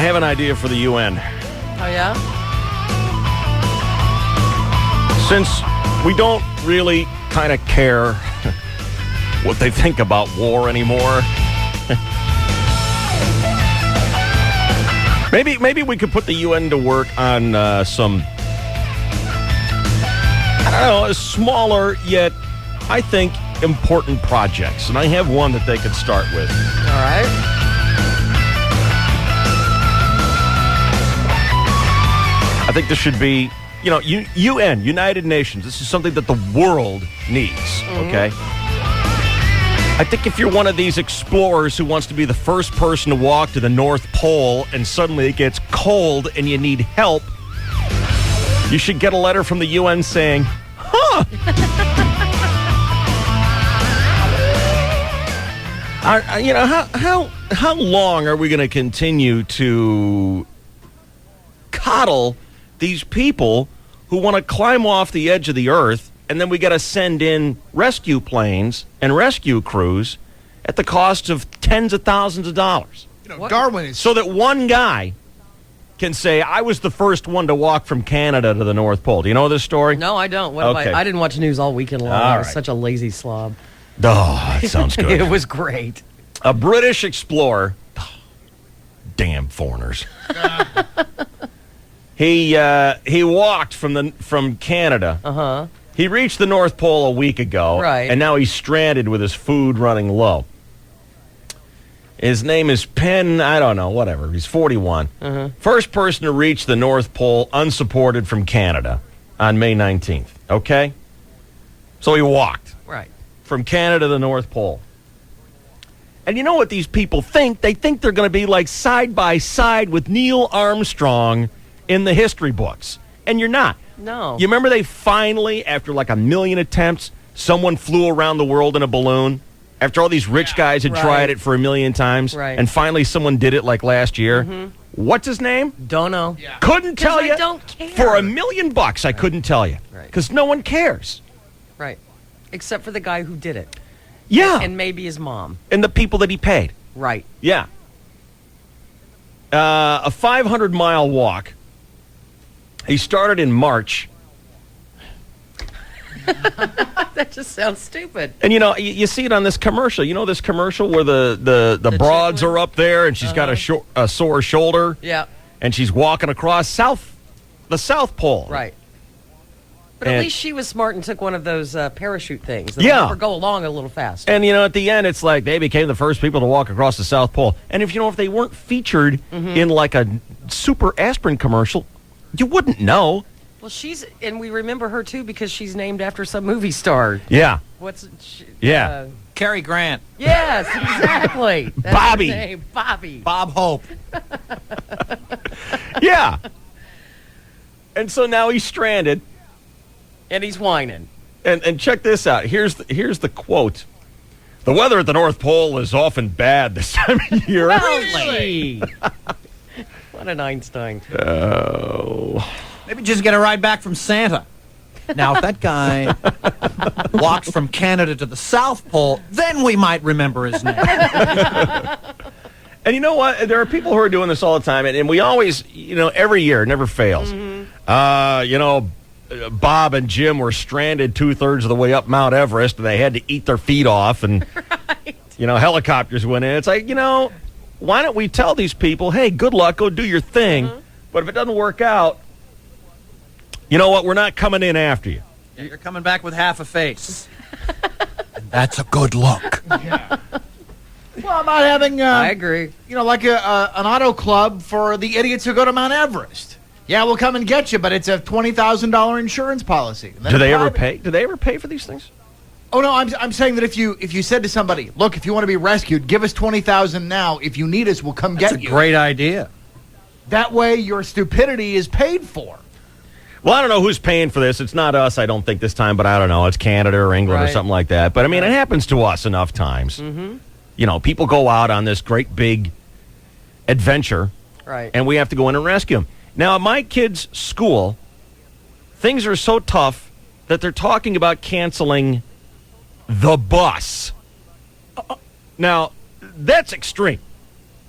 have an idea for the UN. Oh, yeah? Since we don't really kind of care what they think about war anymore, maybe we could put the UN to work on some, I don't know, smaller yet, I think, important projects. And I have one that they could start with. All right. I think this should be, UN, United Nations. This is something that the world needs, okay? I think if you're one of these explorers who wants to be the first person to walk to the North Pole and suddenly it gets cold and you need help, you should get a letter from the UN saying, huh. How long are we going to continue to coddle these people who want to climb off the edge of the earth, and then we got to send in rescue planes and rescue crews at the cost of tens of thousands of dollars? Darwin is... So that one guy can say, I was the first one to walk from Canada to the North Pole. Do you know this story? No, I don't. Okay. I didn't watch news all weekend long. All I was right. such a lazy slob. Oh, that sounds good. It was great. A British explorer, damn foreigners. He walked from Canada. Uh-huh. He reached the North Pole a week ago, Right. And now he's stranded with his food running low. His name is Penn, I don't know, whatever. He's 41. Uh-huh. First person to reach the North Pole unsupported from Canada on May 19th, okay? So he walked Right. from Canada to the North Pole. And you know what these people think? They think they're going to be like side by side with Neil Armstrong in the history books. And you're not. No. You remember they finally, after like 1 million attempts, someone flew around the world in a balloon? After all these rich guys had Right. tried it for 1 million times? Right. And finally someone did it like last year? What's his name? Don't know. Yeah. Couldn't tell 'Cause I you. don't care. For $1 million, I couldn't tell you. Right. Because no one cares. Right. Except for the guy who did it. Yeah. And maybe his mom. And the people that he paid. Right. Yeah. A 500-mile walk. He started in March. That just sounds stupid. And, you see it on this commercial. You know this commercial where the broads chick one? are up there and she's got a sore shoulder? Yeah. And she's walking across the South Pole. Right. But And- at least she was smart and took one of those parachute things. That Yeah. Or go along a little fast. And, at the end, it's like they became the first people to walk across the South Pole. And if they weren't featured in like a super aspirin commercial, you wouldn't know. Well, and we remember her too because she's named after some movie star. Yeah. Yeah. Cary Grant. Yes, exactly. That's Bobby. her name, Bobby. Bob Hope. Yeah. And so now he's stranded. And he's whining. And check this out. Here's the quote. The weather at the North Pole is often bad this time of year. Really? What an Einstein. Oh. Maybe just get a ride back from Santa. Now, if that guy walked from Canada to the South Pole, then we might remember his name. And you know what? There are people who are doing this all the time, and we always, every year, it never fails. Bob and Jim were stranded 2/3 of the way up Mount Everest, and they had to eat their feet off, and, helicopters went in. It's like, why don't we tell these people, hey, good luck, go do your thing, but if it doesn't work out, you know what? We're not coming in after you. Yeah, you're coming back with half a face. And that's a good look. Yeah. Well, about having, I agree. like an auto club for the idiots who go to Mount Everest. Yeah, we'll come and get you, but it's a $20,000 insurance policy. Do they ever pay? Do they ever pay for these things? Oh no, I'm saying that if you said to somebody, look, if you want to be rescued, give us $20,000 now. If you need us, we'll come That's get a you. great idea. That way, your stupidity is paid for. Well, I don't know who's paying for this. It's not us, I don't think, this time, but I don't know. It's Canada or England or Right. something like that. But, I mean, it happens to us enough times. Mm-hmm. People go out on this great big adventure, Right. and we have to go in and rescue them. Now, at my kids' school, things are so tough that they're talking about canceling the bus. Now, that's extreme.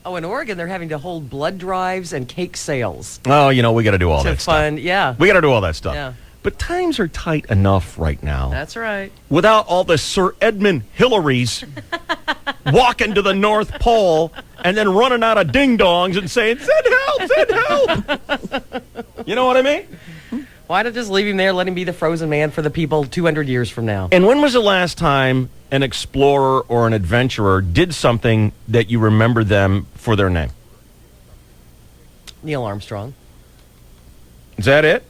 Oh, in Oregon, they're having to hold blood drives and cake sales Oh, we got to do all to that stuff. fund. Yeah, We got to do all that stuff. Yeah. But times are tight enough right now. that's right. Without all the Sir Edmund Hillarys walking to the North Pole and then running out of ding-dongs and saying, send help, send help. You know what I mean? Why not just leave him there, let him be the frozen man for the people 200 years from now? And when was the last time an explorer or an adventurer did something that you remember them for their name? Neil Armstrong. Is that it?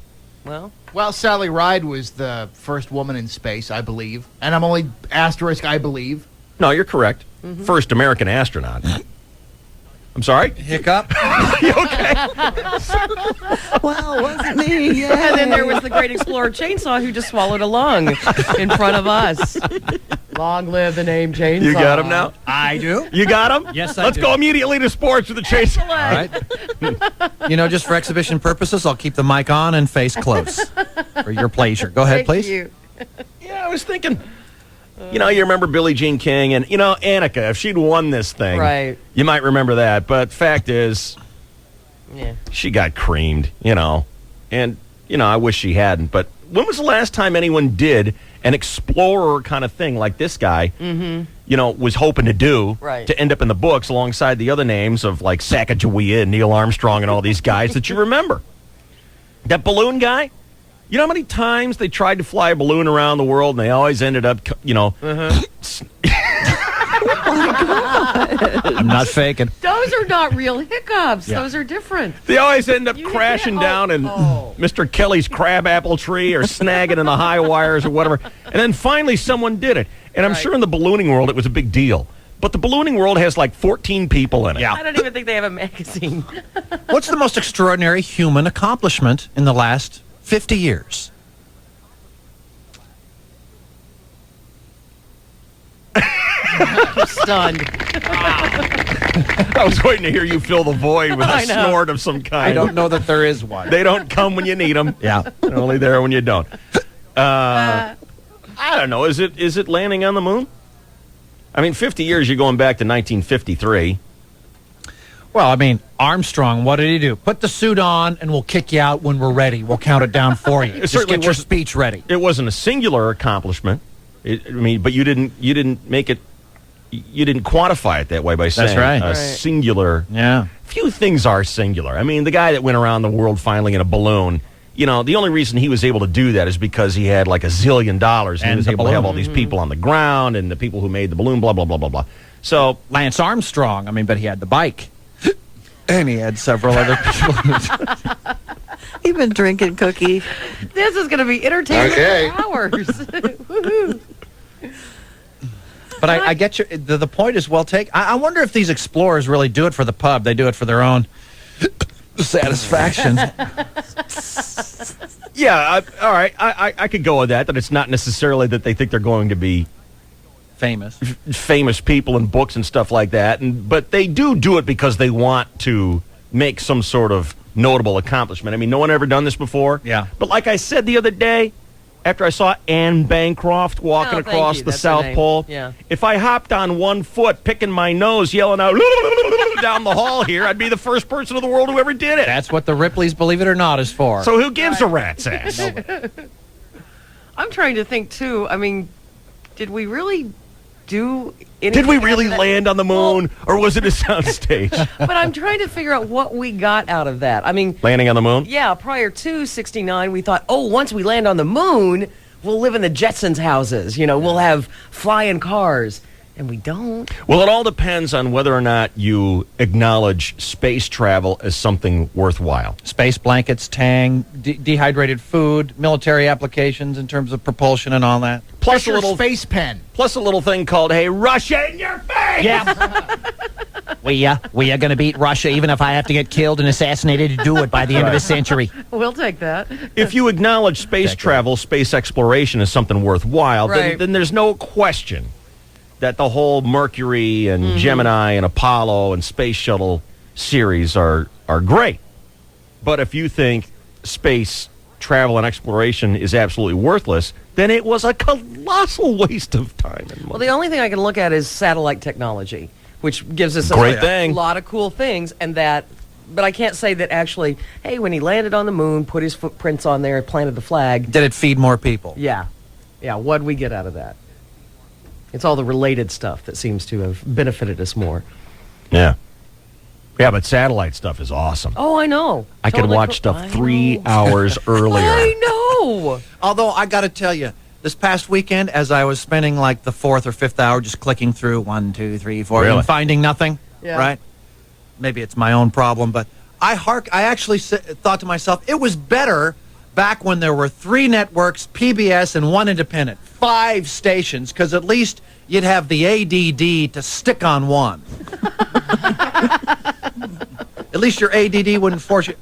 Well, Sally Ride was the first woman in space, I believe. And I'm only asterisk, I believe. No, you're correct. First American astronaut. I'm sorry? Hiccup. You okay? Well, wasn't me. Yeah. And then there was the great explorer Chainsaw who just swallowed a lung in front of us. Long live the name Chainsaw. You got him now? I do. You got him? Yes, I Let's do. go immediately to sports with the chase. All right. Just for exhibition purposes, I'll keep the mic on and face close for your pleasure. Go ahead, please. You. Yeah, I was thinking. You remember Billie Jean King and, Annika, if she'd won this thing, Right. you might remember that. But fact is, Yeah. she got creamed, And, I wish she hadn't. But when was the last time anyone did an explorer kind of thing like this guy, was hoping to do Right. to end up in the books alongside the other names of like Sacagawea and Neil Armstrong and all these guys that you remember? That balloon guy? You know how many times they tried to fly a balloon around the world and they always ended up, I'm not faking. Those are not real hiccups. Yeah. Those are different. They always end up You crashing can't- down in oh. Mr. Kelly's crabapple tree or snagging in the high wires or whatever. And then finally someone did it. And I'm Right. sure in the ballooning world it was a big deal. But the ballooning world has like 14 people in it. Yeah. I don't even think they have a magazine. What's the most extraordinary human accomplishment in the last 50 years? I'm stunned. I was waiting to hear you fill the void with a I know. snort of some kind. I don't know that there is one. They don't come when you need them. Yeah. They're only there when you don't. I don't know. Is it landing on the moon? I mean, 50 years, you're going back to 1953. Well, I mean, Armstrong, what did he do? Put the suit on and we'll kick you out when we're ready. We'll count it down for you. Just certainly get your wasn't- speech ready. It wasn't a singular accomplishment. But you didn't make it. You didn't quantify it that way by saying right. a Right. singular. Yeah. Few things are singular. I mean, the guy that went around the world finally in a balloon. The only reason he was able to do that is because he had like $1 zillion and he And was the able to have balloon. all these people on the ground and the people who made the balloon. Blah blah blah blah blah. So Lance Armstrong, but he had the bike. And he had several other people. You've been drinking, Cookie. This is going to be entertaining Okay. for hours. Woohoo. But I get you. The point is well taken. I wonder if these explorers really do it for the pub. They do it for their own satisfaction. yeah, all right. I could go with that. That it's not necessarily that they think they're going to be Famous. famous people in books and stuff like that, but they do it because they want to make some sort of notable accomplishment. I mean, no one ever done this before. Yeah. But like I said the other day, after I saw Anne Bancroft walking Oh, thank across you. the That's her South name. Pole, Yeah. if I hopped on one foot, picking my nose, yelling out down the hall here, I'd be the first person in the world who ever did it. That's what the Ripley's Believe It or Not is for. So who gives a rat's ass? I'm trying to think, too. I mean, did we really do anything? Did we really out of that? land on the moon, or was it a soundstage? But I'm trying to figure out what we got out of that. I mean, Landing on the moon? yeah, prior to 69, we thought, once we land on the moon, we'll live in the Jetsons' houses. We'll have flying cars. And we don't. Well, it all depends on whether or not you acknowledge space travel as something worthwhile. Space blankets, Tang, dehydrated food, military applications in terms of propulsion and all that. Plus Your space pen. plus a little thing called, hey, Russia in your face! Yeah. we are going to beat Russia even if I have to get killed and assassinated to do it by the end of the century. We'll take that. If you acknowledge space travel, space exploration as something worthwhile, Right. then there's no question that the whole Mercury and Gemini and Apollo and Space Shuttle series are great. But if you think space travel and exploration is absolutely worthless, then it was a colossal waste of time and money. Well, the only thing I can look at is satellite technology. which gives us Great a thing. lot of cool things. And that, but I can't say that actually, hey, when he landed on the moon, put his footprints on there, planted the flag. Did it feed more people? Yeah. Yeah, what'd we get out of that? It's all the related stuff that seems to have benefited us more. Yeah. Yeah, but satellite stuff is awesome. Oh, I know. I could Totally watch cool. stuff I 3 know. hours earlier. I know. Although I got to tell you, this past weekend, as I was spending like the 4th or 5th hour just clicking through 1, 2, 3, 4, Really? and finding nothing, Yeah. right? Maybe it's my own problem, but I actually thought to myself, it was better back when there were 3 networks, PBS, and 1 independent, 5 stations, because at least you'd have the ADD to stick on one. At least your ADD wouldn't force you.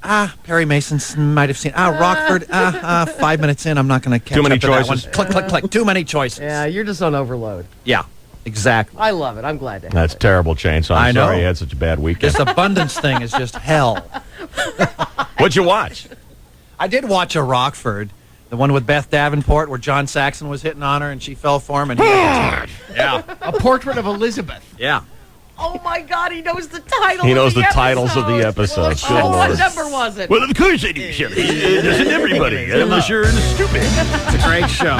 Perry Mason might have seen. Rockford. 5 minutes in, I'm not going to catch Too many up to that choices. one. Click, click, click. Too many choices. Yeah, you're just on overload. Yeah, exactly. I love it. I'm glad to have That's it. terrible, Chainsaw. I I'm know. sorry you had such a bad weekend. This abundance thing is just hell. What'd you watch? I did watch a Rockford, the one with Beth Davenport, where John Saxon was hitting on her and she fell for him, and he had to yeah, A portrait of Elizabeth. yeah. Oh my God, he knows the title. He of knows the the titles of the episode. episodes. Good Oh, what Lord. number was it? Well, of course I do, Shelley. Doesn't everybody? Unless you're stupid. It's a great show.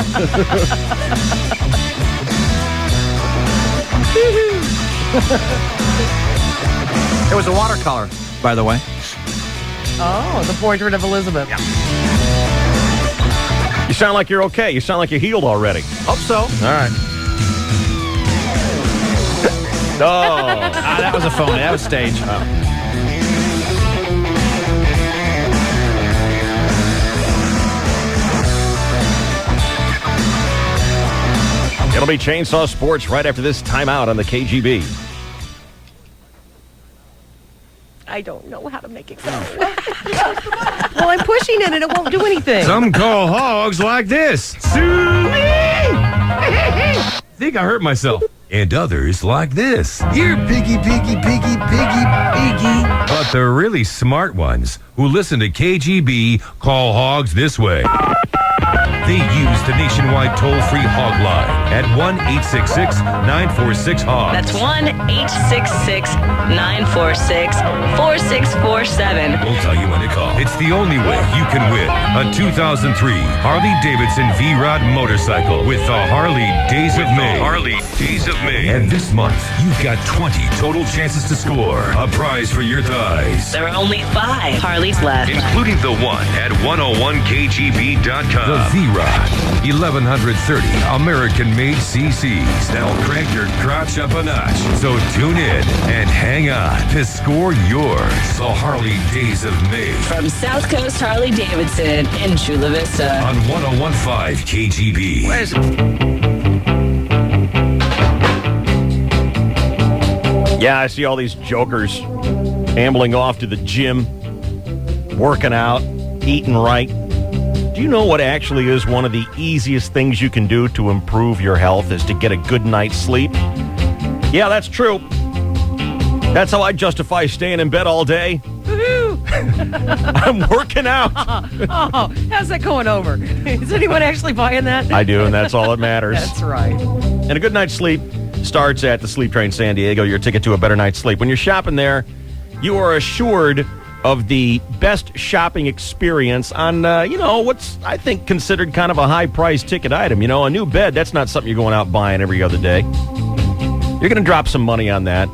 It was a watercolor, by the way. Oh, the portrait of Elizabeth. You sound like you're okay. You sound like you're healed already. Hope so. All right. Oh. That was a phony. That was stage. It'll be Chainsaw Sports right after this timeout on the KGB. I don't know how to make it go. Well, I'm pushing it and it won't do anything. Some call hogs like this. Sue me! Think I hurt myself. And others like this. Here, piggy, piggy, piggy, piggy, piggy. But the really smart ones who listen to KGB call hogs this way. They use the nationwide toll-free hog line at 1-866-946-HOGS. That's 1-866-946-4647. We'll tell you when to call. It's the only way you can win a 2003 Harley-Davidson V-Rod motorcycle with the Harley Days of May. And this month, you've got 20 total chances to score a prize for your thighs, There are only 5 Harleys left. including the one at 101kgb.com. The V-Rod, 1130 American-made CCs that'll crank your crotch up a notch. So tune in and hang on to score yours. The Harley Days of May From South Coast Harley Davidson in Chula Vista. on 101.5 KGB. Yeah, I see all these jokers ambling off to the gym, working out, eating right. Do you know what actually is one of the easiest things you can do to improve your health is to get a good night's sleep? Yeah, that's true. That's how I justify staying in bed all day. I'm working out. Oh, how's that going over? Is anyone actually buying that? I do, and that's all that matters. That's right. And a good night's sleep starts at the Sleep Train San Diego, your ticket to a better night's sleep. When you're shopping there, you are assured of the best shopping experience on, what's, I think, considered kind of a high-priced ticket item. You know, a new bed, that's not something you're going out buying every other day. You're going to drop some money on that.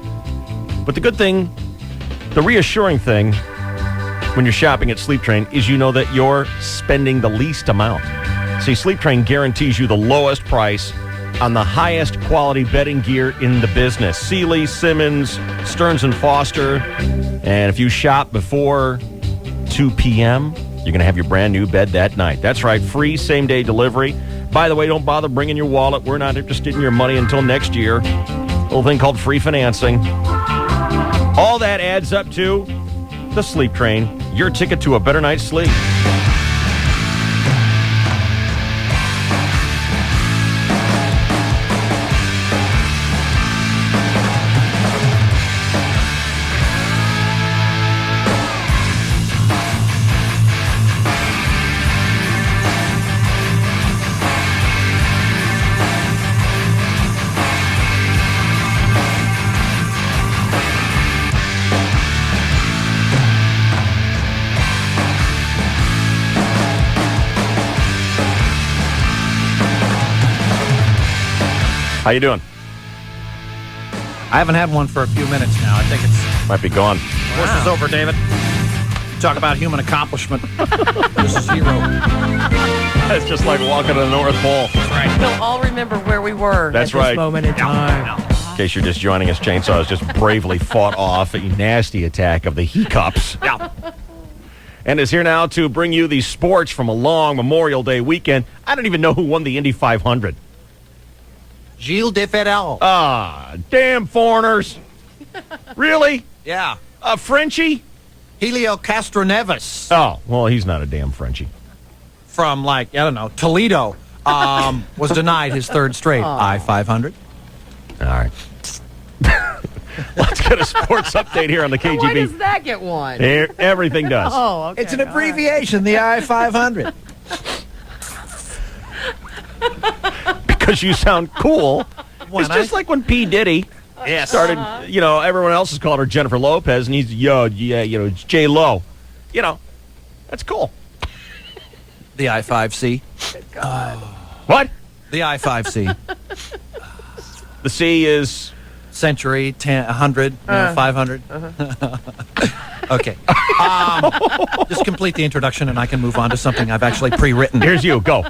But the good thing, the reassuring thing, when you're shopping at Sleep Train is you know that you're spending the least amount. See, Sleep Train guarantees you the lowest price on the highest quality bedding gear in the business. Sealy, Simmons, Stearns & Foster. And if you shop before 2 p.m., you're going to have your brand new bed that night. That's right, free same-day delivery. By the way, don't bother bringing your wallet. We're not interested in your money until next year. A little thing called free financing. All that adds up to the Sleep Train, your ticket to a better night's sleep. How you doing? I haven't had one for a few minutes now. I think it's Might be gone. course is over, David. Talk about human accomplishment. This is hero. It's just like walking to the North Pole. We'll all remember where we were That's at this right. moment in time. In case you're just joining us, Chainsaw has just bravely fought off a nasty attack of the hiccups. Yeah. And is here now to bring you the sports from a long Memorial Day weekend. I don't even know who won the Indy 500. Gilles de Fidel. Ah, damn foreigners. Really? Yeah. Frenchie? Helio Castroneves Oh, well, he's not a damn Frenchie. from, like, I don't know, Toledo was denied his third straight I-500. All right. Let's get a sports update here on the Why does KGB. that get one? Everything does. Oh, okay. It's an abbreviation, the I-500. Because you sound cool. When It's just like when P. Diddy started, everyone else has called her Jennifer Lopez, and he's, it's J-Lo. That's cool. The I-5C. What? The I-5C. The C is... Century, 10, 100, 500. Okay. Just complete the introduction, and I can move on to something I've actually pre-written. Here's you. Go.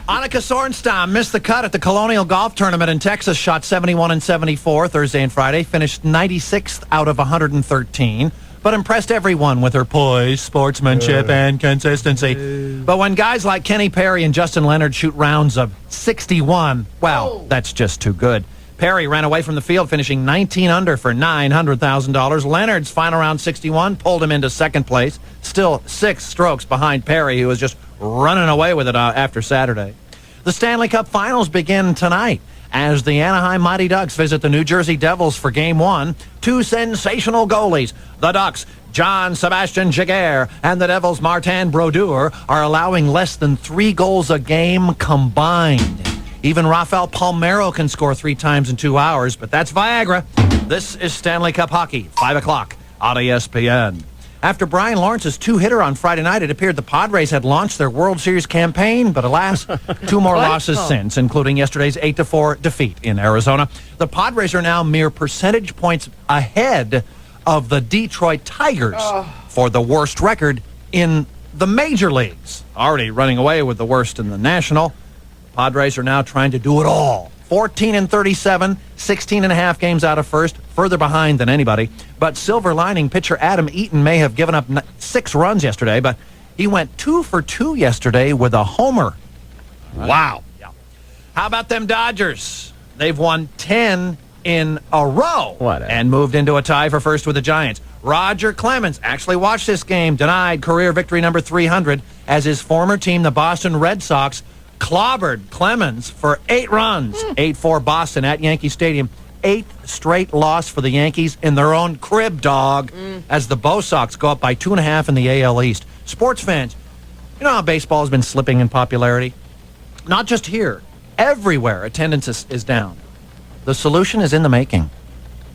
Annika Sorenstam missed the cut at the Colonial Golf Tournament in Texas, shot 71 and 74 Thursday and Friday, finished 96th out of 113, but impressed everyone with her poise, sportsmanship, and consistency. But when guys like Kenny Perry and Justin Leonard shoot rounds of 61, well, that's just too good. Perry ran away from the field, finishing 19 under for $900,000. Leonard's final round 61 pulled him into second place, still 6 strokes behind Perry, who was just running away with it after Saturday. The Stanley Cup Finals begin tonight as the Anaheim Mighty Ducks visit the New Jersey Devils for Game 1. 2 sensational goalies, the Ducks' John Sebastian Giguère and the Devils' Martin Brodeur, are allowing less than 3 goals a game combined. Even Rafael Palmeiro can score 3 times in 2 hours, but that's Viagra. This is Stanley Cup Hockey, 5 o'clock on ESPN. After Brian Lawrence's 2-hitter on Friday night, it appeared the Padres had launched their World Series campaign, but alas, 2 more losses since, including yesterday's 8-4 defeat in Arizona. The Padres are now mere percentage points ahead of the Detroit Tigers for the worst record in the major leagues. Already running away with the worst in the National. Padres are now trying to do it all. 14 and 37, 16 and a half games out of first, further behind than anybody. But silver lining pitcher Adam Eaton may have given up 6 runs yesterday, but he went 2 for 2 yesterday with a homer. Wow. Yeah. How about them Dodgers? They've won 10 in a row and moved into a tie for first with the Giants. Roger Clemens actually watched this game, denied career victory number 300 as his former team, the Boston Red Sox, clobbered Clemens for 8 runs. 8-4 Boston at Yankee Stadium. 8th straight loss for the Yankees in their own crib, dog, as the Bo Sox go up by 2.5 in the AL East. Sports fans, you know how baseball has been slipping in popularity? Not just here. Everywhere attendance is down. The solution is in the making.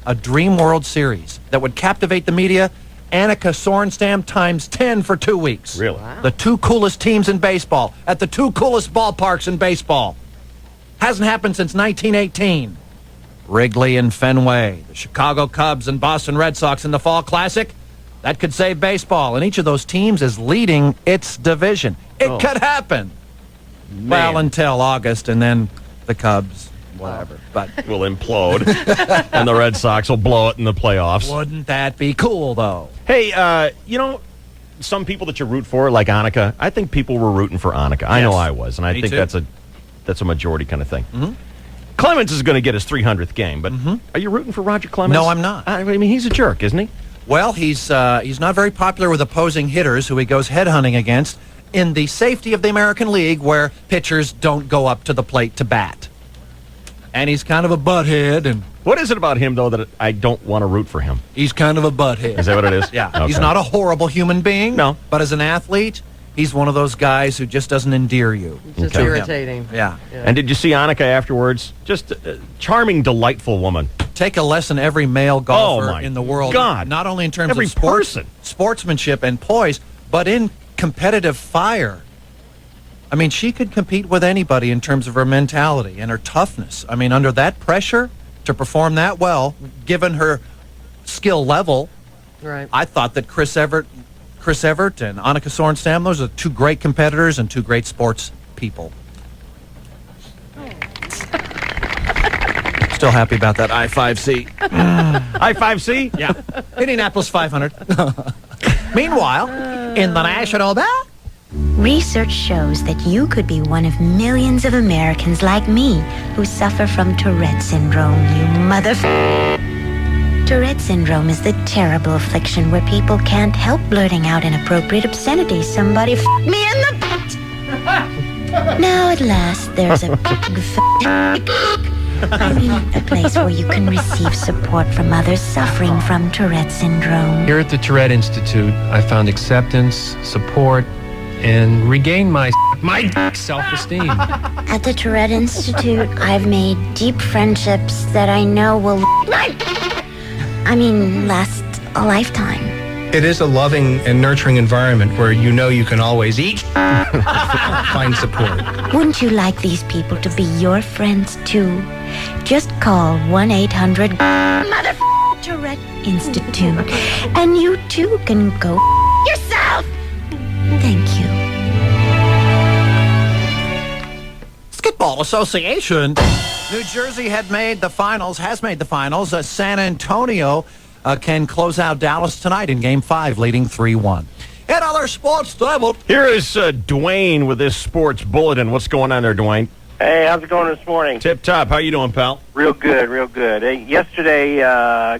A Dream World Series that would captivate the media. Annika Sorenstam times 10 for 2 weeks. Really? Wow. The 2 coolest teams in baseball at the 2 coolest ballparks in baseball. Hasn't happened since 1918. Wrigley and Fenway, the Chicago Cubs and Boston Red Sox in the Fall Classic. That could save baseball, and each of those teams is leading its division. It could happen. Man. Well, until August, and then the Cubs, whatever. But will implode, and the Red Sox will blow it in the playoffs. Wouldn't that be cool, though? Hey, some people that you root for, like Annika, I think people were rooting for Annika. I know I was, and I think too. that's a majority kind of thing. Clemens is going to get his 300th game, but are you rooting for Roger Clemens? No, I'm not. I mean, he's a jerk, isn't he? Well, he's not very popular with opposing hitters who he goes headhunting against in the safety of the American League, where pitchers don't go up to the plate to bat. And he's kind of a butthead, and What is it about him, though, that I don't want to root for him? he's kind of a butthead. Is that what it is? Yeah, Okay. he's not a horrible human being. No. But as an athlete, he's one of those guys who just doesn't endear you. Just Okay. irritating. Yeah. And did you see Annika afterwards? Just a charming, delightful woman. Take a lesson every male golfer my in the world. God. Not only in terms Every of sports, person. sportsmanship and poise, but in competitive fire. I mean, she could compete with anybody in terms of her mentality and her toughness. I mean, under that pressure to perform that well, given her skill level, Right. I thought that Chris Evert and Annika Sorenstam, those are two great competitors and two great sports people. Still happy about that I-5C. I-5C? Yeah. Indianapolis 500. Meanwhile, in the National Bell. Research shows that you could be one of millions of Americans like me who suffer from Tourette syndrome, you Tourette syndrome is the terrible affliction where people can't help blurting out inappropriate obscenities. Somebody me in the butt. Now at last there's a a place where you can receive support from others suffering from Tourette syndrome. Here at the Tourette Institute, I found acceptance, support, and regained my self-esteem. At the Tourette Institute, I've made deep friendships that I know will last a lifetime. It is a loving and nurturing environment where you know you can always eat, find support. Wouldn't you like these people to be your friends too? Just call 1-800-Tourette Institute, and you too can go yourself. Thank you. Skitball Association. New Jersey has made the finals. San Antonio can close out Dallas tonight in Game 5, leading 3-1. In other sports, Here is Dwayne with this sports bulletin. What's going on there, Dwayne? Hey, how's it going this morning? Tip top. How you doing, pal? Real good, real good. Hey, yesterday,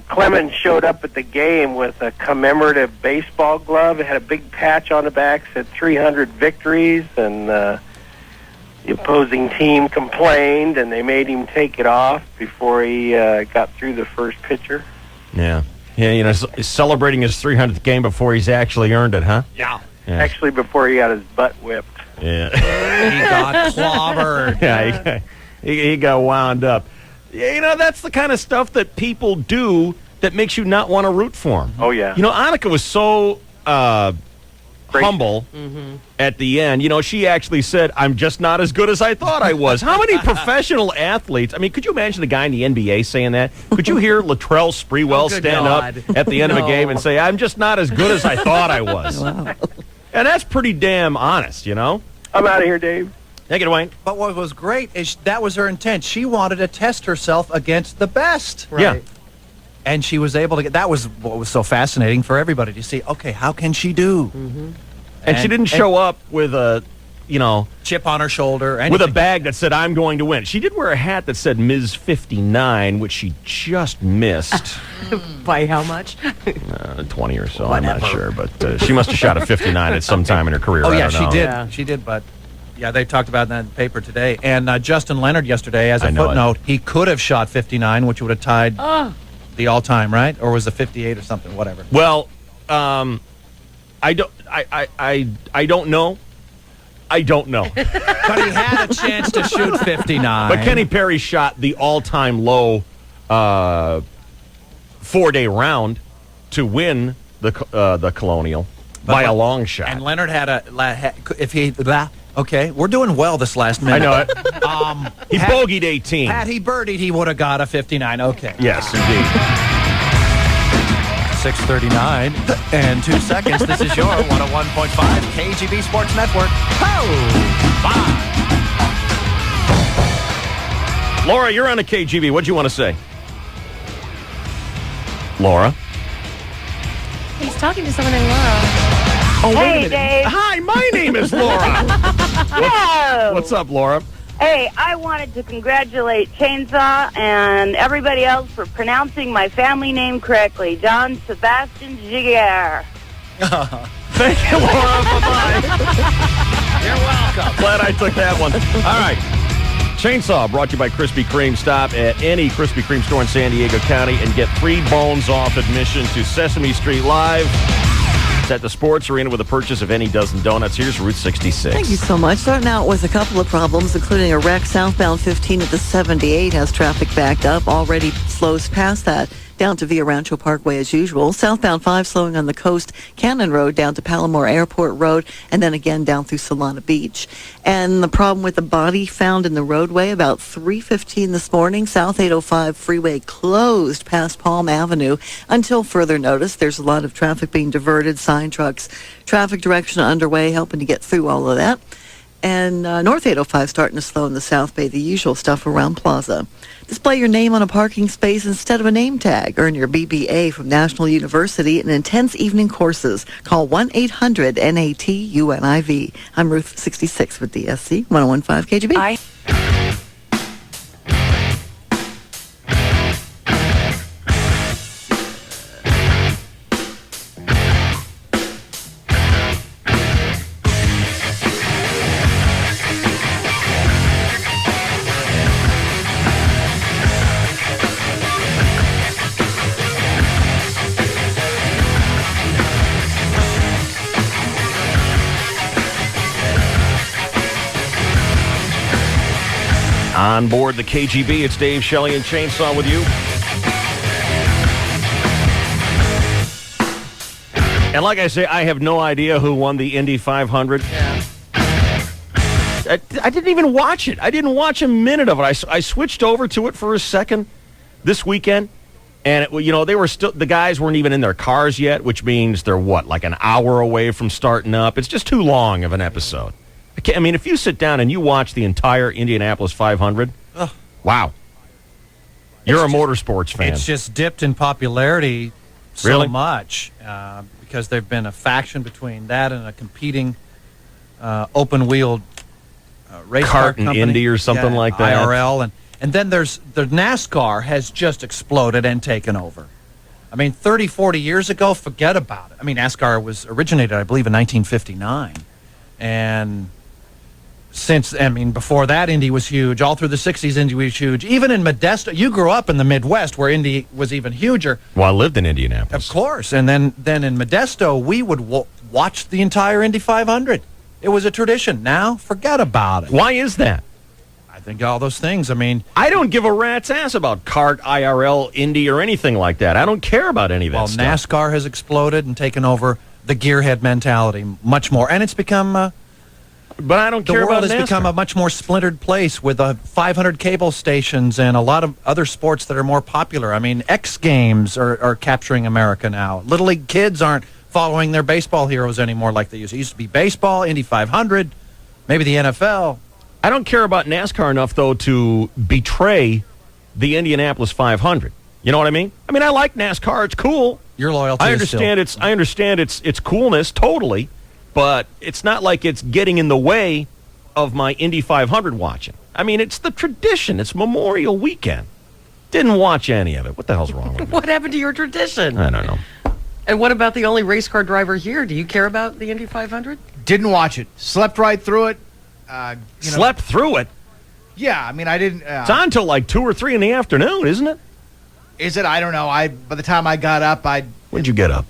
Clemens showed up at the game with a commemorative baseball glove. It had a big patch on the back, said 300 victories, and the opposing team complained, and they made him take it off before he got through the first pitcher. Yeah. Yeah, you know, he's celebrating his 300th game before he's actually earned it, huh? Yeah. Actually, before he got his butt whipped. Yeah. he got clobbered. Yeah, he got wound up. Yeah, you know, that's the kind of stuff that people do that makes you not want to root for him. Oh, yeah. You know, Annika was so humble at the end. You know, she actually said, I'm just not as good as I thought I was. How many professional athletes? I mean, could you imagine a guy in the NBA saying that? Could you hear Latrell Sprewell stand up at the end of a game and say, I'm just not as good as I thought I was? Wow. And that's pretty damn honest, you know? I'm out of here, Dave. Thank you, Dwayne. But what was great is that was her intent. She wanted to test herself against the best. Right. Yeah. And she was able to get, that was what was so fascinating for everybody to see, okay, how can she do? And she didn't show up with a, you know, chip on her shoulder. with a bag that said, I'm going to win. She did wear a hat that said Ms. 59, which she just missed. By how much? 20 or so, I'm not sure. But she must have shot a 59 at some time in her career. Oh, I yeah, don't know. she did. Yeah. She did, but yeah, they talked about that in the paper today. And Justin Leonard yesterday, as a I know footnote, he could have shot 59, which would have tied the all-time, right? Or was it 58 or something, whatever. Well, I don't know. I don't know. But he had a chance to shoot 59. But Kenny Perry shot the all-time low 4-day round to win the Colonial by a long shot. And Leonard had okay, we're doing well this last minute. I know it. He bogeyed 18. Had he birdied, he would have got a 59. Okay. Yes, indeed. 6:39 and 2 seconds. This is your 101.5 KGB Sports Network. Laura, you're on a KGB. What do you want to say? Laura? He's talking to someone named Laura. Oh, wait a Hey, minute. Dave. Hi, my name is Laura. Hello. What's up, Laura? Hey, I wanted to congratulate Chainsaw and everybody else for pronouncing my family name correctly. John Sebastian Giger. Thank you, Laura. Bye-bye. You're welcome. Glad I took that one. All right. Chainsaw brought to you by Krispy Kreme. Stop at any Krispy Kreme store in San Diego County and get 3 bones off admission to Sesame Street Live. It's at the Sports Arena with a purchase of any dozen donuts. Here's Route 66. Thank you so much. Starting out with a couple of problems, including a wreck southbound 15 at the 78 has traffic backed up. Already slows past that. down to Via Rancho Parkway as usual. Southbound 5 slowing on the coast, Cannon Road down to Palomar Airport Road, and then again down through Solana Beach. And the problem with the body found in the roadway about 3:15 this morning, South 805 freeway closed past Palm Avenue until further notice. There's a lot of traffic being diverted, sign trucks, traffic direction underway, helping to get through all of that. And North 805 starting to slow in the South Bay, the usual stuff around Plaza. Display your name on a parking space instead of a name tag. Earn your BBA from National University in intense evening courses. Call 1-800-NAT-UNIV. I'm Ruth 66 with DSC 1015 KGB. On board the KGB, it's Dave, Shelley, and Chainsaw with you. And like I say, I have no idea who won the Indy 500. Yeah. I didn't even watch it. I didn't watch a minute of it. I switched over to it for a second this weekend, and they were still, the guys weren't even in their cars yet, which means they're like an hour away from starting up. It's just too long of an episode. I mean, if you sit down and you watch the entire Indianapolis 500, wow. You're a motorsports fan. It's just dipped in popularity so Really? much because there's been a faction between that and a competing open-wheeled race car Kart and company. Indy or something like that. IRL. And then there's the NASCAR has just exploded and taken over. I mean, 30, 40 years ago, forget about it. I mean, NASCAR was originated, I believe, in 1959. And before that, Indy was huge. All through the 60s, Indy was huge. Even in Modesto, you grew up in the Midwest where Indy was even huger. Well, I lived in Indianapolis. Of course. And then in Modesto, we would watch the entire Indy 500. It was a tradition. Now, forget about it. Why is that? I think all those things. I mean, I don't give a rat's ass about kart, IRL, Indy, or anything like that. I don't care about any of that stuff. NASCAR has exploded and taken over the gearhead mentality much more. And it's become... But I don't care about NASCAR. The world has become a much more splintered place with 500 cable stations and a lot of other sports that are more popular. I mean, X Games are capturing America now. Little League kids aren't following their baseball heroes anymore like they used to. It used to be baseball, Indy 500, maybe the NFL. I don't care about NASCAR enough, though, to betray the Indianapolis 500. You know what I mean? I mean, I like NASCAR. It's cool. Your loyalty I is understand still... I understand its coolness, totally. But it's not like it's getting in the way of my Indy 500 watching. I mean, it's the tradition. It's Memorial Weekend. Didn't watch any of it. What the hell's wrong with me? What happened to your tradition? I don't know. And what about the only race car driver here? Do you care about the Indy 500? Didn't watch it. Slept right through it. Slept through it? Yeah, I mean, I didn't... it's on till like 2 or 3 in the afternoon, isn't it? Is it? I don't know. By the time I got up, When'd you get up?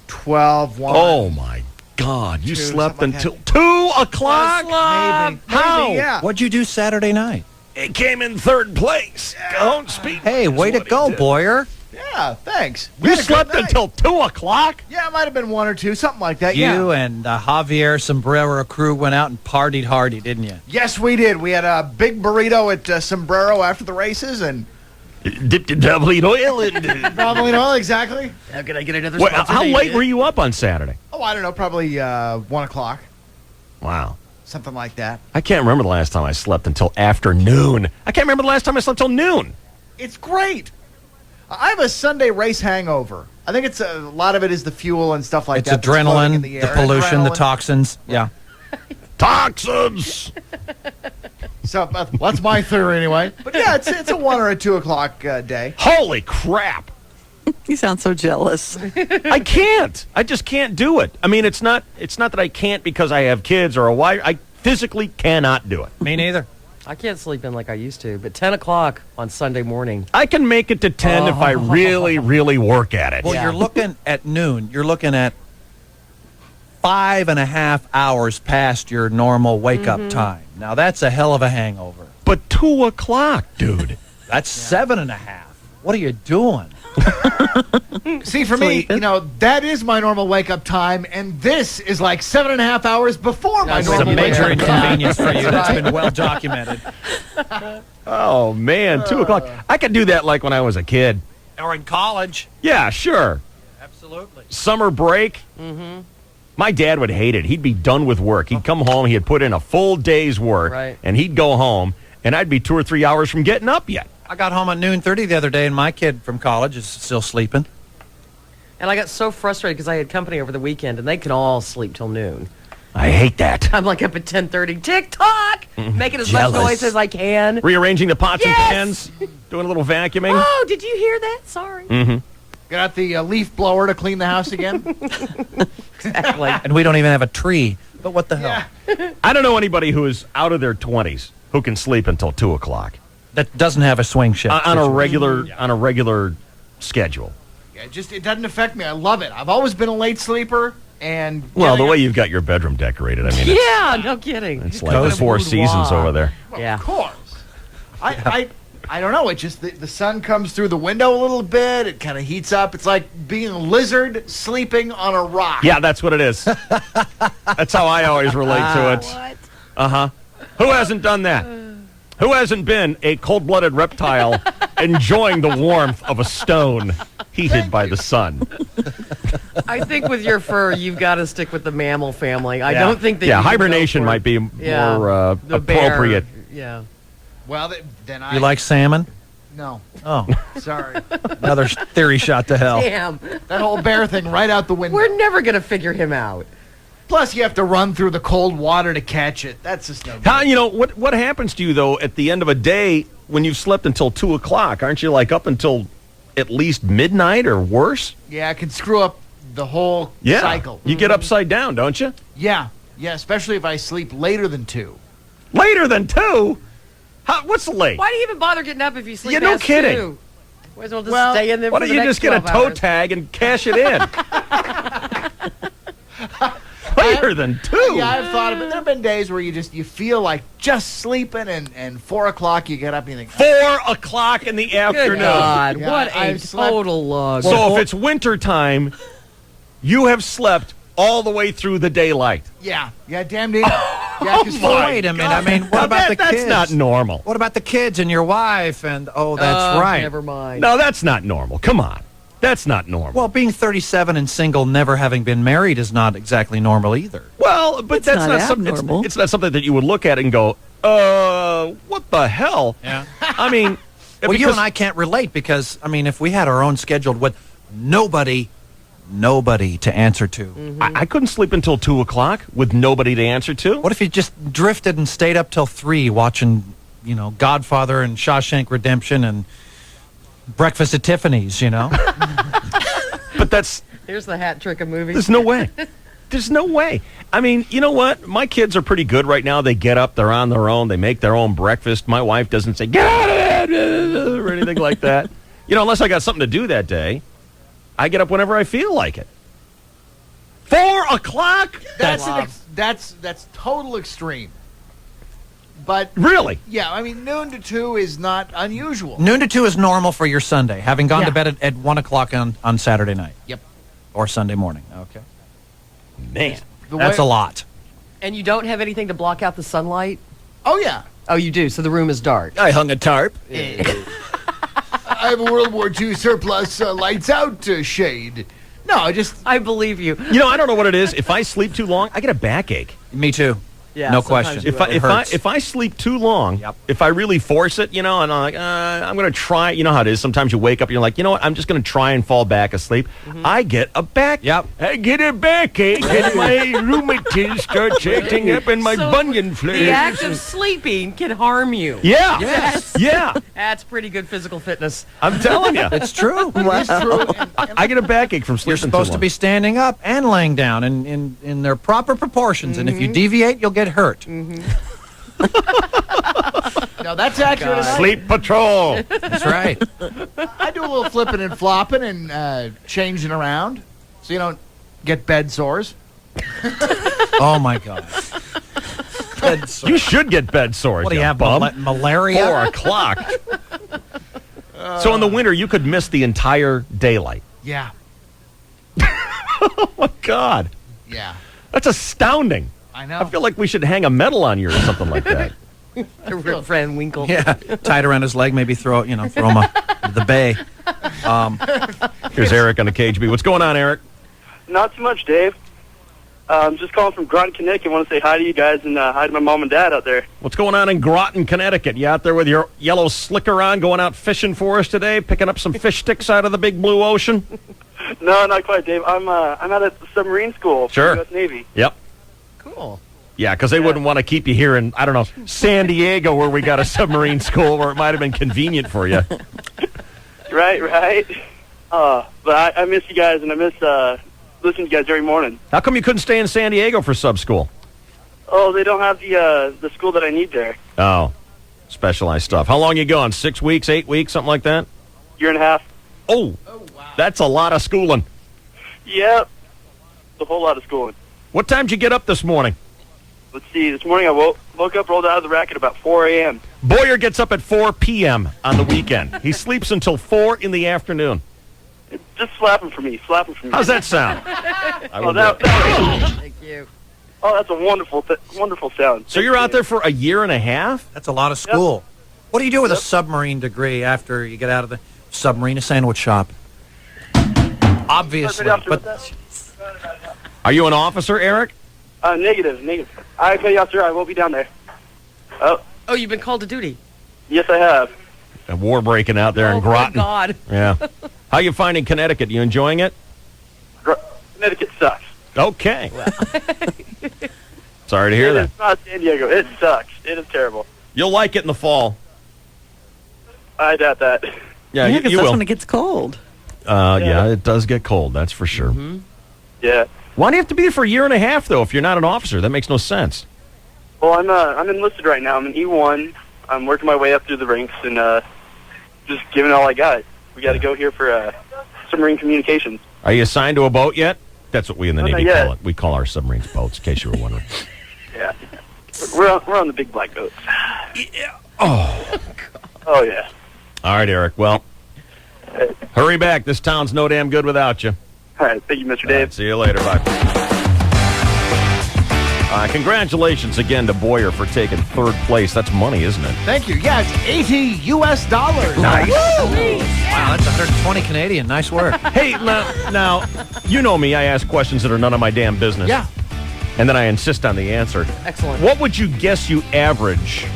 12, 1. Oh, my God. You slept until 2 o'clock? Maybe. How? Yeah. What'd you do Saturday night? It came in 3rd place. Don't speak. Hey, way to go, Boyer. Yeah, thanks. You slept until 2 o'clock? Yeah, it might have been 1 or 2, something like that. You and Javier Sombrero crew went out and partied hardy, didn't you? Yes, we did. We had a big burrito at Sombrero after the races and... Dipped in Dublin oil. Dublin oil, exactly. How can I get another Wait, sponsor? how late were you up on Saturday? Oh, I don't know, probably 1 o'clock. Wow. Something like that. I can't remember the last time I slept until afternoon. I can't remember the last time I slept till noon. It's great. I have a Sunday race hangover. I think it's a lot of it is the fuel and stuff like it's that. It's adrenaline, the pollution, the toxins. Yeah. Toxins! So that's my theory anyway. But yeah, it's a 1 or a 2 o'clock day. Holy crap! You sound so jealous. I can't. I just can't do it. I mean, it's not that I can't because I have kids or a wife. I physically cannot do it. Me neither. I can't sleep in like I used to, but 10 o'clock on Sunday morning. I can make it to 10 if I really, really work at it. Well, you're looking at noon. You're looking at 5.5 hours past your normal wake-up time. Now, that's a hell of a hangover. But 2 o'clock, dude. That's 7.5. What are you doing? See, for me, that is my normal wake-up time, and this is like 7.5 hours before my It's normal a major wake-up time. inconvenience for you. That's been well documented. Oh, man, 2 o'clock. I could do that like when I was a kid. Or in college. Yeah, sure. Absolutely. Summer break. Mm-hmm. My dad would hate it. He'd be done with work. He'd come home. He had put in a full day's work. Right. And he'd go home, and I'd be 2 or 3 hours from getting up yet. I got home at noon 30 the other day, and my kid from college is still sleeping. And I got so frustrated because I had company over the weekend, and they could all sleep till noon. I hate that. I'm like up at 10:30, TikTok, making as Jealous. much noise as I can. Rearranging the pots Yes! and pans, doing a little vacuuming. Oh, did you hear that? Sorry. Mm-hmm. Got out the leaf blower to clean the house again. Exactly. And we don't even have a tree. But what the hell? I don't know anybody who is out of their 20s who can sleep until 2 o'clock That doesn't have a swing shift. on a regular schedule. Yeah, it doesn't affect me. I love it. I've always been a late sleeper, and Well, the way you've got your bedroom decorated, I mean, Yeah, no kidding. it's like the Four Seasons over there. Yeah. Of course. I don't know. It just the sun comes through the window a little bit. It kind of heats up. It's like being a lizard sleeping on a rock. Yeah, that's what it is. That's how I always relate to it. What? Uh-huh. Who hasn't done that? Who hasn't been a cold-blooded reptile enjoying the warmth of a stone heated by the sun? I think with your fur, you've got to stick with the mammal family. I don't think that. Yeah, you can hibernation go for- might be Yeah, more the bear, appropriate. Yeah. Well, then I. You like salmon? No. Oh, Sorry. another theory shot to hell. Damn. That whole bear thing right out the window. We're never going to figure him out. Plus, you have to run through the cold water to catch it. That's just no good. How, what happens to you, though, at the end of a day when you've slept until 2 o'clock? Aren't you, like, up until at least midnight or worse? Yeah, it can screw up the whole Yeah. cycle. You get upside down, don't you? Yeah, especially if I sleep later than 2. Later than 2? What's late? Why do you even bother getting up if you sleep Yeah, no past kidding. 2? Might as well just stay in there Why for don't the you next just get a 12 toe hours. tag and cash it in? Later than 2? Yeah, I've thought of it. There have been days where you feel like just sleeping, and 4 o'clock you get up and you think, 4 o'clock in the afternoon. Good God, Yeah, what a I've slept- total lug. So if it's winter time, you have slept all the way through the daylight. yeah, damn neat. Yeah, 'cause my Wait a minute. I God. mean, Now what about the that's kids? not normal. What about the kids and your wife? And that's right. Never mind. No, that's not normal. Come on. That's not normal. Well, being 37 and single, never having been married, is not exactly normal either. Well, but It's that's not not something. abnormal. It's not something that you would look at and go, what the hell? Yeah. I mean, Well, you because- and I can't relate because, I mean, if we had our own scheduled with nobody to answer to. I couldn't sleep until 2 o'clock with nobody to answer to. What if you just drifted and stayed up till 3 watching, Godfather and Shawshank Redemption and Breakfast at Tiffany's, But Here's the hat trick of movies. there's no way. There's no way. I mean, you know what? My kids are pretty good right now. They get up, they're on their own, they make their own breakfast. My wife doesn't say, get out of bed, or anything like that. Unless I got something to do that day. I get up whenever I feel like it. 4 o'clock? That's total extreme. But Really? yeah, I mean, noon to 2 is not unusual. Noon to 2 is normal for your Sunday, having gone Yeah. to bed at 1 o'clock on Saturday night. Yep. Or Sunday morning. Okay. Man. That's a lot. And you don't have anything to block out the sunlight? Oh yeah, Oh, you do. So the room is dark. I hung a tarp. I have a World War II surplus lights out shade. No, I believe you. I don't know what it is. If I sleep too long, I get a backache. Me too. Yeah, no sometimes question. you If I sleep too long, if I really force it, and I'm like, I'm going to try. You know how it is. Sometimes you wake up and you're like, you know what? I'm just going to try and fall back asleep. I get a back. Yep. I get a backache and my rheumatiz starts acting up and my So bunion flares. The act of sleeping can harm you. Yeah. Yes. Yeah. That's pretty good physical fitness. I'm telling you. It's true. it's true. I get a backache from You're sleeping supposed too to be standing up and laying down in their proper proportions. And if you deviate, you'll get hurt. No, that's accurate. long. Sleep patrol. That's right. I do a little flipping and flopping and changing around, so you don't get bed sores. Oh, my God. Bed sores. You should get bed sores. What do you have, bum? malaria? 4 o'clock. So in the winter, you could miss the entire daylight. Yeah. Oh, my God. Yeah. That's astounding. I know. I feel like we should hang a medal on you or something like that. Rip Van Winkle. Yeah, tied around his leg, maybe throw him the bay. Here's Eric on the KGB. What's going on, Eric? Not too much, Dave. I'm just calling from Groton, Connecticut. I want to say hi to you guys and hi to my mom and dad out there. What's going on in Groton, Connecticut? You out there with your yellow slicker on, going out fishing for us today, picking up some fish sticks out of the big blue ocean? No, not quite, Dave. I'm out at the submarine school for Sure. the U.S. Navy. Yep. Cool. Yeah, because they wouldn't want to keep you here in, I don't know, San Diego, where we got a submarine school where it might have been convenient for you. Right. But I miss you guys, and I miss listening to you guys every morning. How come you couldn't stay in San Diego for sub school? Oh, they don't have the school that I need there. Oh, specialized stuff. How long you going? 6 weeks, 8 weeks, something like that? Year and a half. Oh, wow. That's a lot of schooling. Yep. It's a whole lot of schooling. What time did you get up this morning? Let's see. This morning I woke up, rolled out of the rack at about 4 a.m. Boyer gets up at 4 p.m. on the weekend. He sleeps until 4 in the afternoon. Just slapping for me. How's that sound? Thank you. Oh, that's a wonderful sound. So you're out there for a year and a half? That's a lot of school. Yep. What do you do with a submarine degree after you get out of the submarine? A sandwich shop. Obviously. But are you an officer, Eric? Negative. I tell you, sir, I will be down there. Oh, you've been called to duty? Yes, I have. A war breaking out there in Groton. Oh, my God. Yeah. How you finding Connecticut? You enjoying it? Connecticut sucks. Okay. Sorry to hear that. It's not San Diego. It sucks. It is terrible. You'll like it in the fall. I doubt that. Yeah, because you that's will. when it gets cold. Yeah, it does get cold. That's for sure. Mm-hmm. Yeah. Why do you have to be there for a year and a half, though, if you're not an officer? That makes no sense. Well, I'm enlisted right now. I'm an E1. I'm working my way up through the ranks and just giving all I got. We got to go here for submarine communications. Are you assigned to a boat yet? That's what we in the Navy yet. call it. We call our submarines boats, in case you were wondering. Yeah. We're on the big black boats. Yeah. Oh. Oh, yeah. All right, Eric. Well, hurry back. This town's no damn good without you. All right. Thank you, Mr. Dave. Right, see you later. Bye. Congratulations again to Boyer for taking third place. That's money, isn't it? Thank you. Yeah, it's $80 US. Nice. Wow, that's 120 Canadian. Nice work. Hey, now, you know me. I ask questions that are none of my damn business. Yeah. And then I insist on the answer. Excellent. What would you guess you average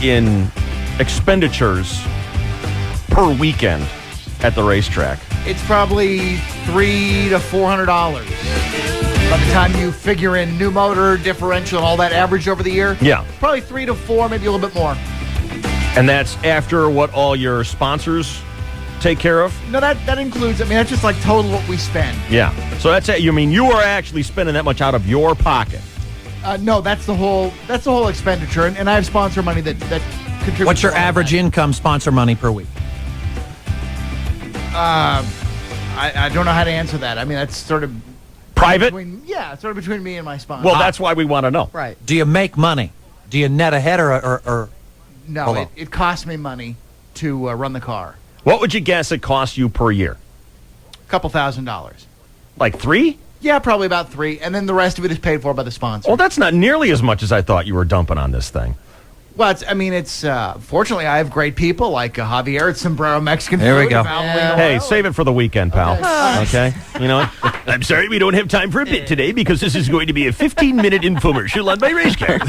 in expenditures per weekend at the racetrack? It's probably $300 to $400. By the time you figure in new motor, differential, and all that average over the year, Yeah. probably 3 to 4, maybe a little bit more. And that's after what all your sponsors take care of? No, that includes, that's just like total what we spend. Yeah. So that's it. You mean you are actually spending that much out of your pocket? No, that's the whole expenditure, and I have sponsor money that contributes. What's your to all average that. income sponsor money per week? I don't know how to answer that. That's sort of private. Sort of between me and my sponsor. Well, that's why we want to know. Right. Do you make money? Do you net ahead or no? It costs me money to run the car. What would you guess it costs you per year? A couple $1,000. Like 3? Yeah, probably about 3, and then the rest of it is paid for by the sponsor. Well, that's not nearly as much as I thought you were dumping on this thing. Well, it's fortunately I have great people like Javier at Sombrero Mexican There we Food go. and Valvoline Hey, Oil. save it for the weekend, pal. Okay? You know what? I'm sorry we don't have time for a bit today because this is going to be a 15-minute infomercial on my race car.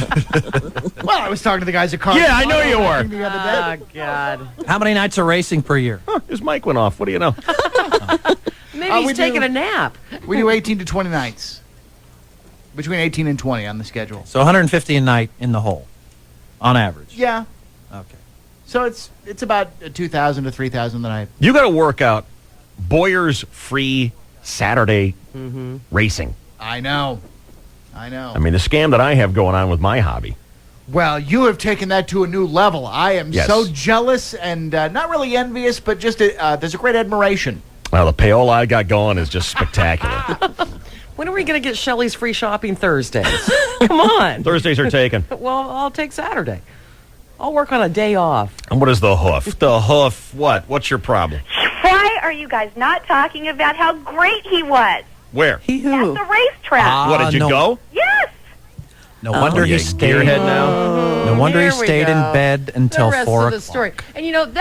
Well, I was talking to the guys at Car. Yeah, I know you were. The other day. Oh, God. how many nights of racing per year? His mic went off. What do you know? Maybe we he's taking do- a nap. We do 18 to 20 nights. Between 18 and 20 on the schedule. So 150 a night in the hole, on average. Yeah. Okay. So it's about 2,000 to 3,000 a night. You got to work out Boyer's free Saturday racing. I know. I mean, the scam that I have going on with my hobby. Well, you have taken that to a new level. I am Yes. so jealous and not really envious, but just there's a great admiration. Well, the payola I got going is just spectacular. When are we going to get Shelley's free shopping Thursdays? Come on. Thursdays are taken. Well, I'll take Saturday. I'll work on a day off. And what is the hoof? The hoof, what? What's your problem? Why are you guys not talking about how great he was Where? He who? at the racetrack? What, did you no. go? Yes. No wonder you he stayed. gearhead now? No wonder he Here we stayed in go. bed until the rest 4 of o'clock. the story. And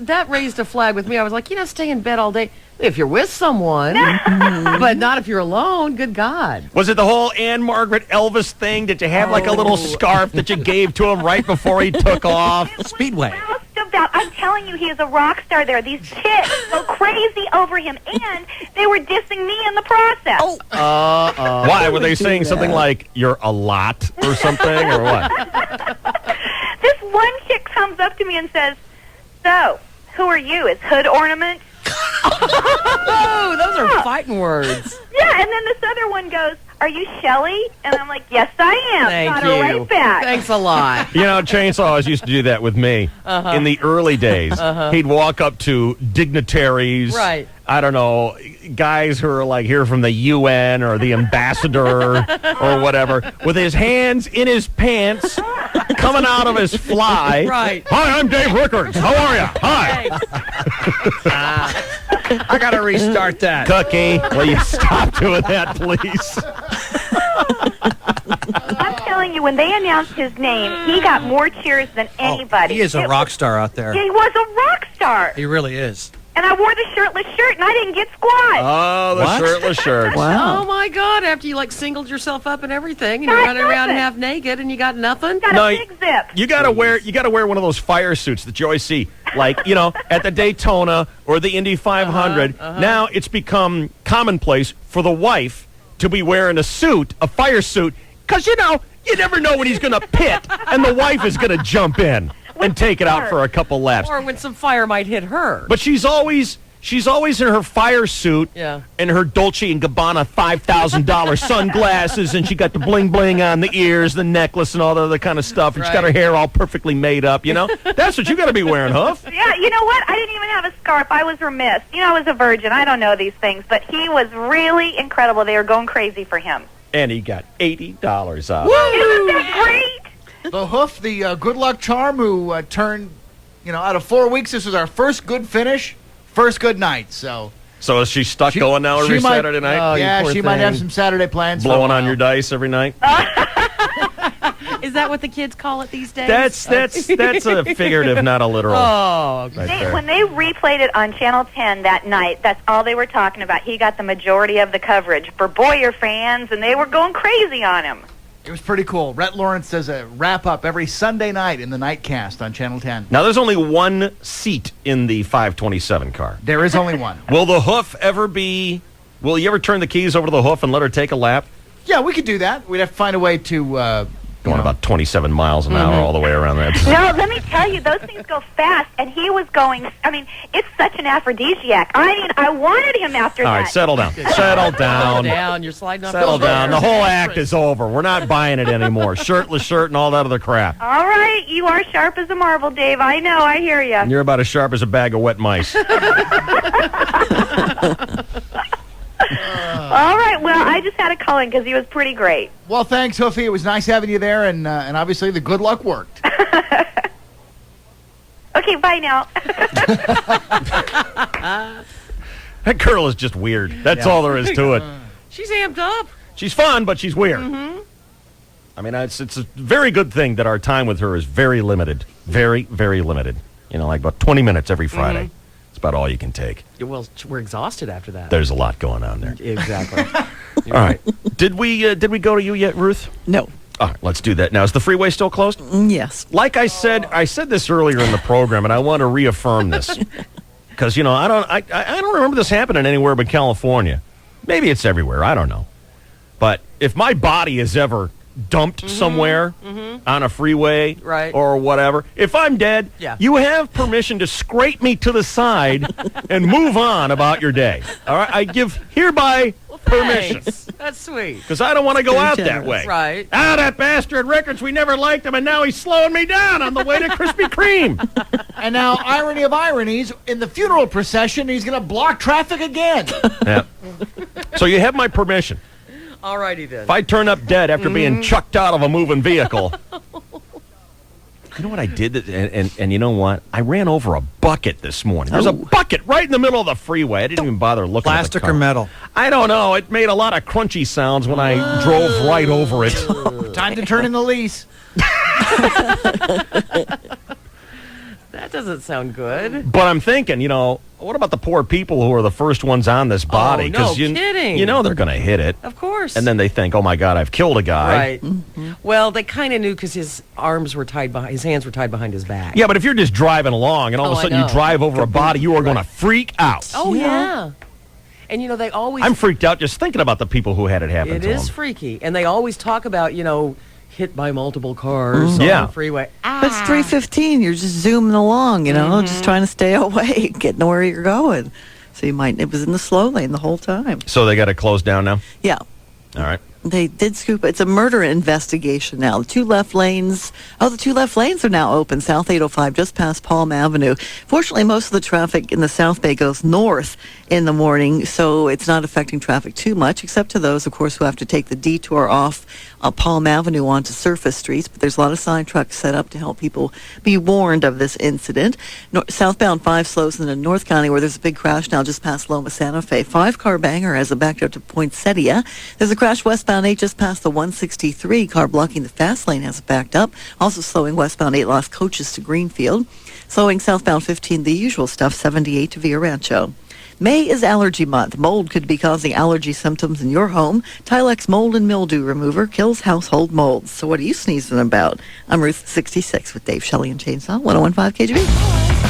that raised a flag with me. I was like, stay in bed all day if you're with someone, but not if you're alone. Good God. Was it the whole Anne Margaret Elvis thing? Did you have like a little scarf that you gave to him right before he took off? Speedway. About, I'm telling you, he is a rock star there. These kids go crazy over him, and they were dissing me in the process. Why? Were they saying something like, you're a lot or something, or what? This one chick comes up to me and says, "So, who are you? Is Hood Ornament?" Oh, those are fighting words. Yeah, and then this other one goes, "Are you Shelley?" And I'm like, "Yes, I am." Thank Got you. her right back. Thanks a lot. Chainsaw always used to do that with me. In the early days, he'd walk up to dignitaries. Right. I don't know, guys who are like here from the UN or the ambassador or whatever, with his hands in his pants, coming out of his fly. Right. Hi, I'm Dave Rickards. How are you? Hi. I got to restart that. Cookie, will you stop doing that, please? I'm telling you, when they announced his name, he got more cheers than anybody. He is a It rock was- star out there. He was a rock star. He really is. And I wore the shirtless shirt, and I didn't get squat. Oh, the What? shirtless shirt. Wow. Oh my God! After you singled yourself up and everything, and Got you're running around nothing. half naked, and you got nothing. Got No, a big zip. You gotta wear one of those fire suits that you always see, like at the Daytona or the Indy 500. Now it's become commonplace for the wife to be wearing a fire suit, because you never know when he's gonna pit, and the wife is gonna jump in and take it out for a couple laps. Or when some fire might hit her. But she's always in her fire suit Yeah. and her Dolce & Gabbana $5,000 sunglasses, and she got the bling bling on the ears, the necklace, and all the other kind of stuff, and she's got her hair all perfectly made up. That's what you got to be wearing, Huff. Yeah, you know what? I didn't even have a scarf. I was remiss. I was a virgin. I don't know these things. But he was really incredible. They were going crazy for him. And he got $80 off. Isn't that great? The Hoof, the good luck charm, who turned, out of 4 weeks, this was our first good finish, first good night. So is she stuck going now every might- Saturday night? Oh, you yeah, poor she might have thing. some Saturday plans. for a Blowing on while. your dice every night? Is that what the kids call it these days? That's a figurative, not a literal. Oh, okay. Right there. When they replayed it on Channel 10 that night, that's all they were talking about. He got the majority of the coverage for Boyer fans, and they were going crazy on him. It was pretty cool. Rhett Lawrence does a wrap-up every Sunday night in the Nightcast on Channel 10. Now, there's only one seat in the 527 car. There is only one. Will the Hoof will you ever turn the keys over to the Hoof and let her take a lap? Yeah, we could do that. We'd have to find a way to... Going about 27 miles an hour all the way around that. No, let me tell you, those things go fast, and he was going, it's such an aphrodisiac. I wanted him after All that. right, settle down. Settle down. Down, you're sliding off. Settle the down. stairs. The whole act is over. We're not buying it anymore. Shirtless shirt and all that other crap. All right, you are sharp as a marble, Dave. I know, I hear you. You're about as sharp as a bag of wet mice. All right, well, I just had to call in because he was pretty great. Well, thanks, Hoofy. It was nice having you there, and obviously the good luck worked. Okay, bye now. That girl is just weird. That's all there is to it. She's amped up. She's fun, but she's weird. I mean, it's a very good thing that our time with her is very limited. Very, very limited. Like about 20 minutes every Friday. It's about all you can take. Well, we're exhausted after that. There's a lot going on there. Exactly. All right. Did we go to you yet, Ruth? No. All right, let's do that. Now, is the freeway still closed? Yes. Like I said this earlier in the program, and I want to reaffirm this. Because, I don't remember this happening anywhere but California. Maybe it's everywhere. I don't know. But if my body is ever dumped somewhere on a freeway or whatever, if I'm dead, you have permission to scrape me to the side and move on about your day. All right? I give hereby permission. That's sweet. Because I don't want to go Very out generous. that way. Right. That bastard Rickards, we never liked him, and now he's slowing me down on the way to Krispy Kreme. And now, irony of ironies, in the funeral procession, he's going to block traffic again. Yeah. So you have my permission. All righty then. If I turn up dead after being chucked out of a moving vehicle, You know what I did? And you know what? I ran over a bucket this morning. There's a bucket right in the middle of the freeway. I didn't even bother looking Plastic at the car. or metal? I don't know. It made a lot of crunchy sounds when I drove right over it. Time to turn in the lease. That doesn't sound good. But I'm thinking, what about the poor people who are the first ones on this body? Oh, no kidding. You know they're going to hit it. Of course. And then they think, oh, my God, I've killed a guy. Right. Mm-hmm. Well, they kind of knew because his hands were tied behind his back. Yeah, but if you're just driving along and all of a sudden you drive over a body, you are going to freak out. Oh, yeah. And, they always... I'm freaked out just thinking about the people who had it happen to them. It is freaky. And they always talk about, hit by multiple cars on the freeway. But it's 3:15. You're just zooming along, just trying to stay away, getting to where you're going. So it was in the slow lane the whole time. So they got it closed down now? Yeah. All right. They did scoop. It's a murder investigation now. The two left lanes are now open. South 805, just past Palm Avenue. Fortunately, most of the traffic in the South Bay goes north in the morning, so it's not affecting traffic too much, except to those, of course, who have to take the detour off Palm Avenue onto surface streets. But there's a lot of sign trucks set up to help people be warned of this incident. Southbound 5 slows into North County, where there's a big crash now just past Loma Santa Fe. 5-car banger has it backed up to Poinsettia. There's a crash westbound 8 just past the 163. Car blocking the fast lane has it backed up. Also slowing westbound 8 lost coaches to Greenfield. Slowing southbound 15, the usual stuff, 78 to Villa Rancho. May is allergy month. Mold could be causing allergy symptoms in your home. Tilex Mold and Mildew Remover kills household molds. So what are you sneezing about? I'm Ruth 66 with Dave Shelley and Chainsaw, 101.5 KGB.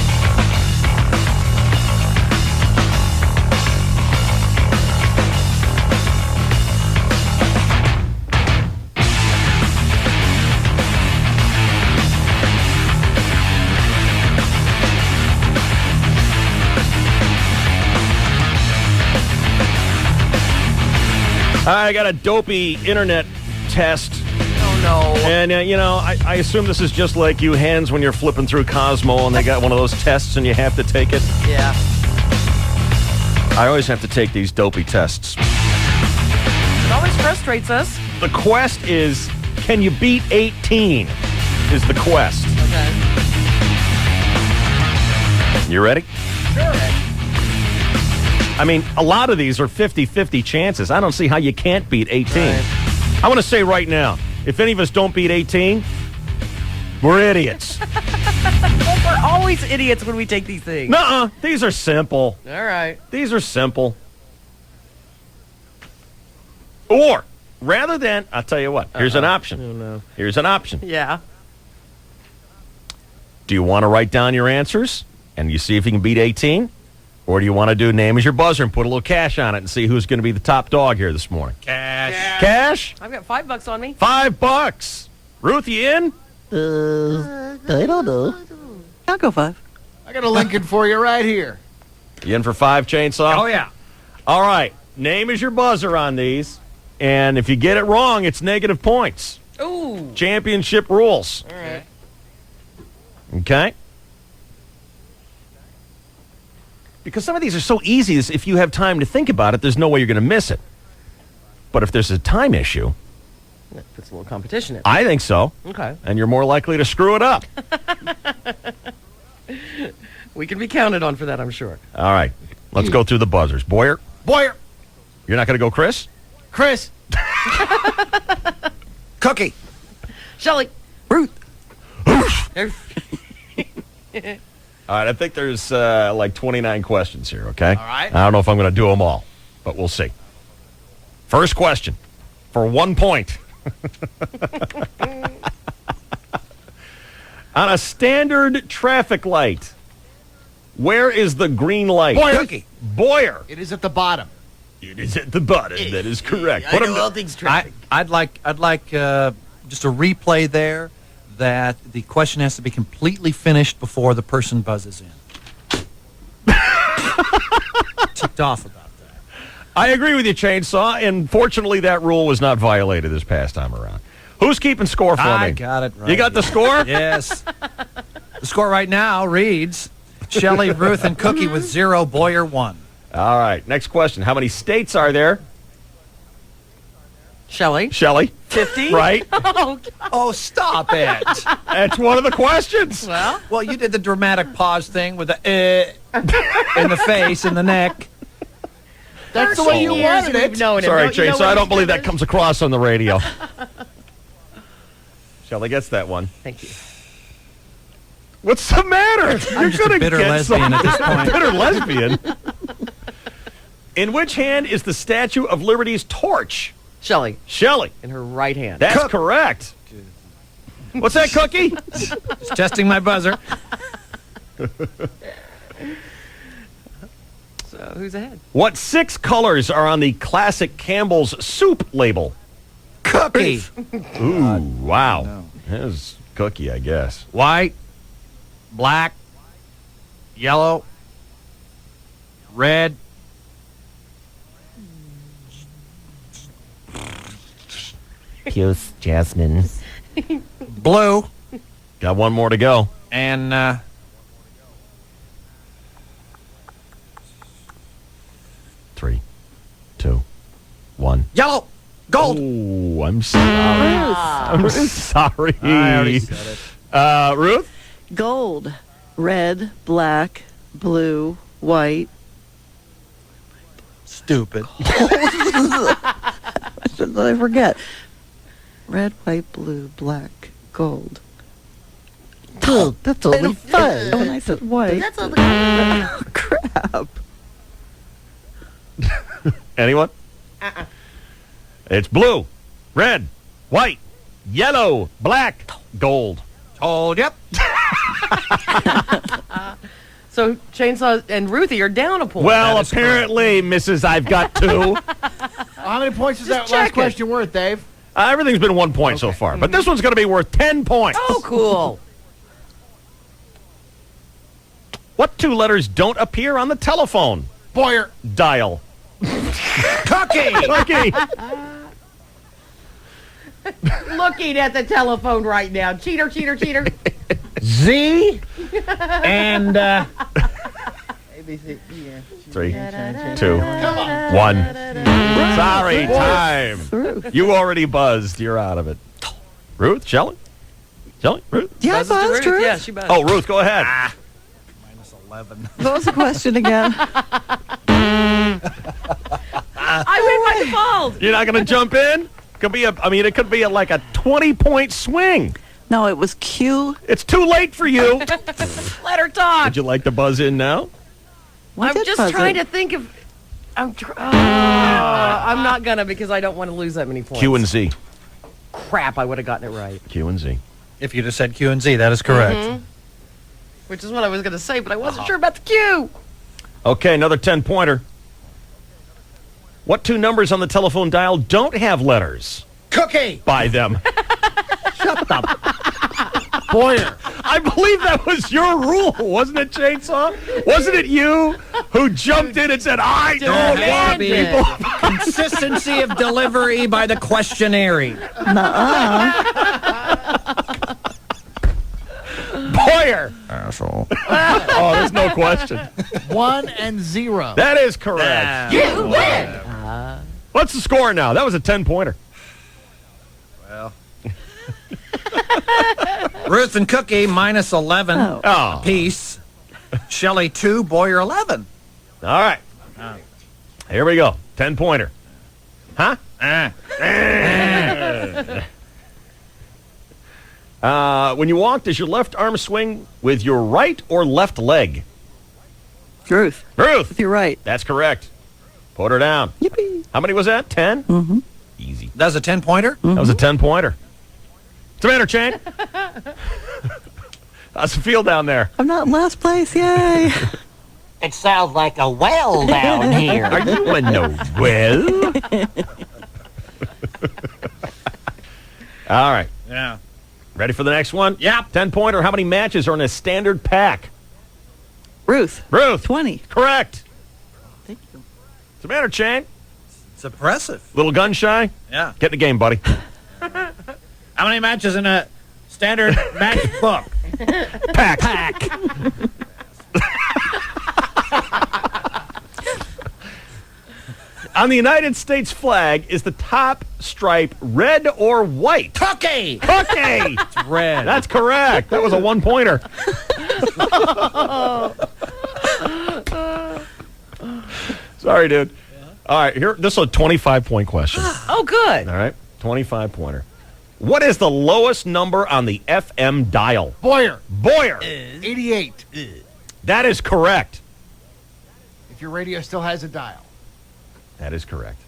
I got a dopey internet test. Oh, no. And, I assume this is just like you hens when you're flipping through Cosmo and they got one of those tests and you have to take it. Yeah. I always have to take these dopey tests. It always frustrates us. The quest is, can you beat 18? Is the quest. Okay. You ready? Sure. I mean, a lot of these are 50-50 chances. I don't see how you can't beat 18. Right. I want to say right now, if any of us don't beat 18, we're idiots. Well, we're always idiots when we take these things. Nuh-uh. These are simple. All right. These are simple. Or, rather than, I'll tell you what, here's an option. Oh, no. Here's an option. Yeah. Do you want to write down your answers and you see if you can beat 18? Or do you want to do name as your buzzer and put a little cash on it and see who's going to be the top dog here this morning? Cash? I've got $5 on me. $5. Ruth, you in? I don't know. I'll go 5. I got a Lincoln for you right here. You in for 5, Chainsaw? Oh, yeah. All right. Name is your buzzer on these. And if you get it wrong, it's negative points. Ooh. Championship rules. All right. Okay? Because some of these are so easy, if you have time to think about it, there's no way you're going to miss it. But if there's a time issue... That puts a little competition in. I think so. Okay. And you're more likely to screw it up. We can be counted on for that, I'm sure. All right. Let's go through the buzzers. Boyer? Boyer. You're not going to go Chris? Chris. Cookie. Shelley. Ruth. All right, I think there's like 29 questions here, okay? All right. I don't know if I'm going to do them all, but we'll see. First question, for 1 point. On a standard traffic light, where is the green light? Boyer. Cookie. Boyer. It is at the bottom. It is at the bottom. That is correct. I know all things traffic. I'd like just a replay there that the question has to be completely finished before the person buzzes in. Ticked off about that. I agree with you, Chainsaw, and fortunately that rule was not violated this past time around. Who's keeping score for me? I got it right. You got the score? Yes. The score right now reads Shelley, Ruth, and Cookie with 0, Boyer 1. All right, next question. How many states are there? Shelley. 50. Right. Oh, stop it. That's one of the questions. Well, you did the dramatic pause thing with the in the face and the neck. That's the way you wanted it. Sorry, Chase. So I don't believe that comes across on the radio. Shelley gets that one. Thank you. What's the matter? I'm just a bitter lesbian at this point. Bitter lesbian. In which hand is the Statue of Liberty's torch? Shelley. In her right hand. That's correct. What's that, Cookie? Just testing my buzzer. So who's ahead? What 6 colors are on the classic Campbell's soup label? Cookie. Ooh, wow. No. That's Cookie, I guess. White, black, yellow, red. Puce, jasmine. Blue. Got one more to go. And 3, 2, 1. Yellow. Gold. Oh, I'm sorry. I'm sorry. I already said it. Ruth? Gold, red, black, blue, white. Stupid. I forget. Red, white, blue, black, gold. Oh, that's only 5. Oh, and I said white. That's all Crap. Anyone? It's blue, red, white, yellow, black, gold. Told yep. So Chainsaw and Ruthie are down a point. Well, apparently, Mrs. I've got 2. How many points is that last question worth, Dave? Everything's been 1 point so far, but this one's going to be worth 10 points. Oh, cool. What 2 letters don't appear on the telephone? Boyer. Dial. Cookie. Cookie. Looking at the telephone right now. Cheater. Z and ABC. Yeah. 3, 2, 1. Sorry, time. You already buzzed. You're out of it. Ruth, Shelley? Ruth? Yeah, I buzzed, Ruth. Yeah, she buzzed. Oh, Ruth, go ahead. -11. What was the question again? I win by default. You're not going to jump in? It could be like a 20-point swing. No, it was Q. It's too late for you. Let her talk. Would you like to buzz in now? I'm just trying to think of. I'm not gonna because I don't want to lose that many points. Q and Z. Crap! I would have gotten it right. Q and Z. If you'd have said Q and Z, that is correct. Mm-hmm. Which is what I was gonna say, but I wasn't sure about the Q. Okay, another 10-pointer. What 2 numbers on the telephone dial don't have letters? Cookie. By them. Shut up. Boyer. I believe that was your rule, wasn't it, Chainsaw? Wasn't it you who jumped in and said, I don't want people? Consistency of delivery by the questionary. Boyer. Asshole. Oh, there's no question. 1 and 0. That is correct. You win. What's the score now? That was a 10-pointer. Well. Ruth and Cookie -11 apiece. Shelley 2, Boyer 11. All right. Here we go. 10-pointer. Huh? When you walk, does your left arm swing with your right or left leg? Ruth. Ruth. With your right. That's correct. Put her down. Yippee. How many was that? 10? Mm-hmm. Easy. That was a 10-pointer? Mm-hmm. That was a 10-pointer. What's the matter, Shane? How's it feel down there? I'm not in last place. Yay. It sounds like a well down here. Are you in a well? All right. Yeah. Ready for the next one? Yep. 10-pointer. How many matches are in a standard pack? Ruth. 20. Correct. Thank you. What's the matter, Shane? It's impressive. Little gun shy? Yeah. Get in the game, buddy. How many matches in a standard match book? Pack. On the United States flag, is the top stripe red or white? Cookie! Cookie! It's red. That's correct. That was a one-pointer. Sorry, dude. All right, here. This is a 25-point question. Oh, good. All right, 25-pointer. What is the lowest number on the FM dial? Boyer. Boyer. 88. That is correct. If your radio still has a dial. That is correct.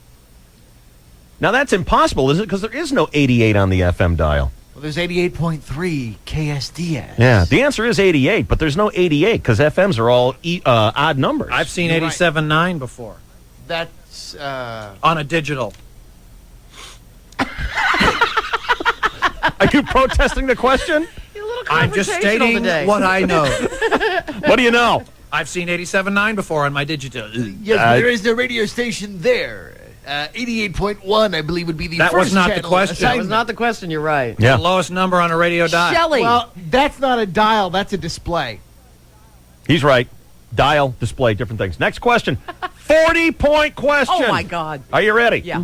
Now, that's impossible, isn't it? Because there is no 88 on the FM dial. Well, there's 88.3 KSDS. Yeah, the answer is 88, but there's no 88 because FMs are all odd numbers. I've seen 87.9 before. That's on a digital. Are you protesting the question? I'm just stating what I know. What do you know? I've seen 87.9 before on my digital. Yes, there is a radio station there. 88.1, I believe, would be the That first was not the channel question. That was assignment. not the question. You're right. Yeah. The lowest number on a radio dial. Shelley. Well, that's not a dial. That's a display. He's right. Dial, display, different things. Next question. 40-point question. Oh, my God. Are you ready? Yeah.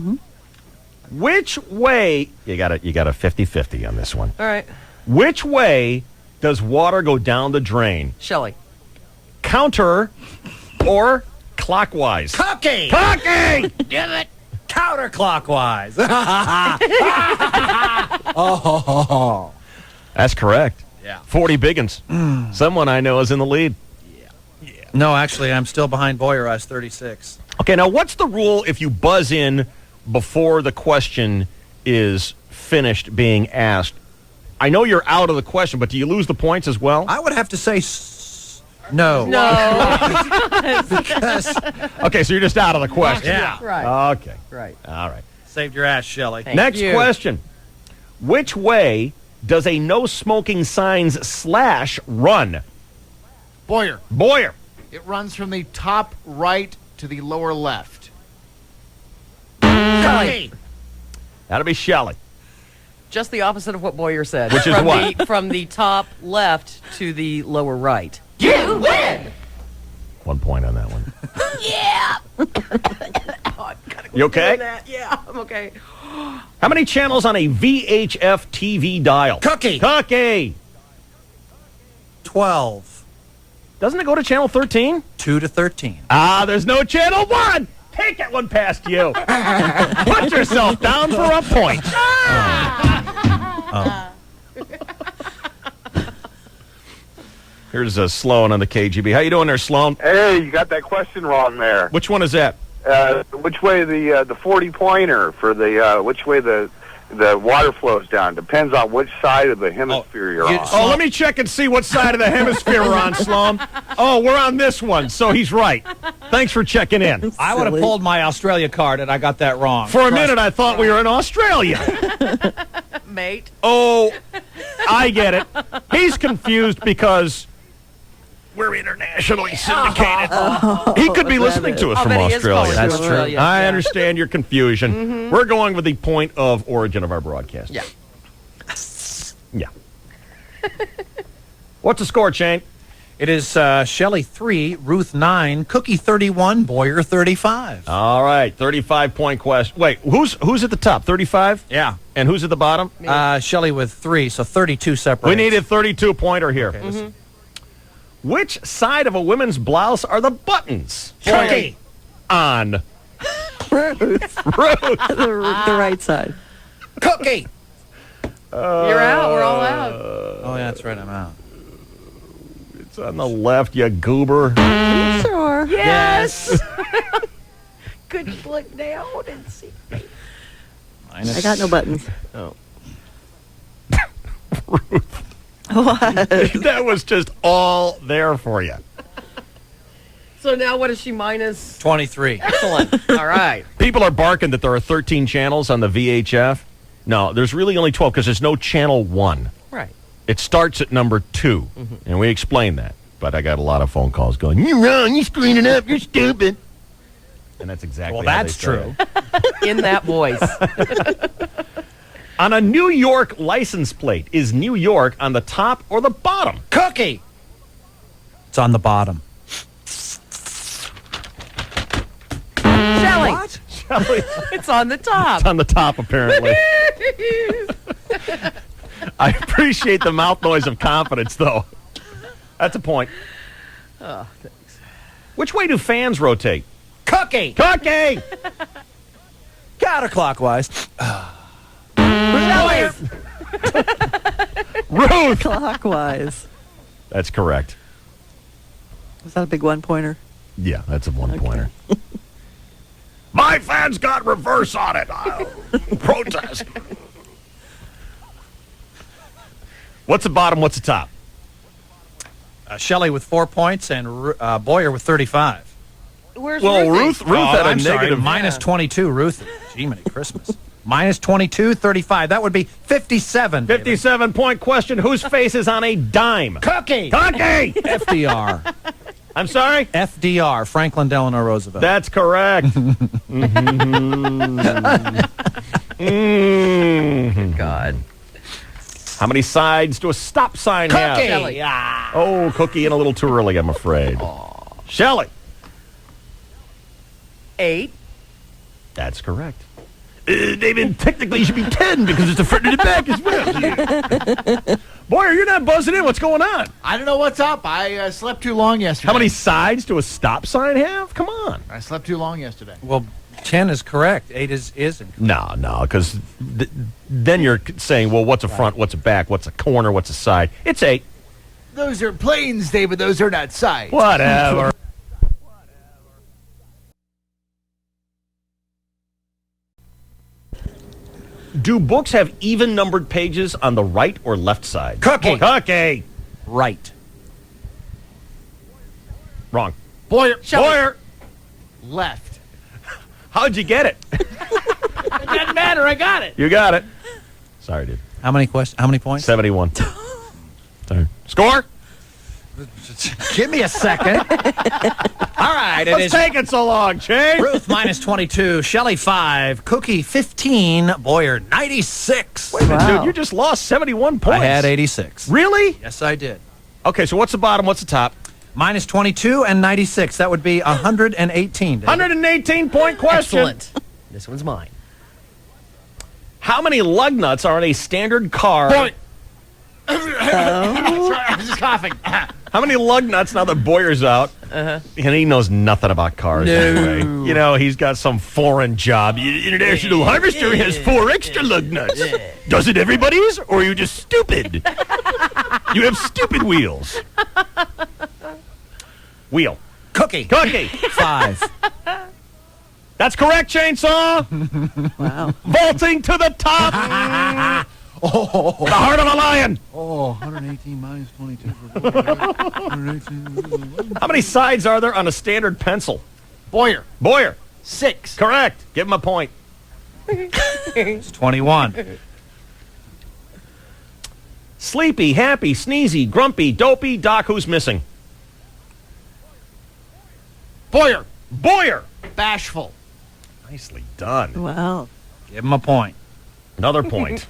Which way... You got a 50-50 on this one. All right. Which way does water go down the drain? Shelley. Counter or clockwise? Cookie! Cookie! Damn it! Counterclockwise. Oh. That's correct. Yeah. 40 biggins. Someone I know is in the lead. No, actually, I'm still behind Boyer. I was 36. Okay, now what's the rule if you buzz in before the question is finished being asked? I know you're out of the question, but do you lose the points as well? I would have to say no. Because Okay, so you're just out of the question. Yeah. Right. Okay. Right. All right. saved your ass, Shelley. Next you. question. Which way does a no smoking signs slash run? Boyer. Boyer. It runs from the top right to the lower left. Shelley. That'll be Shelley. Just the opposite of what Boyer said. Which is from what? From the top left to the lower right. You win! 1 point on that one. Yeah! You okay? Yeah, I'm okay. How many channels on a VHF TV dial? Cookie. Cookie. 12. Doesn't it go to channel 13? 2 to 13. Ah, there's no channel 1. Take that one past you. Put yourself down for a point. Here's Sloan on the KGB. How you doing there, Sloan? Hey, you got that question wrong there. Which one is that? Which way the 40-pointer for the which way the water flows down depends on which side of the hemisphere you're on. Oh, let me check and see what side of the hemisphere we're on, Sloan. Oh, we're on this one, so he's right. Thanks for checking in. I would have pulled my Australia card and I got that wrong. For a minute, I thought we were in Australia. Mate. Oh, I get it. He's confused because we're internationally syndicated. He could be listening to us I from bet he is Australia. calling That's from true. Australia, I yeah. understand your confusion. We're going with the point of origin of our broadcast. Yeah. Yeah. What's the score, Shane? It is Shelley 3, Ruth 9, Cookie 31, Boyer 35. All right, 35-point question. Wait, who's at the top? 35? Yeah. And who's at the bottom? Shelley with 3, so 32 separate. We need a 32-pointer here. Which side of a women's blouse are the buttons? Cookie. On. Ruth. the right side. Cookie. You're out. We're all out. Oh, yeah, that's right. I'm out. It's on the left, you goober. Sure. Yes. Could you look down and see? I got no buttons. Oh. What? That was just all there for you. So now what is she minus? 23. Excellent. All right. People are barking that there are 13 channels on the VHF. No, there's really only 12 because there's no channel 1. Right. It starts at number 2, and we explained that. But I got a lot of phone calls going, "You're wrong, you're screwing it up, you're stupid." And that's exactly how that's they say true. it. In that voice. On a New York license plate, is New York on the top or the bottom? Cookie. It's on the bottom. Shelley. What? Shelley. It's on the top. It's on the top, apparently. I appreciate the mouth noise of confidence, though. That's a point. Oh, thanks. Which way do fans rotate? Cookie. Cookie! Counterclockwise. Ruth! Clockwise. That's correct. Was that a big one-pointer? Yeah, that's a one-pointer. My fans got reverse on it. I'll protest. What's the bottom? What's the top? Shelley with 4 points and Boyer with 35. Where's Ruth had a negative. Minus 22, Ruth. Gee, many Christmas. Minus 22, 35. That would be 57. 57-point question. Whose face is on a dime? Cookie. Cookie! FDR. I'm sorry? FDR, Franklin Delano Roosevelt. That's correct. God. How many sides do a stop sign have? Shelley. Oh, Cookie in a little too early, I'm afraid. Shelley. 8. That's correct. David, technically you should be 10 because it's the front and the back as well. Boyer, you're not buzzing in. What's going on? I don't know what's up. I slept too long yesterday. How many sides do a stop sign have? Come on. I slept too long yesterday. Well, 10 is correct. 8 is incorrect. No, because then you're saying, well, what's a front, what's a back, what's a corner, what's a side? It's 8. Those are planes, David. Those are not sides. Whatever. Do books have even numbered pages on the right or left side? Cookie. Cookie. Right. Wrong. Boyer. Boyer. Left. How'd you get it? It doesn't matter. I got it. You got it. Sorry, dude. How many questions? How many points? 71. Sorry. Score? Give me a second. All right. What's taking so long, Che? Ruth minus 22, Shelley 5, Cookie 15, Boyer 96. Wait a minute, dude. You just lost 71 points. I had 86. Really? Yes, I did. Okay, so what's the bottom? What's the top? Minus 22 and 96. That would be 118. 118-point question. Excellent. This one's mine. How many lug nuts are on a standard car? Sorry, I was just coughing. How many lug nuts now that Boyer's out? And he knows nothing about cars anyway. You know, he's got some foreign job. International Harvester has 4 extra lug nuts. Does it everybody's, or are you just stupid? You have stupid wheels. Wheel. Cookie. 5. That's correct, Chainsaw. Wow. Vaulting to the top. The heart of a lion. Oh, 118 minus 22. 118. How many sides are there on a standard pencil? Boyer. 6. Correct. Give him a point. It's 21. Sleepy, happy, sneezy, grumpy, dopey, Doc, who's missing? Boyer. Bashful. Nicely done. Wow. Give him a point. Another point.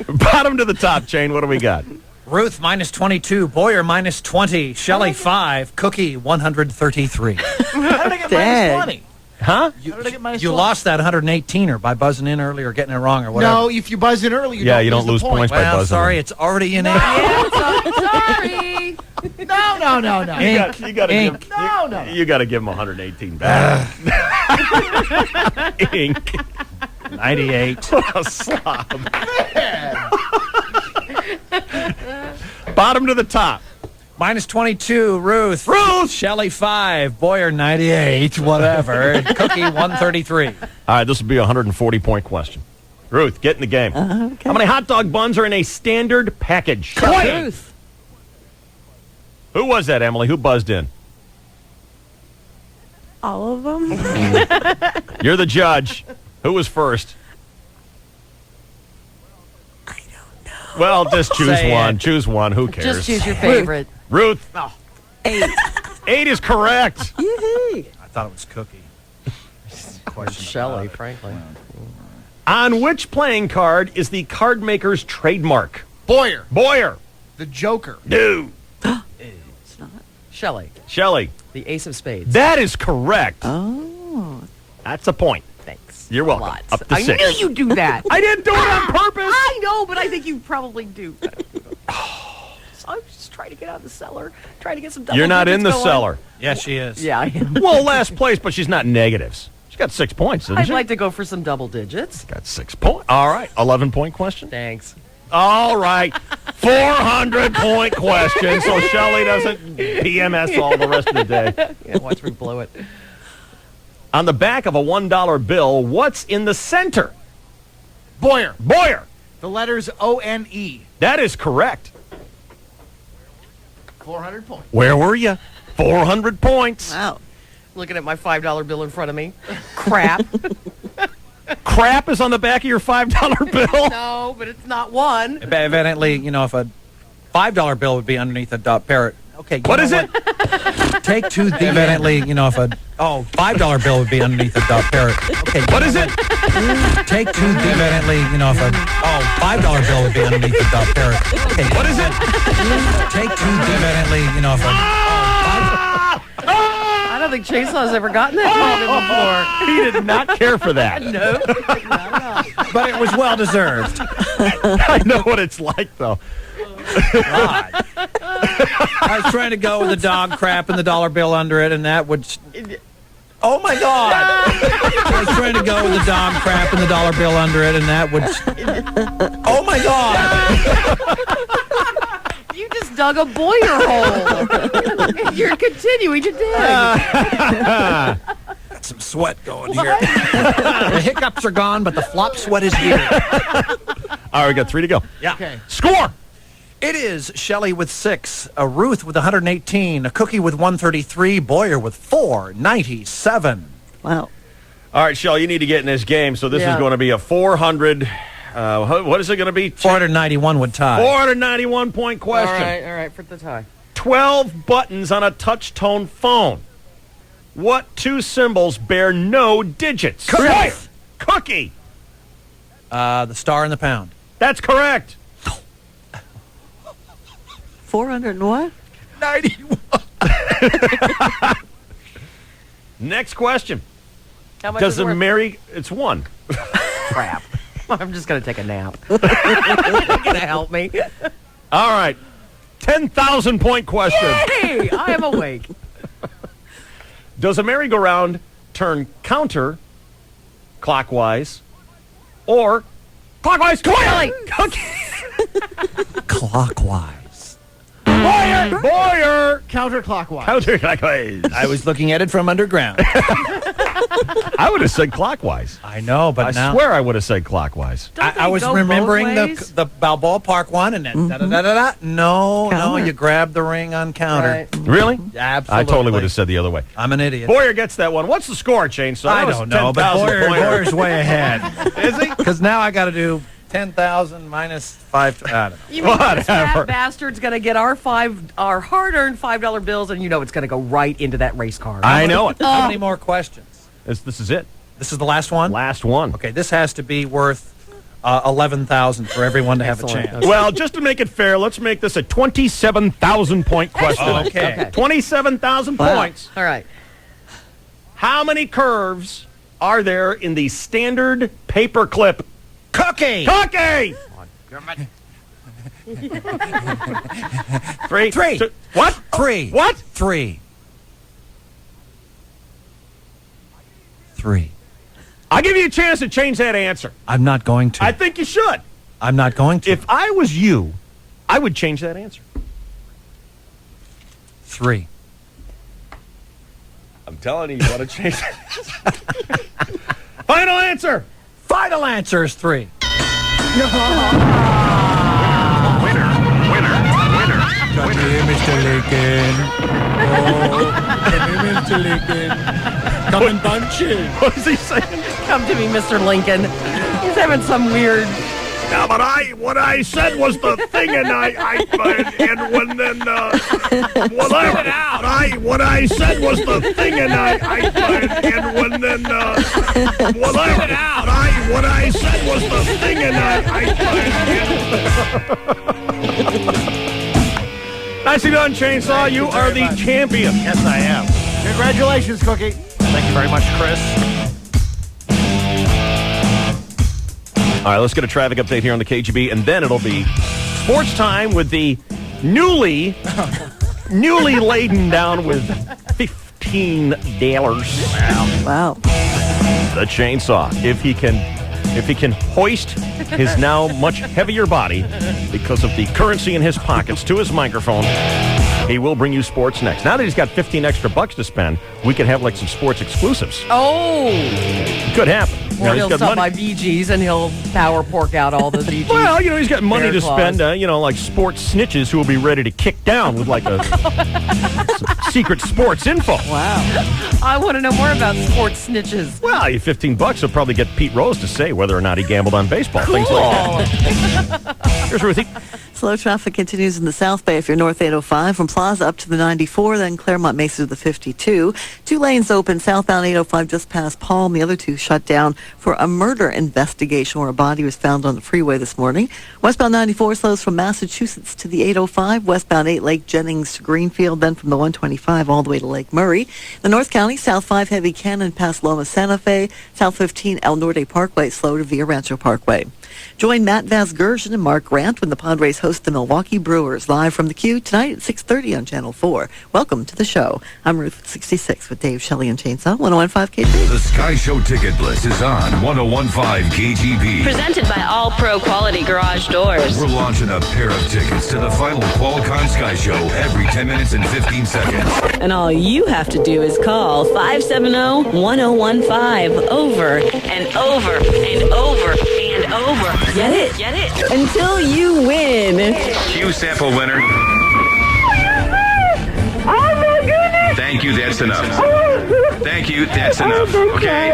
Bottom to the top, Chain. What do we got? Ruth minus 22, Boyer minus 20, Shelley 5, Cookie 133. How did I get minus 20? Huh? How did I get minus You 20? lost that 118er by buzzing in early or getting it wrong or whatever. No, if you buzz in early, you don't lose the points by Well, buzzing. sorry, it's already in it. Sorry. No. You gotta Ink. give, No. you gotta give him 118 back. Ink. 98. What a slob. Bottom to the top. Minus 22, Ruth. Shelley 5, Boyer 98, whatever. Cookie 133. All right, this will be a 140-point question. Ruth, get in the game. Okay. How many hot dog buns are in a standard package? Ruth. Who was that, Emily? Who buzzed in? All of them? You're the judge. Who was first? I don't know. Well, just choose Say one. it. Choose one. Who cares? Just choose your favorite. Ruth. 8. 8 is correct. Yee-hoo. I thought it was Cookie. Shelley, frankly. On which playing card is the card maker's trademark? Boyer. Boyer. The Joker. No. It's not. Shelley. Shelley. The ace of spades. That is correct. Oh. That's a point. Thanks. You're welcome. Lots. Up to I 6. knew you'd do that. I didn't do it on purpose. I know, but I think you probably do. I'm just trying to get out of the cellar. Trying to get some double You're not in digits the going. cellar. Yes, she is. Yeah, I am. Well, last place, but she's not negatives. She got 6 points, didn't I'd she? like to go for some double digits. Got 6 points. All right. 11-point question. Thanks. All right. 400-point question, so Shelley doesn't PMS all the rest of the day. Yeah, watch me blow it. On the back of a $1 bill, what's in the center? Boyer. Boyer. The letters O-N-E. That is correct. 400 points. Where were you? 400 points. Wow. Looking at my $5 bill in front of me. Crap. Crap is on the back of your $5 bill. No, but it's not one. Evidently, if a $5 bill would be underneath a parrot. Okay. What is it? Take two. Evidently, if a $5 bill would be underneath a parrot. Okay. What is it? Take two. Evidently, if a $5 bill would be underneath a parrot. Okay. What is it? Take two. Evidently, if a I don't think Chasaw's ever gotten that called in before. He did not care for that. No, not at all. but it was well deserved. I know what it's like, though. God. I was trying to go with the dog crap and the dollar bill under it, and that would. Oh my God! I was trying to go with the dog crap and the dollar bill under it, and that would. Oh my God! You just dug a Boyer hole. You're continuing to dig. Got some sweat going here. The hiccups are gone, but the flop sweat is here. All right, we got 3 to go. Yeah. Okay. Score! It is Shelley with 6, a Ruth with 118, a Cookie with 133, Boyer with 497. Wow. All right, Shell, you need to get in this game, so this is Yeah. going to be a 400... what is it going to be? 491 would tie. 491-point question. All right, for the tie. 12 buttons on a touch-tone phone. What 2 symbols bear no digits? Correct. Cookie. The star and the pound. That's correct. 400 and what? 91. Next question. How much Does is the it worth? merry... It's 1. Crap. I'm just going to take a nap. You're going to help me. All right. 10,000-point question. Hey, I am awake. Does a merry-go-round turn counter-clockwise or clockwise? Clearly. Clockwise. Boyer! Counterclockwise. Counterclockwise. I was looking at it from underground. I would have said clockwise. I know, but I now swear I would have said clockwise. I was remembering the Balboa Park one, and then da-da-da-da-da. No, Counter. you grab the ring on counter. Right. Really? Absolutely. I totally would have said the other way. I'm an idiot. Boyer gets that one. What's the score, Chainsaw? I That was don't know, but 10,000 pointer. Boyer's way ahead. Is he? Because now I got to do 10,000 minus 5. I don't know. You mean this Whatever. fat bastard's going to get our hard-earned $5 bills, and you know it's going to go right into that race car. I know it. How many more questions? This is it. This is the last one? Last one. Okay, this has to be worth 11,000 for everyone to have a Excellent. chance. Well, just to make it fair, let's make this a 27,000-point question. Okay. 27,000 Wow. points. All right. How many curves are there in the standard paperclip? Cookie! Cookie! Three. Three. Two, what? 3. What? 3. 3. I'll give you a chance to change that answer. I'm not going to. I think you should. I'm not going to. If I was you, I would change that answer. 3. I'm telling you, you want to change that. Final answer. Final answer is 3. Come here, Mr. Lincoln. Oh, come here, Mr. Lincoln. Come and punch it. What is he saying? Come to me, Mr. Lincoln. He's having some weird... Yeah, but what I said was the thing, and when then whatever. What I said was the thing, and when then whatever. What I said was the thing, and Nicely done, Chainsaw. You are the champion. Yes, I am. Congratulations, Cookie. Thank you very much, Chris. All right, let's get a traffic update here on the KGB, and then it'll be sports time with the newly laden down with $15. Wow. The chainsaw. If he can hoist his now much heavier body because of the currency in his pockets to his microphone, he will bring you sports next. Now that he's got 15 extra bucks to spend, we could have like some sports exclusives. Oh. Could happen. Or he'll stop by BG's and he'll power pork out all the BG's. Well, he's got money Bear to claws. spend, like sports snitches who will be ready to kick down with like a some secret sports info. Wow. I want to know more about sports snitches. Well, you $15 will probably get Pete Rose to say whether or not he gambled on baseball. Cool. Things like that. Here's Ruthie. Slow traffic continues in the South Bay if you're north 805 from Plaza up to the 94, then Claremont Mesa to the 52. 2 lanes open southbound 805 just past Palm. The other 2 shut down for a murder investigation where a body was found on the freeway this morning. Westbound 94 slows from Massachusetts to the 805, westbound 8 Lake Jennings to Greenfield, then from the 125 all the way to Lake Murray. The North County, South 5 heavy Cannon past Loma Santa Fe, South 15 El Norte Parkway slow to Via Rancho Parkway. Join Matt Vasgersian and Mark Grant when the Padres host the Milwaukee Brewers live from the Q tonight at 6:30 on Channel 4. Welcome to the show. I'm Ruth 66 with Dave, Shelley, and Chainsaw, 101.5 KGB. The Sky Show Ticket Blitz is on 101.5 KGB. Presented by All Pro Quality Garage Doors. We're launching a pair of tickets to the final Qualcomm Sky Show every 10 minutes and 15 seconds. And all you have to do is call 570-1015 over and over and over and over. Get it? Get it? Until you win. Q sample winner. Thank you, that's enough. Thank you, that's enough. Okay,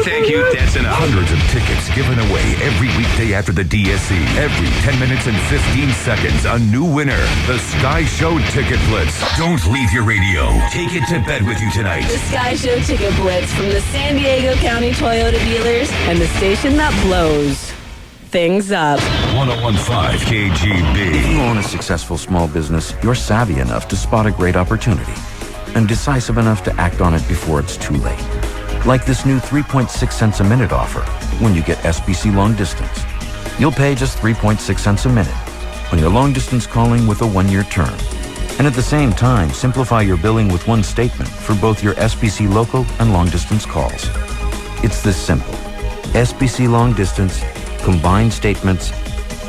thank you, that's enough. Hundreds of tickets given away every weekday after the DSC. Every 10 minutes and 15 seconds, a new winner. The Sky Show Ticket Blitz. Don't leave your radio. Take it to bed with you tonight. The Sky Show Ticket Blitz from the San Diego County Toyota dealers and the station that blows things up. 101.5 KGB. If you own a successful small business, you're savvy enough to spot a great opportunity and decisive enough to act on it before it's too late. Like this new 3.6 cents a minute offer when you get SBC Long Distance. You'll pay just 3.6 cents a minute when you're long distance calling with a 1-year term. And at the same time, simplify your billing with one statement for both your SBC local and long distance calls. It's this simple. SBC Long Distance, combined statements,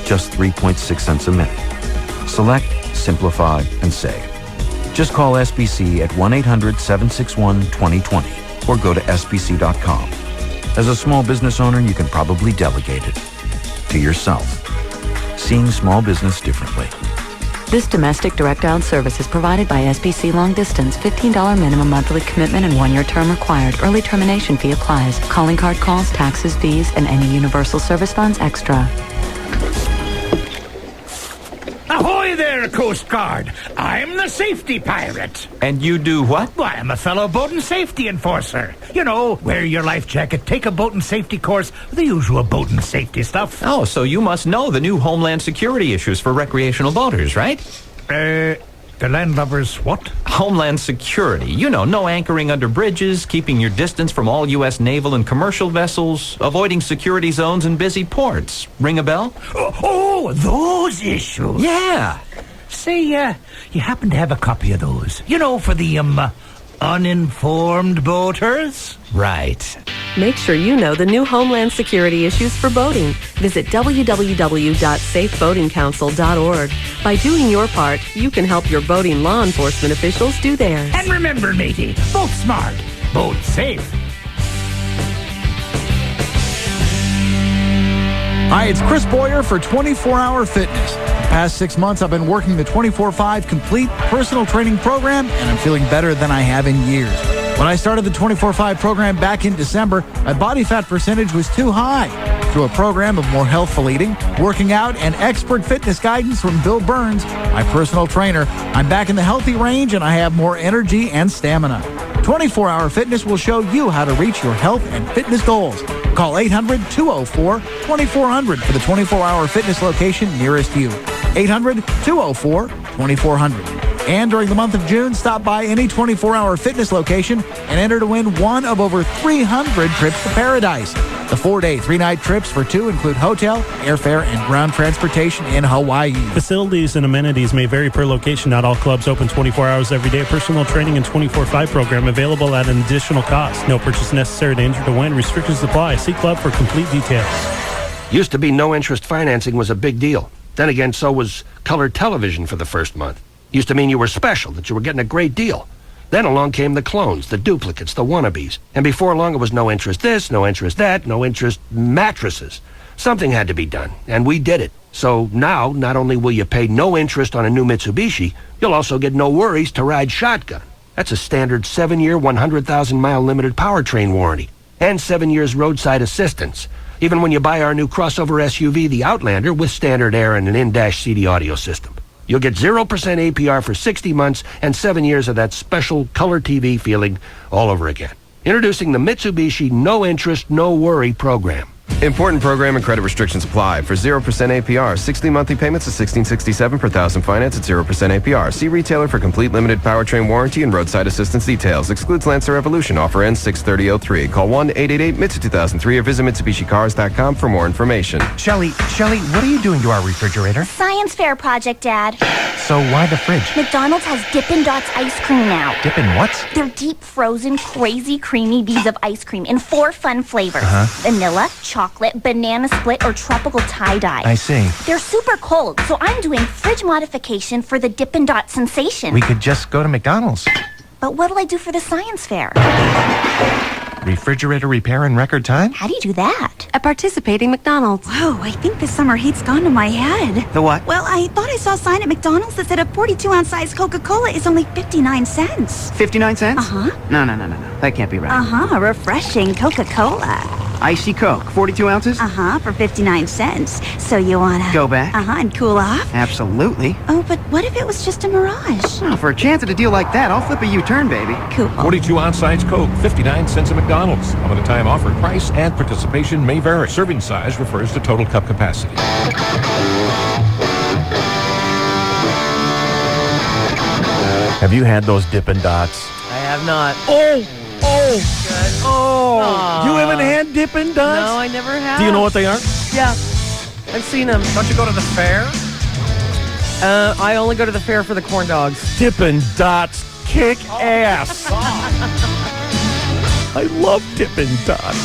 just 3.6 cents a minute. Select, simplify, and save. Just call SBC at 1-800-761-2020 or go to sbc.com. As a small business owner, you can probably delegate it to yourself. Seeing small business differently. This domestic direct dial service is provided by SBC Long Distance. $15 minimum monthly commitment and 1-year term required. Early termination fee applies. Calling card calls, taxes, fees, and any universal service funds extra. Ahoy there, Coast Guard. I'm the safety pirate. And you do what? Well, I'm a fellow boat and safety enforcer. You know, wear your life jacket, take a boat and safety course, the usual boat and safety stuff. Oh, so you must know the new Homeland Security issues for recreational boaters, right? The landlubbers what? Homeland Security. You know, no anchoring under bridges, keeping your distance from all U.S. naval and commercial vessels, avoiding security zones in busy ports. Ring a bell? Oh, those issues. Yeah. Say, you happen to have a copy of those? You know, for the, uninformed boaters? Right. Make sure you know the new Homeland Security issues for boating. Visit www.safeboatingcouncil.org. By doing your part, you can help your boating law enforcement officials do theirs. And remember, matey, boat smart, boat safe. Hi, it's Chris Boyer for 24-Hour Fitness. The past 6 months, I've been working the 24/5 complete personal training program, and I'm feeling better than I have in years. When I started the 24/5 program back in December, my body fat percentage was too high. Through a program of more healthful eating, working out, and expert fitness guidance from Bill Burns, my personal trainer, I'm back in the healthy range and I have more energy and stamina. 24-Hour Fitness will show you how to reach your health and fitness goals. Call 800-204-2400 for the 24-Hour Fitness location nearest you. 800-204-2400. And during the month of June, stop by any 24-hour fitness location and enter to win one of over 300 trips to paradise. The 4-day, 3-night trips for 2 include hotel, airfare, and ground transportation in Hawaii. Facilities and amenities may vary per location. Not all clubs open 24 hours every day. Personal training and 24/5 program available at an additional cost. No purchase necessary to enter to win. Restrictions apply. See club for complete details. Used to be no-interest financing was a big deal. Then again, so was color television for the first month. Used to mean you were special, that you were getting a great deal. Then along came the clones, the duplicates, the wannabes. And before long, it was no interest this, no interest that, no interest mattresses. Something had to be done, and we did it. So now, not only will you pay no interest on a new Mitsubishi, you'll also get no worries to ride shotgun. That's a standard 7-year, 100,000-mile limited powertrain warranty. And 7 years roadside assistance. Even when you buy our new crossover SUV, the Outlander, with standard air and an in-dash CD audio system. You'll get 0% APR for 60 months and 7 years of that special color TV feeling all over again. Introducing the Mitsubishi No Interest, No Worry program. Important program and credit restrictions apply. For 0% APR, 60 monthly payments of $16.67 per thousand finance at 0% APR. See retailer for complete limited powertrain warranty and roadside assistance details. Excludes Lancer Evolution. Offer ends 6/30/03. Call 1-888-MITSU-2003 or visit MitsubishiCars.com for more information. Shelly, what are you doing to our refrigerator? Science fair project, Dad. So why the fridge? McDonald's has Dippin' Dots ice cream now. Dippin' what? They're deep frozen, crazy, creamy beads of ice cream in 4 fun flavors. Vanilla, chocolate, banana split, or tropical tie-dye. I see. They're super cold, so I'm doing fridge modification for the Dippin' Dot sensation. We could just go to McDonald's. But what'll I do for the science fair? Refrigerator repair in record time? How do you do that? At participating McDonald's. Whoa, I think this summer heat's gone to my head. The what? Well, I thought I saw a sign at McDonald's that said a 42-ounce size Coca-Cola is only 59 cents. 59 cents? Uh-huh. No. That can't be right. Uh-huh, refreshing Coca-Cola. Icy Coke, 42 ounces? Uh-huh, for 59 cents. So you wanna... Go back? Uh-huh, and cool off? Absolutely. Oh, but what if it was just a mirage? Oh, for a chance at a deal like that, I'll flip a U-turn, baby. Cool. 42-ounce size Coke, 59 cents at McDonald's. Limited time offer. Price and participation may vary. Serving size refers to total cup capacity. Have you had those Dippin' Dots? I have not. Oh, you haven't had Dippin' Dots? No, I never have. Do you know what they are? Yeah, I've seen them. Don't you go to the fair? I only go to the fair for the corn dogs. Dippin' Dots kick ass. I love Dippin' Dots.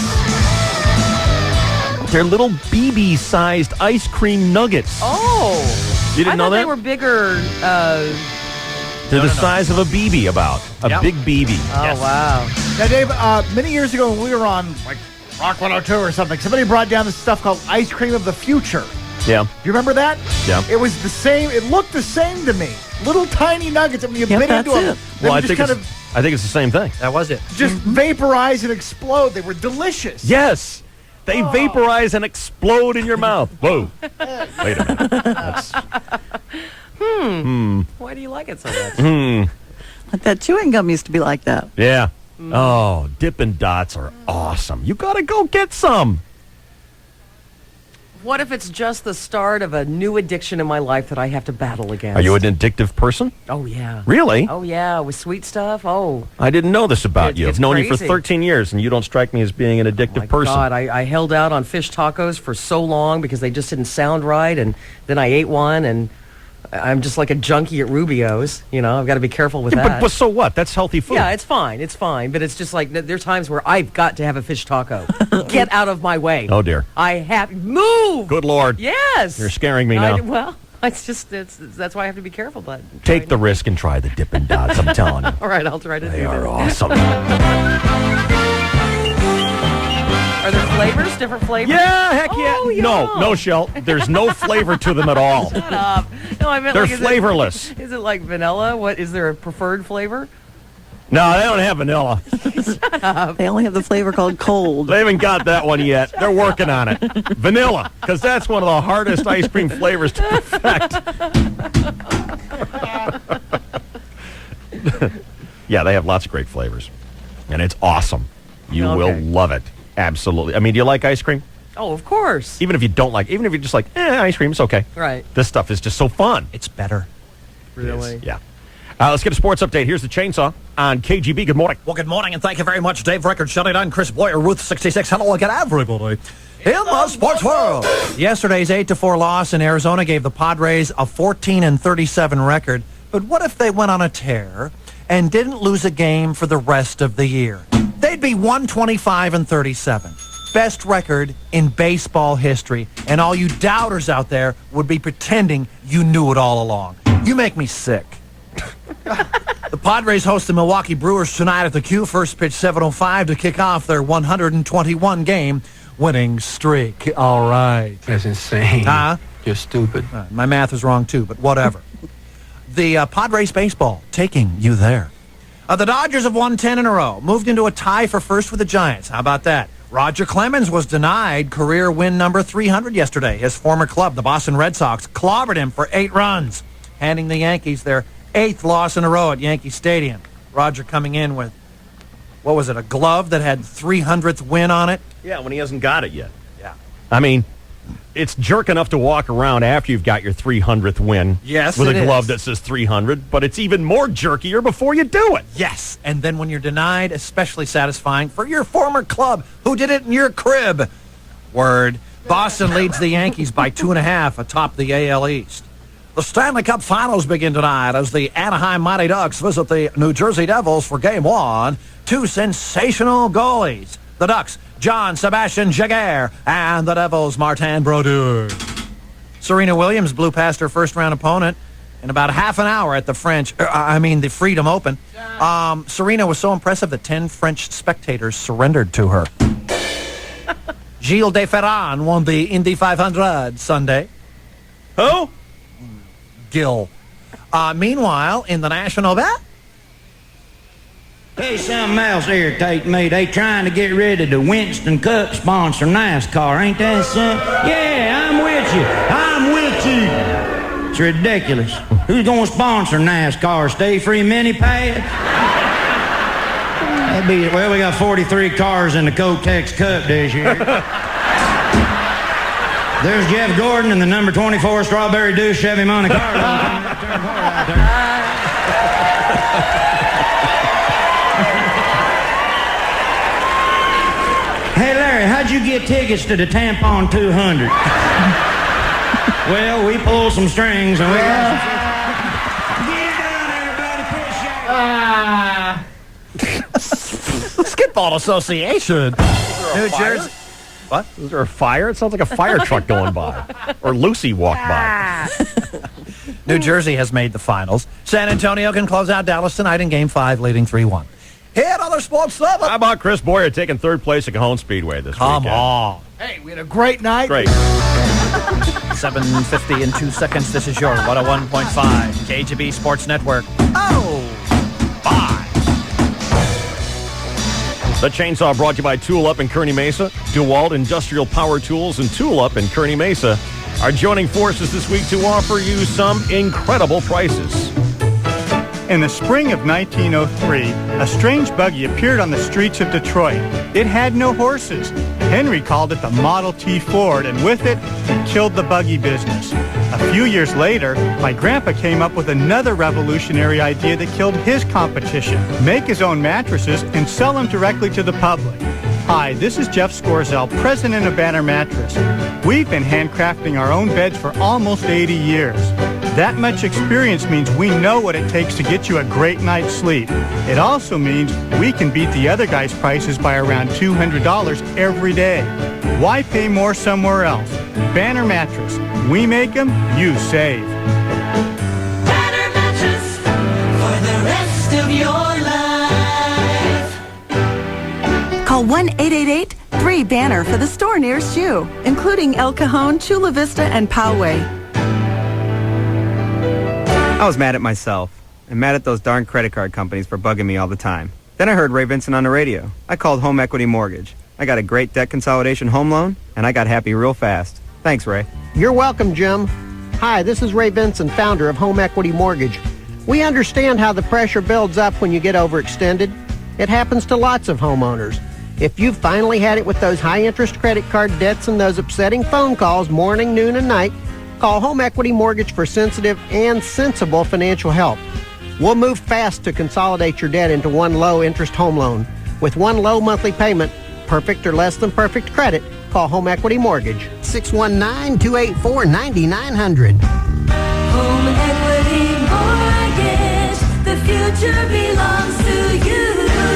They're little BB-sized ice cream nuggets. Oh. You didn't know that? They were bigger. They're the size of a BB, about. A big BB. Oh, wow. Now, Dave, many years ago when we were on, like, Rock 102 or something, somebody brought down this stuff called Ice Cream of the Future. Yeah. Do you remember that? Yeah. It was the same. It looked the same to me. Little tiny nuggets. I mean, you bit into them. Well, I think it's the same thing. That was it. Just vaporize and explode. They were delicious. Yes. They vaporize and explode in your mouth. Whoa. Wait a minute. Why do you like it so much? But that chewing gum used to be like that. Yeah. Oh, Dippin' Dots are awesome. You got to go get some. What if it's just the start of a new addiction in my life that I have to battle against? Are you an addictive person? Oh, yeah. Really? Oh, yeah. With sweet stuff? Oh. I didn't know this about you. I've known you for crazy. 13 years, and you don't strike me as being an addictive person. God, I held out on fish tacos for so long because they just didn't sound right, and then I ate one, and I'm just like a junkie at Rubio's. You know, I've got to be careful with that. But so what? That's healthy food. Yeah, it's fine. It's fine. But it's just like there are times where I've got to have a fish taco. Get out of my way. Oh, dear. I have... Move! Good Lord. Yes! You're scaring me now. Well, that's why I have to be careful. But Take the risk and try the Dippin' Dots, I'm telling you. All right, I'll try to do that. They are awesome. Are there flavors? Different flavors? Yeah, heck yeah. Oh, No, Shell. There's no flavor to them at all. Shut up. No, I meant They're like, flavorless. Is it like vanilla? What is there a preferred flavor? No, they don't have vanilla. Shut up. They only have the flavor called cold. They haven't got that one yet. They're working on it. Vanilla, because that's one of the hardest ice cream flavors to perfect. Yeah, they have lots of great flavors. And it's awesome. You will love it. Absolutely. I mean, do you like ice cream? Oh, of course. Even if you don't like, even if you're just like, ice cream, it's okay. Right. This stuff is just so fun. It's better. Really? Yeah. Let's get a sports update. Here's the Chainsaw on KGB. Good morning. Well, good morning, and thank you very much, Dave Record. Shutting down Chris Boyer, Ruth 66. Hello again, everybody. In the sports world. Yesterday's 8-4 loss in Arizona gave the Padres a 14-37 record. But what if they went on a tear and didn't lose a game for the rest of the year? They'd be 125-37. Best record in baseball history. And all you doubters out there would be pretending you knew it all along. You make me sick. The Padres host the Milwaukee Brewers tonight at the Q. First pitch 7:05 to kick off their 121-game winning streak. All right. That's insane. Huh? You're stupid. My math is wrong, too, but whatever. The Padres baseball taking you there. The Dodgers have won 10 in a row, moved into a tie for first with the Giants. How about that? Roger Clemens was denied career win number 300 yesterday. His former club, the Boston Red Sox, clobbered him for 8 runs, handing the Yankees their 8th loss in a row at Yankee Stadium. Roger coming in with, what was it, a glove that had 300th win on it? Yeah, when he hasn't got it yet. Yeah. I mean, it's jerk enough to walk around after you've got your 300th win. Yes, with it a glove is. that says 300, but it's even more jerkier before you do it. Yes, and then when you're denied, especially satisfying for your former club who did it in your crib. Word. Boston leads the Yankees by 2.5 atop the AL East. The Stanley Cup Finals begin tonight as the Anaheim Mighty Ducks visit the New Jersey Devils for Game 1. 2 sensational goalies. The Ducks, John Sebastian Jaguar, and the Devils, Martin Brodeur. Serena Williams blew past her first-round opponent in about half an hour at the the Freedom Open. Serena was so impressive that 10 French spectators surrendered to her. Gilles de Ferran won the Indy 500 Sunday. Who? Gil. Meanwhile, in the National Bet, Hey, something else irritating me. They trying to get rid of the Winston Cup sponsor NASCAR. Ain't that something? Yeah, I'm with you. It's ridiculous. Who's going to sponsor NASCAR? Stay free mini pad? Well, we got 43 cars in the Kotex Cup this year. There's Jeff Gordon in the number 24 Strawberry Dew Chevy Monte Carlo. Hey, Larry, how'd you get tickets to the Tampon 200? Well, we pulled some strings and we got some... Get down, everybody, Skidball Association. New Jersey. What? Is there a fire? It sounds like a fire truck going by. Or Lucy walked by. New Jersey has made the finals. San Antonio can close out Dallas tonight in Game 5, leading 3-1. Hit other sports stuff. How about Chris Boyer taking third place at Cajon Speedway this weekend? Come on. Hey, we had a great night. Great. 7:50 in 2 seconds. This is your 101.5 KGB Sports Network. Oh, bye. The Chainsaw brought to you by Tool Up in Kearney Mesa. DeWalt Industrial Power Tools and Tool Up in Kearney Mesa are joining forces this week to offer you some incredible prices. In the spring of 1903, a strange buggy appeared on the streets of Detroit. It had no horses. Henry called it the Model T Ford, and with it, he killed the buggy business. A few years later, my grandpa came up with another revolutionary idea that killed his competition: make his own mattresses and sell them directly to the public. Hi, this is Jeff Scorzel, president of Banner Mattress. We've been handcrafting our own beds for almost 80 years. That much experience means we know what it takes to get you a great night's sleep. It also means we can beat the other guy's prices by around $200 every day. Why pay more somewhere else? Banner Mattress. We make them, you save. Banner Mattress for the rest of your life. Call 1-888-3-BANNER for the store nearest you, including El Cajon, Chula Vista, and Poway. I was mad at myself, and mad at those darn credit card companies for bugging me all the time. Then I heard Ray Vincent on the radio. I called Home Equity Mortgage. I got a great debt consolidation home loan, and I got happy real fast. Thanks, Ray. You're welcome, Jim. Hi, this is Ray Vincent, founder of Home Equity Mortgage. We understand how the pressure builds up when you get overextended. It happens to lots of homeowners. If you've finally had it with those high-interest credit card debts and those upsetting phone calls morning, noon, and night, call Home Equity Mortgage for sensitive and sensible financial help. We'll move fast to consolidate your debt into one low-interest home loan. With one low monthly payment, perfect or less than perfect credit, call Home Equity Mortgage. 619-284-9900. Home Equity Mortgage. The future belongs to you.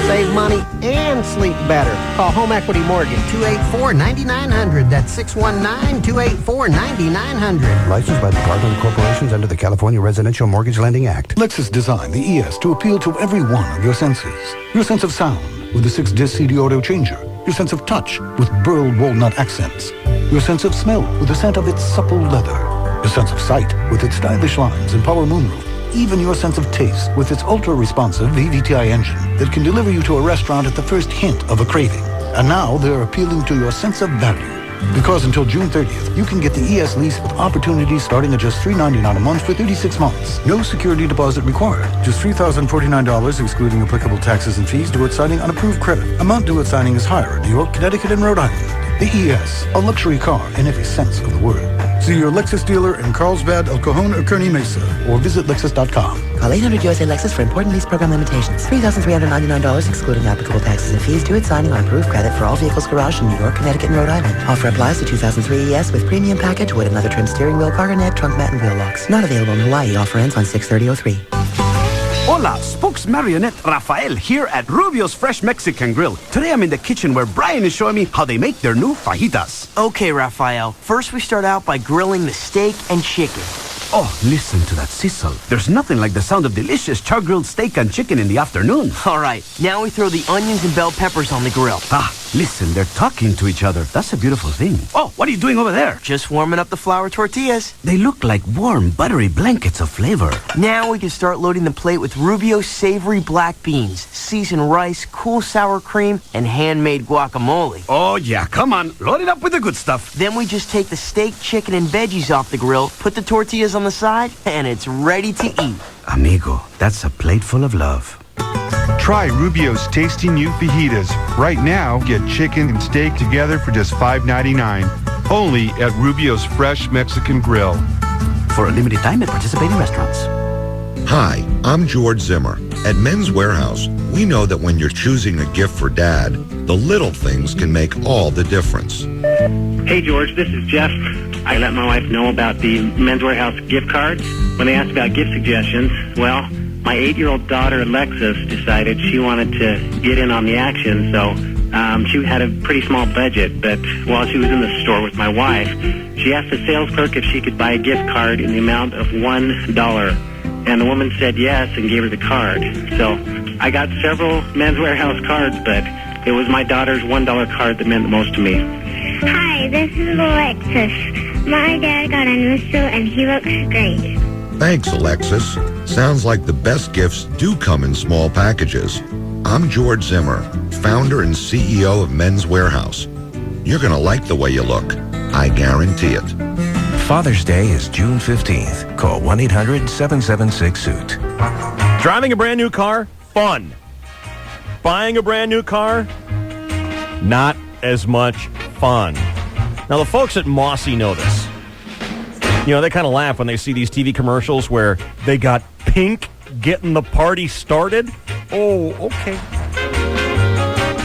Save money and sleep better. Call Home Equity Mortgage. 284-9900. That's 619-284-9900. Licensed by the Department of Corporations under the California Residential Mortgage Lending Act. Lexus designed the ES to appeal to every one of your senses. Your sense of sound with the 6-disc CD audio changer. Your sense of touch with burled walnut accents. Your sense of smell with the scent of its supple leather. Your sense of sight with its stylish lines and power moonroof. Even your sense of taste with its ultra-responsive VVTi engine that can deliver you to a restaurant at the first hint of a craving. And now they're appealing to your sense of value. Because until June 30th, you can get the ES lease with opportunities starting at just $399 a month for 36 months. No security deposit required. Just $3,049 excluding applicable taxes and fees due at signing on approved credit. Amount due at signing is higher in New York, Connecticut, and Rhode Island. The ES, a luxury car in every sense of the word. See your Lexus dealer in Carlsbad, El Cajon, or Kearney Mesa, or visit Lexus.com. Call 800 USA Lexus for important lease program limitations. $3,399 excluding applicable taxes and fees due at signing on approved credit for all vehicles garaged in New York, Connecticut, and Rhode Island. Offer applies to 2003 ES with premium package, wood and leather trim steering wheel, cargo net, trunk mat, and wheel locks. Not available in Hawaii. Offer ends on 6/30/03. Hola, Spokes Marionette Rafael here at Rubio's Fresh Mexican Grill. Today I'm in the kitchen where Brian is showing me how they make their new fajitas. Okay, Rafael. First we start out by grilling the steak and chicken. Oh, listen to that sizzle. There's nothing like the sound of delicious char-grilled steak and chicken in the afternoon. All right, now we throw the onions and bell peppers on the grill. Ah, listen, they're talking to each other. That's a beautiful thing. Oh, what are you doing over there? Just warming up the flour tortillas. They look like warm, buttery blankets of flavor. Now we can start loading the plate with Rubio's savory black beans, seasoned rice, cool sour cream, and handmade guacamole. Oh, yeah, come on. Load it up with the good stuff. Then we just take the steak, chicken, and veggies off the grill, put the tortillas on the side, and it's ready to eat. Amigo, that's a plate full of love. Try Rubio's tasty new fajitas. Right now, get chicken and steak together for just $5.99. Only at Rubio's Fresh Mexican Grill. For a limited time at participating restaurants. Hi, I'm George Zimmer. At Men's Warehouse, we know that when you're choosing a gift for Dad, the little things can make all the difference. Hey, George, this is Jeff. I let my wife know about the Men's Warehouse gift cards. When they asked about gift suggestions, well, my 8-year-old daughter, Alexis, decided she wanted to get in on the action, so she had a pretty small budget, but while she was in the store with my wife, she asked the sales clerk if she could buy a gift card in the amount of $1. And the woman said yes and gave her the card. So I got several Men's Warehouse cards, but it was my daughter's $1 card that meant the most to me. Hi, this is Alexis. My dad got a new suit and he looks great. Thanks, Alexis. Sounds like the best gifts do come in small packages. I'm George Zimmer, founder and CEO of Men's Warehouse. You're going to like the way you look. I guarantee it. Father's Day is June 15th. Call 1-800-776-SUIT. Driving a brand new car, fun. Buying a brand new car, not as much fun. Now, the folks at Mossy know this. You know, they kind of laugh when they see these TV commercials where they got Pink getting the party started. Oh, okay.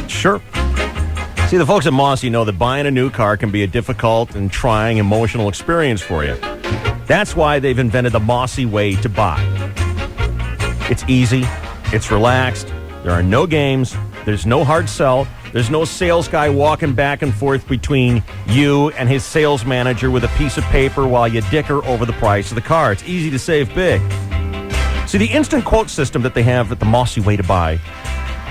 Sure. See, the folks at Mossy know that buying a new car can be a difficult and trying emotional experience for you. That's why they've invented the Mossy way to buy. It's easy. It's relaxed. There are no games. There's no hard sell. There's no sales guy walking back and forth between you and his sales manager with a piece of paper while you dicker over the price of the car. It's easy to save big. See, the instant quote system that they have at the Mossy way to buy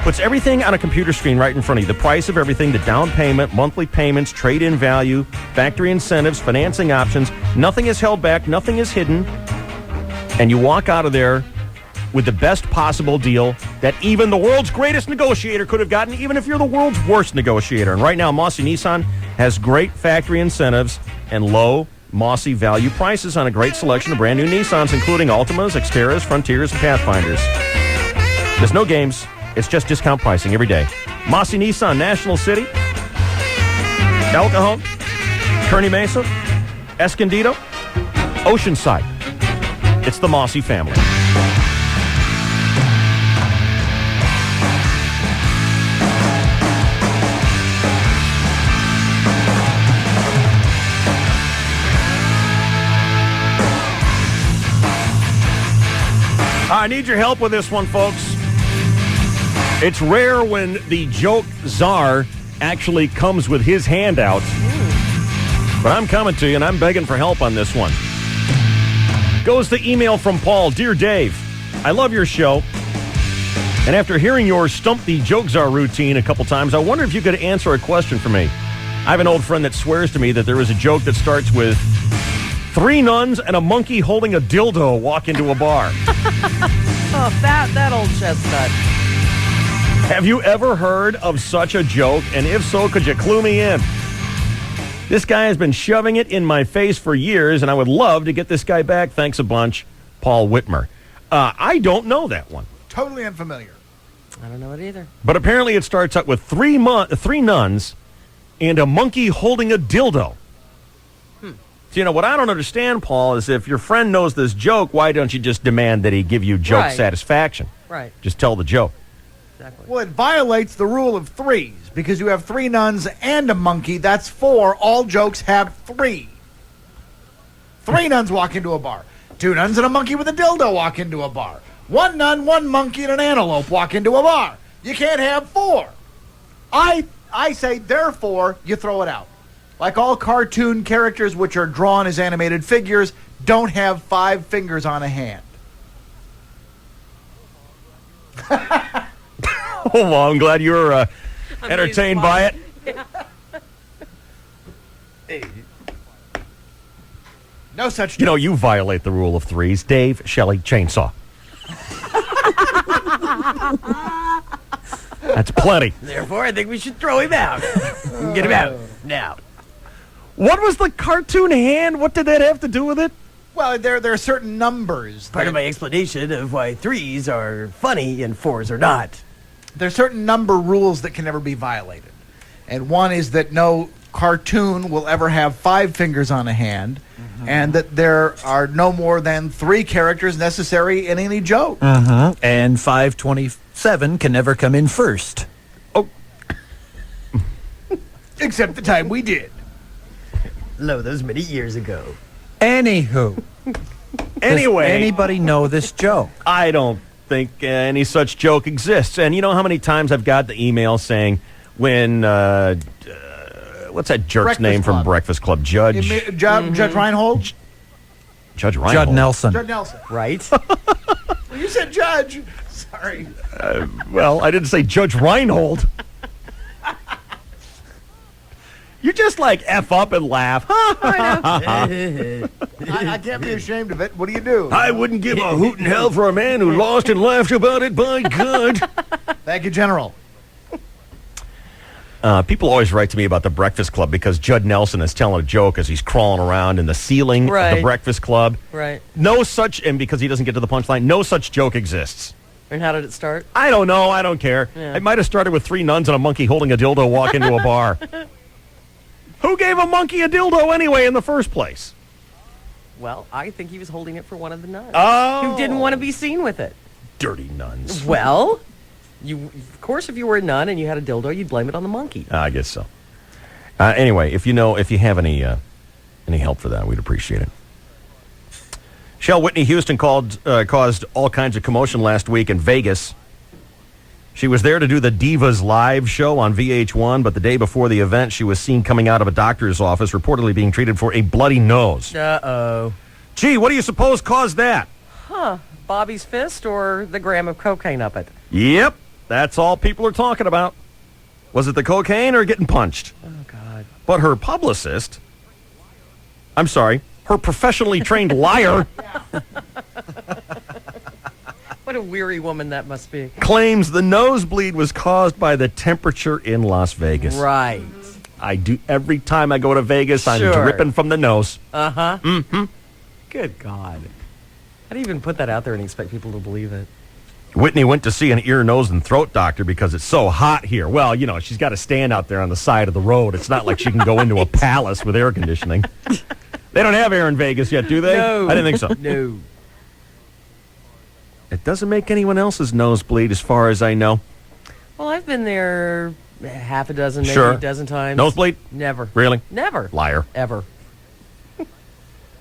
puts everything on a computer screen right in front of you. The price of everything, the down payment, monthly payments, trade-in value, factory incentives, financing options. Nothing is held back. Nothing is hidden. And you walk out of there with the best possible deal that even the world's greatest negotiator could have gotten, even if you're the world's worst negotiator. And right now, Mossy Nissan has great factory incentives and low Mossy value prices on a great selection of brand new Nissans, including Altimas, Xteras, Frontiers, and Pathfinders. There's no games. It's just discount pricing every day. Mossy Nissan, National City, El Cajon, Kearney Mesa, Escondido, Oceanside. It's the Mossy family. I need your help with this one, folks. It's rare when the joke czar actually comes with his handout. But I'm coming to you, and I'm begging for help on this one. Goes the email from Paul. Dear Dave, I love your show. And after hearing your Stump the Joke Czar routine a couple times, I wonder if you could answer a question for me. I have an old friend that swears to me that there is a joke that starts with 3 nuns and a monkey holding a dildo walk into a bar. Oh, that old chestnut. Have you ever heard of such a joke? And if so, could you clue me in? This guy has been shoving it in my face for years, and I would love to get this guy back. Thanks a bunch, Paul Whitmer. I don't know that one. Totally unfamiliar. I don't know it either. But apparently it starts out with 3 nuns and a monkey holding a dildo. So, you know, what I don't understand, Paul, is if your friend knows this joke, why don't you just demand that he give you joke satisfaction? Right. Just tell the joke. Exactly. Well, it violates the rule of 3s because you have 3 nuns and a monkey. That's 4. All jokes have 3. 3 nuns walk into a bar. 2 nuns and a monkey with a dildo walk into a bar. 1 nun, 1 monkey, and an antelope walk into a bar. You can't have 4. I say, therefore, you throw it out. Like all cartoon characters which are drawn as animated figures don't have 5 fingers on a hand. Oh, well, I'm glad you were entertained by it. Yeah. Hey. No such. You know, you violate the rule of 3s. Dave, Shelley, chainsaw. That's plenty. Therefore, I think we should throw him out. Get him out now. What was the cartoon hand? What did that have to do with it? Well, there are certain numbers. Part of my explanation of why 3s are funny and 4s are not. There's certain number rules that can never be violated. And one is that no cartoon will ever have 5 fingers on a hand, and that there are no more than 3 characters necessary in any joke. And 527 can never come in first. Oh. Except the time we did. Lo, those many years ago. Anywho. Anyway. Does anybody know this joke? I don't think any such joke exists. And you know how many times I've got the email saying when, what's that jerk's Breakfast name Club. from Breakfast Club? Judge Reinhold? Judge Reinhold. Judd Nelson. Judd Nelson. Right? Well, you said judge. Sorry. Well, I didn't say Judge Reinhold. You just like F up and laugh. I can't be ashamed of it. What do you do? I wouldn't give a hoot in hell for a man who lost and laughed about it, by God. Thank you, General. People always write to me about the Breakfast Club because Judd Nelson is telling a joke as he's crawling around in the ceiling of the Right. Breakfast Club. Right. No such, and because he doesn't get to the punchline, no such joke exists. And how did it start? I don't know. I don't care. Yeah. It might have started with 3 nuns and a monkey holding a dildo walk into a bar. Who gave a monkey a dildo anyway in the first place? Well, I think he was holding it for one of the nuns. Oh. Who didn't want to be seen with it. Dirty nuns. Well, of course, if you were a nun and you had a dildo, you'd blame it on the monkey. I guess so. Anyway, if you have any help for that, we'd appreciate it. Shell Whitney Houston caused all kinds of commotion last week in Vegas. She was there to do the Divas Live show on VH1, but the day before the event, she was seen coming out of a doctor's office, reportedly being treated for a bloody nose. Uh-oh. Gee, what do you suppose caused that? Huh. Bobby's fist or the gram of cocaine up it? Yep, that's all people are talking about. Was it the cocaine or getting punched? Oh, God. But her publicist, her professionally trained liar, What a weary woman that must be. claims the nosebleed was caused by the temperature in Las Vegas. Right. I do every time I go to Vegas, I'm Sure. dripping from the nose. Uh-huh. Mm-hmm. Good God. How do you even put that out there and expect people to believe it? Whitney went to see an ear, nose, and throat doctor because it's so hot here. Well, you know, she's got to stand out there on the side of the road. It's not like she can go into a palace with air conditioning. They don't have air in Vegas yet, do they? No. I didn't think so. No. It doesn't make anyone else's nose bleed as far as I know. Well, I've been there half a dozen, maybe Sure. a dozen times. Nosebleed? Never. Really? Never. Liar. Ever.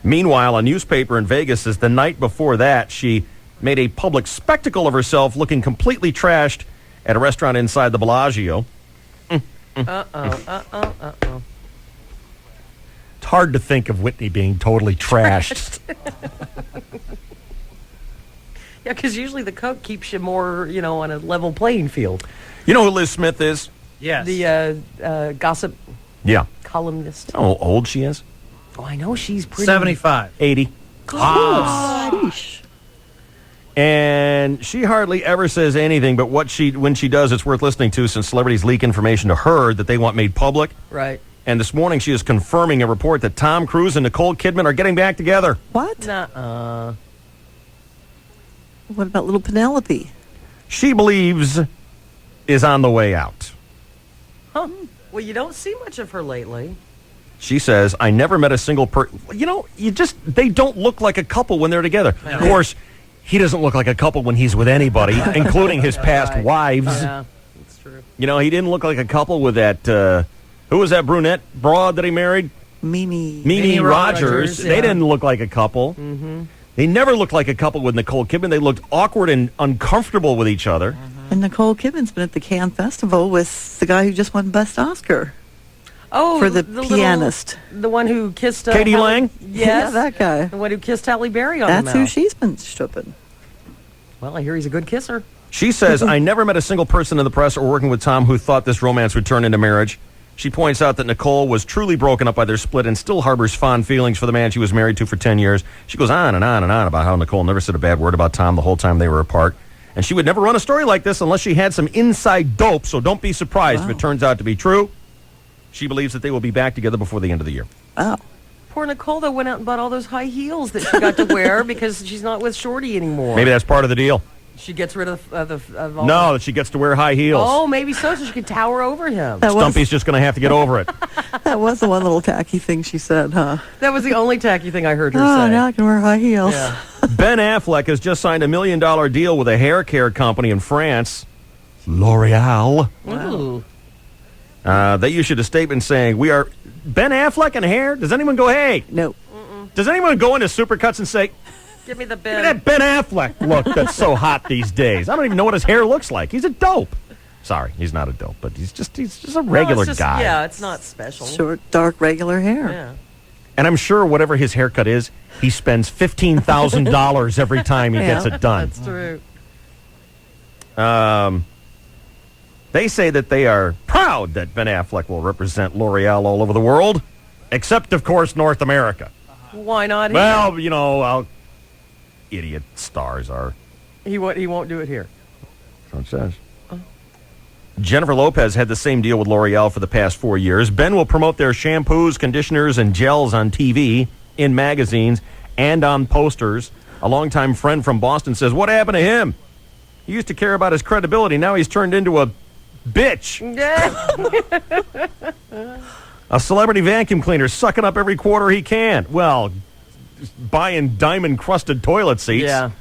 Meanwhile, a newspaper in Vegas says the night before that, she made a public spectacle of herself looking completely trashed at a restaurant inside the Bellagio. Uh-oh. It's hard to think of Whitney being totally trashed. Yeah, because usually the Coke keeps you more, on a level playing field. You know who Liz Smith is? Yes. The gossip columnist. How old she is? Oh, I know she's pretty. 75. 80. God. And she hardly ever says anything, but when she does, it's worth listening to, since celebrities leak information to her that they want made public. Right. And this morning she is confirming a report that Tom Cruise and Nicole Kidman are getting back together. What? Nuh-uh. What about little Penelope? She believes is on the way out. Huh. Well, you don't see much of her lately. She says, I never met a single person. They don't look like a couple when they're together. Of course, he doesn't look like a couple when he's with anybody, including his past wives. Yeah, that's true. He didn't look like a couple with that, who was that brunette broad that he married? Mimi Rogers. Yeah. They didn't look like a couple. Mm-hmm. They never looked like a couple with Nicole Kidman. They looked awkward and uncomfortable with each other. And Nicole Kidman's been at the Cannes Festival with the guy who just won Best Oscar. Oh, for the pianist. The one who kissed Katie Lang? Yes. Yeah, that guy. The one who kissed Halle Berry on the That's mouth. who she's been stripping. Well, I hear he's a good kisser. She says, I never met a single person in the press or working with Tom who thought this romance would turn into marriage. She points out that Nicole was truly broken up by their split and still harbors fond feelings for the man she was married to for 10 years. She goes on and on and on about how Nicole never said a bad word about Tom the whole time they were apart. And she would never run a story like this unless she had some inside dope, so don't be surprised if it turns out to be true. She believes that they will be back together before the end of the year. Oh. Poor Nicole, though, went out and bought all those high heels that she got to wear because she's not with Shorty anymore. Maybe that's part of the deal. She gets rid of all No, that she gets to wear high heels. Oh, maybe so she can tower over him. Stumpy's just going to have to get over it. That was the one little tacky thing she said, huh? That was the only tacky thing I heard her Oh, say. now I can wear high heels. Yeah. Ben Affleck has just signed $1 million deal with a hair care company in France, L'Oreal. Ooh. They issued a statement saying, we are Ben Affleck and hair? Does anyone go, hey? No. Does anyone go into Supercuts and say, Give me the look at that Ben Affleck look that's so hot these days? I don't even know what his hair looks like. He's a dope. Sorry, he's not a dope, but he's just a regular guy. Yeah, it's not special. Short, dark, regular hair. Yeah. And I'm sure whatever his haircut is, he spends $15,000 every time he gets it done. That's true. They say that they are proud that Ben Affleck will represent L'Oreal all over the world, except, of course, North America. Why not? Well, idiot stars are. He won't do it here. That's what it says. Jennifer Lopez had the same deal with L'Oreal for the past 4 years. Ben will promote their shampoos, conditioners, and gels on TV, in magazines, and on posters. A longtime friend from Boston says, what happened to him? He used to care about his credibility. Now he's turned into a bitch. A celebrity vacuum cleaner sucking up every quarter he can. Well, buying diamond-crusted toilet seats. Yeah.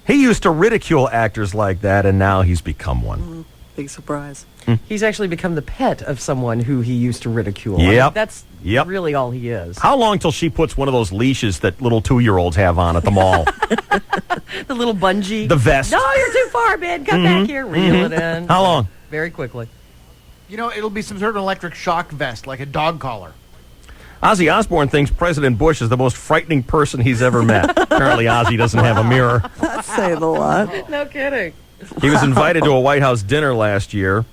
He used to ridicule actors like that, and now he's become one. Big surprise. He's actually become the pet of someone who he used to ridicule. Yep. I mean, that's Yep. really all he is. How long till she puts one of those leashes that little 2-year-olds have on at the mall? The little bungee. The vest. No, you're too far, Ben. Come back here. Reel it in. How long? Very quickly. It'll be some sort of electric shock vest, like a dog collar. Ozzy Osbourne thinks President Bush is the most frightening person he's ever met. Apparently, Ozzy doesn't have a mirror. That's saying a lot. No kidding. He was invited to a White House dinner last year,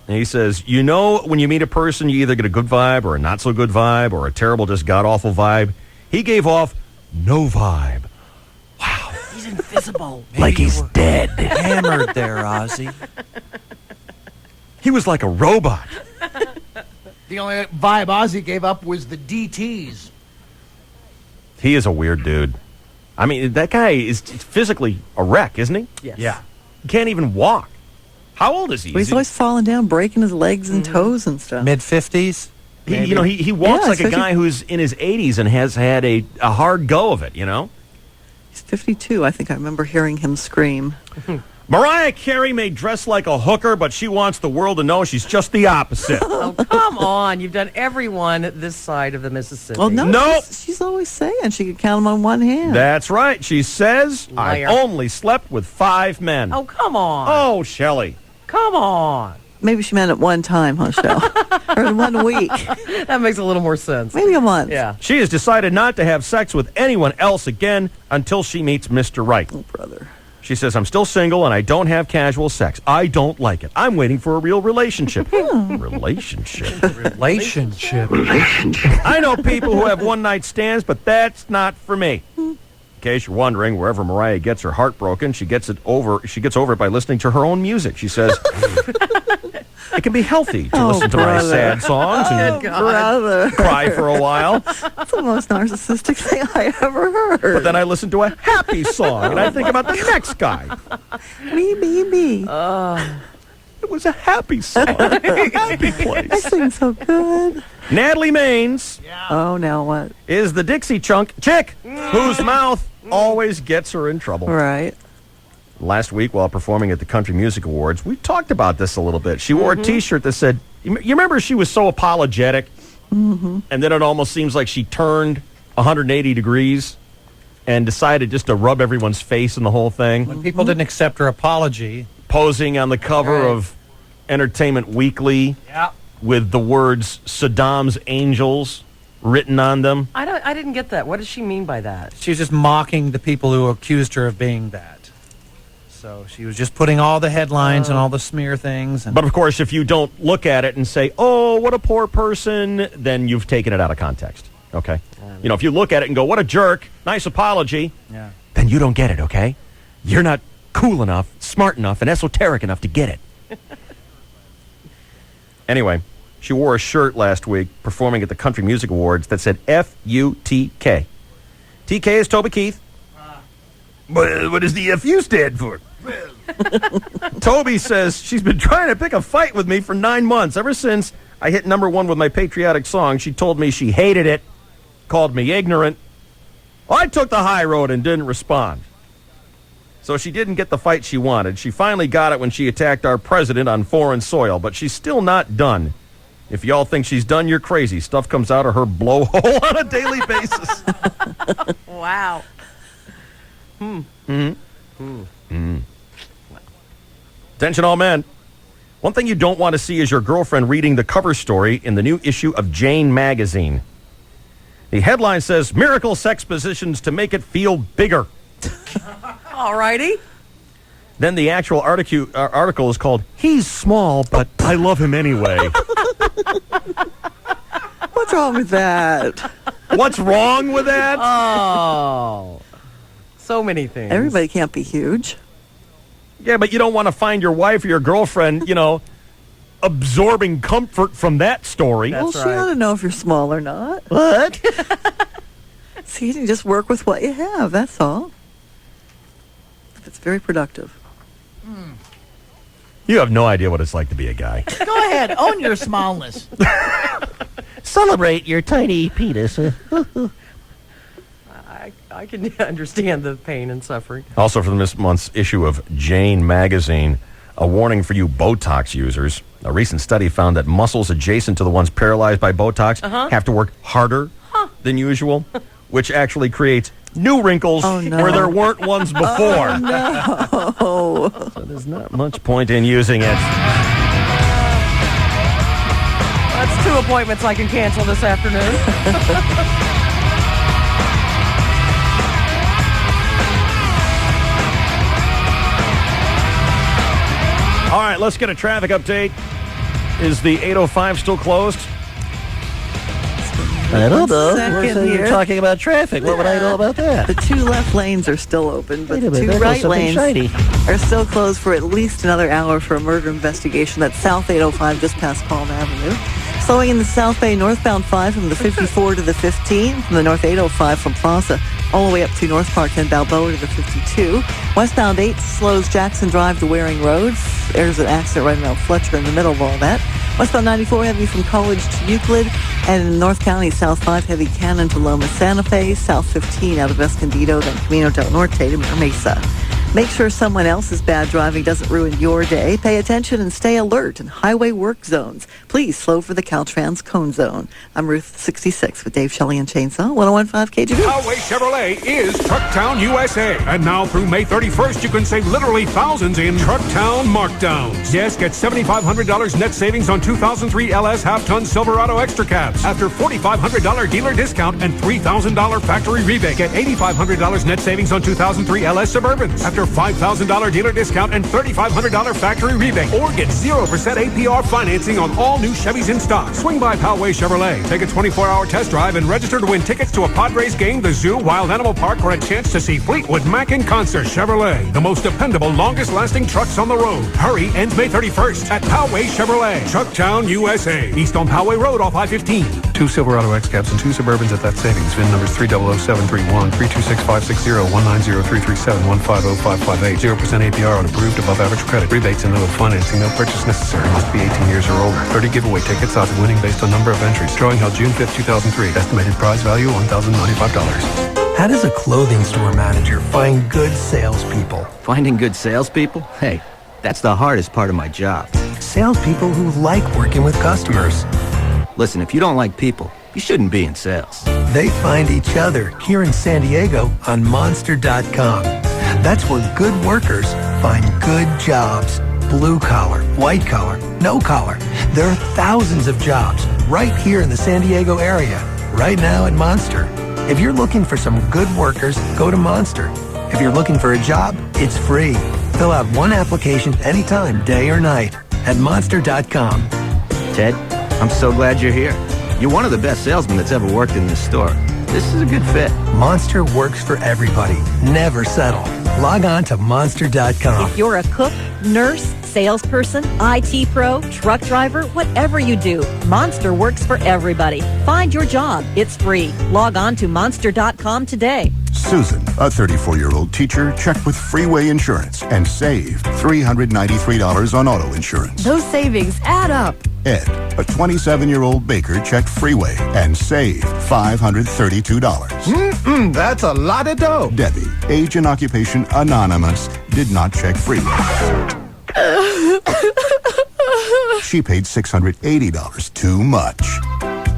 and he says, when you meet a person, you either get a good vibe or a not so good vibe or a terrible, just god-awful vibe. He gave off no vibe. He's invisible. Like he's dead. Hammered there, Ozzy. He was like a robot. The only vibe Ozzy gave up was the DTs. He is a weird dude. I mean, that guy is physically a wreck, isn't he? Yes. Yeah. He can't even walk. How old is he? Well, he's always falling down, breaking his legs and toes and stuff. Mid-50s? He walks Yeah, like a guy who's in his 80s and has had a hard go of it, He's 52. I think I remember hearing him scream. Mariah Carey may dress like a hooker, but she wants the world to know she's just the opposite. Oh, come on. You've done everyone this side of the Mississippi. Well, no, Nope. she's always saying she could count them on one hand. That's right. She says, Liar. I've only slept with 5 men. Oh, come on. Oh, Shelley. Come on. Maybe she meant at one time, huh, Shell? Or in 1 week. That makes a little more sense. Maybe a month. Yeah. She has decided not to have sex with anyone else again until she meets Mr. Right. Oh, brother. She says, I'm still single and I don't have casual sex. I don't like it. I'm waiting for a real relationship. Relationship. I know people who have one-night stands, but that's not for me. In case you're wondering, wherever Mariah gets her heart broken, she gets over it by listening to her own music. She says, it can be healthy to listen to my sad songs and cry for a while. That's the most narcissistic thing I ever heard. But then I listen to a happy song and I think about the next guy. Me. It was a happy song. Happy I place. sing so good. Natalie Maines Oh, now what? is the Dixie chunk chick whose mouth always gets her in trouble. Right. Last week, while performing at the Country Music Awards, we talked about this a little bit. She wore a T-shirt that said, you remember she was so apologetic, and then it almost seems like she turned 180 degrees and decided just to rub everyone's face in the whole thing. When people didn't accept her apology. Posing on the cover of Entertainment Weekly with the words Saddam's Angels written on them. I didn't get that. What does she mean by that? She was just mocking the people who accused her of being that. So she was just putting all the headlines and all the smear things. And But of course, if you don't look at it and say, oh, what a poor person, then you've taken it out of context. Okay? You know, if you look at it and go, what a jerk, nice apology, then you don't get it, okay? You're not cool enough, smart enough, and esoteric enough to get it. Anyway, she wore a shirt last week performing at the Country Music Awards that said F-U-T-K. TK is Toby Keith. What does the F-U stand for? Toby says she's been trying to pick a fight with me for 9 months. Ever since I hit #1 with my patriotic song, she told me she hated it, called me ignorant. I took the high road and didn't respond. So she didn't get the fight she wanted. She finally got it when she attacked our president on foreign soil, but she's still not done. If y'all think she's done, you're crazy. Stuff comes out of her blowhole on a daily basis. Wow. Attention all men. One thing you don't want to see is your girlfriend reading the cover story in the new issue of Jane magazine. The headline says, Miracle Sex Positions to Make It Feel Bigger. All righty. Then the actual article is called, He's Small, but I Love Him Anyway. What's wrong with that? What's wrong with that? Oh. So many things. Everybody can't be huge. Yeah, but you don't want to find your wife or your girlfriend, absorbing comfort from that story. Well, she ought to know if you're small or not. What? See, you can just work with what you have, that's all. It's very productive. You have no idea what it's like to be a guy. Go ahead, own your smallness. Celebrate your tiny penis. I can understand the pain and suffering. Also from this month's issue of Jane magazine, a warning for you Botox users. A recent study found that muscles adjacent to the ones paralyzed by Botox have to work harder than usual, which actually creates new wrinkles where there weren't ones before. Oh, no. So there's not much point in using it. That's 2 appointments I can cancel this afternoon. All right, let's get a traffic update. Is the 805 still closed? I don't know. You're talking about traffic. What would I know about that? The 2 left lanes are still open, but Wait a the minute, 2 there right goes something lanes shiny. are still closed for at least another hour for a murder investigation. That's South 805 just past Palm Avenue. Slowing in the South Bay northbound 5 from the 54 to the 15, from the North 805 from Plaza all the way up to North Park and Balboa to the 52. Westbound 8 slows Jackson Drive to Waring Road. There's an accident right around Fletcher in the middle of all that. Westbound 94 heavy from College to Euclid, and in North County, South 5 heavy Cannon to Loma Santa Fe, South 15 out of Escondido, then Camino del Norte to Mesa. Make sure someone else's bad driving doesn't ruin your day. Pay attention and stay alert in highway work zones. Please slow for the Caltrans Cone Zone. I'm Ruth 66 with Dave Shelley and Chainsaw, 101.5 KGB. Poway Chevrolet is Trucktown USA. And now through May 31st, you can save literally thousands in Trucktown markdowns. Yes, get $7,500 net savings on 2003 LS half-ton Silverado Extra Cabs. After $4,500 dealer discount and $3,000 factory rebate, get $8,500 net savings on 2003 LS Suburbans. After $5,000 dealer discount and $3,500 factory rebate, or get 0% APR financing on all new Chevys in stock. Swing by Poway Chevrolet. Take a 24-hour test drive and register to win tickets to a Padres game, the zoo, Wild Animal Park, or a chance to see Fleetwood Mac in concert. Chevrolet, the most dependable, longest-lasting trucks on the road. Hurry, ends May 31st at Poway Chevrolet, Trucktown, USA. East on Poway Road off I-15. 2 Silverado X-Cabs and 2 Suburbans at that savings. VIN numbers 300731, 326560, 190337, 150558. 0% APR on approved above average credit. Rebates and no financing. No purchase necessary. Must be 18 years or older. 30 giveaway tickets. Odds of winning based on number of entries. Drawing held June 5th, 2003. Estimated prize value $1,095. How does a clothing store manager find good salespeople? Finding good salespeople? Hey, that's the hardest part of my job. Salespeople who like working with customers. Listen, if you don't like people, you shouldn't be in sales. They find each other here in San Diego on Monster.com. That's where good workers find good jobs. Blue collar, white collar, no collar. There are thousands of jobs right here in the San Diego area, right now at Monster. If you're looking for some good workers, go to Monster. If you're looking for a job, it's free. Fill out one application anytime, day or night, at Monster.com. Ted, I'm so glad you're here. You're one of the best salesmen that's ever worked in this store. This is a good fit. Monster works for everybody. Never settle. Log on to Monster.com. If you're a cook, nurse, salesperson, IT pro, truck driver, whatever you do, Monster works for everybody. Find your job. It's free. Log on to Monster.com today. Susan, a 34-year-old teacher, checked with Freeway Insurance and saved $393 on auto insurance. Those savings add up. Ed, a 27-year-old baker, checked Freeway and saved $532. That's a lot of dough. Debbie, age and occupation anonymous, did not check Freeway. She paid $680 too much.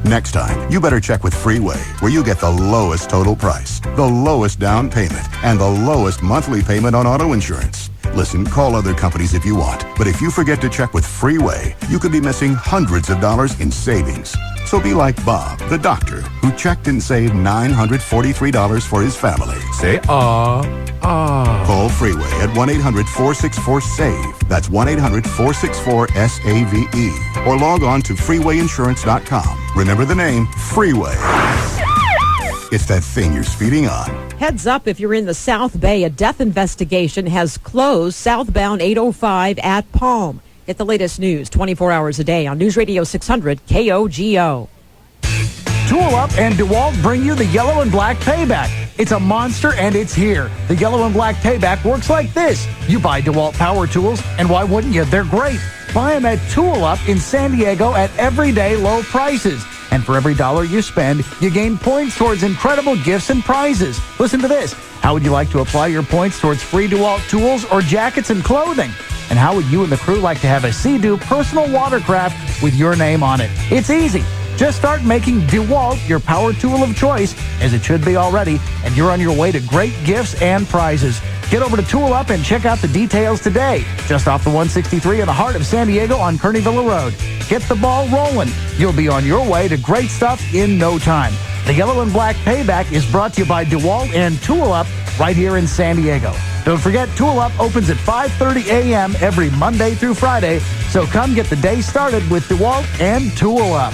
Next time, you better check with Freeway, where you get the lowest total price, the lowest down payment, and the lowest monthly payment on auto insurance. Listen, call other companies if you want, but if you forget to check with Freeway, you could be missing hundreds of dollars in savings. So be like Bob, the doctor, who checked and saved $943 for his family. Say Call Freeway at 1-800-464-SAVE. That's 1-800-464-SAVE. Or log on to freewayinsurance.com. Remember the name, Freeway. It's that thing you're speeding on. Heads up, if you're in the South Bay, a death investigation has closed southbound 805 at Palm. Get the latest news 24 hours a day on News Radio 600 KOGO. Tool Up and DeWalt bring you the Yellow and Black Payback. It's a monster and it's here. The Yellow and Black Payback works like this. You buy DeWalt power tools, and why wouldn't you? They're great. Buy them at Tool Up in San Diego at everyday low prices. And for every dollar you spend, you gain points towards incredible gifts and prizes. Listen to this. How would you like to apply your points towards free DeWalt tools or jackets and clothing? And how would you and the crew like to have a Sea-Doo personal watercraft with your name on it? It's easy. Just start making DeWalt your power tool of choice, as it should be already, and you're on your way to great gifts and prizes. Get over to Tool Up and check out the details today. Just off the 163 in the heart of San Diego on Kearney Villa Road. Get the ball rolling. You'll be on your way to great stuff in no time. The Yellow and Black Payback is brought to you by DeWalt and Tool Up right here in San Diego. Don't forget, Tool Up opens at 5:30 a.m. every Monday through Friday, so come get the day started with DeWalt and Tool Up.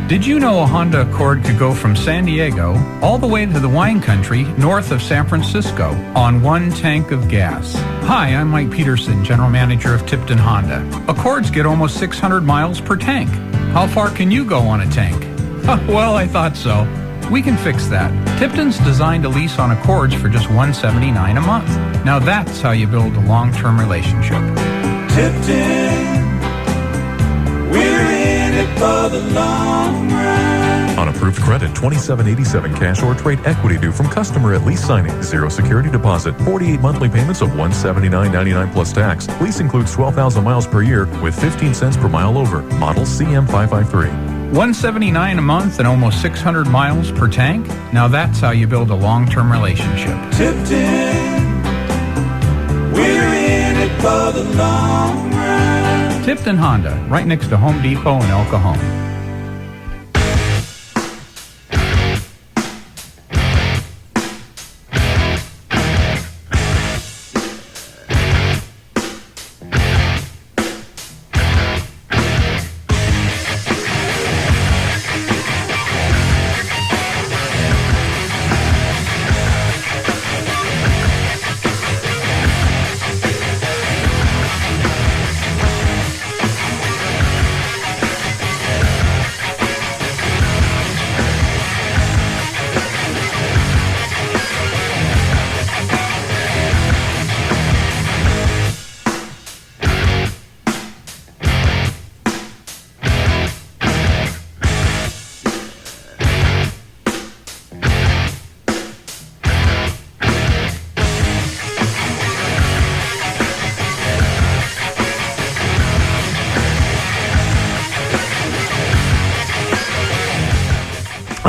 Did you know a Honda Accord could go from San Diego all the way to the wine country north of San Francisco on one tank of gas? Hi, I'm Mike Peterson, General Manager of Tipton Honda. Accords get almost 600 miles per tank. How far can you go on a tank? Well, I thought so. We can fix that. Tipton's designed a lease on Accords for just $179 a month. Now that's how you build a long-term relationship. Tipton, we're in it for the long run. On approved approved credit, $27.87 cash or trade equity due from customer at lease signing. 0 security deposit, 48 monthly payments of $179.99 plus tax. Lease includes 12,000 miles per year with 15 cents per mile over. Model CM553. $179 a month and almost 600 miles per tank? Now that's how you build a long-term relationship. Tipton, we're in it for the long run. Tipton Honda, right next to Home Depot in El Cajon.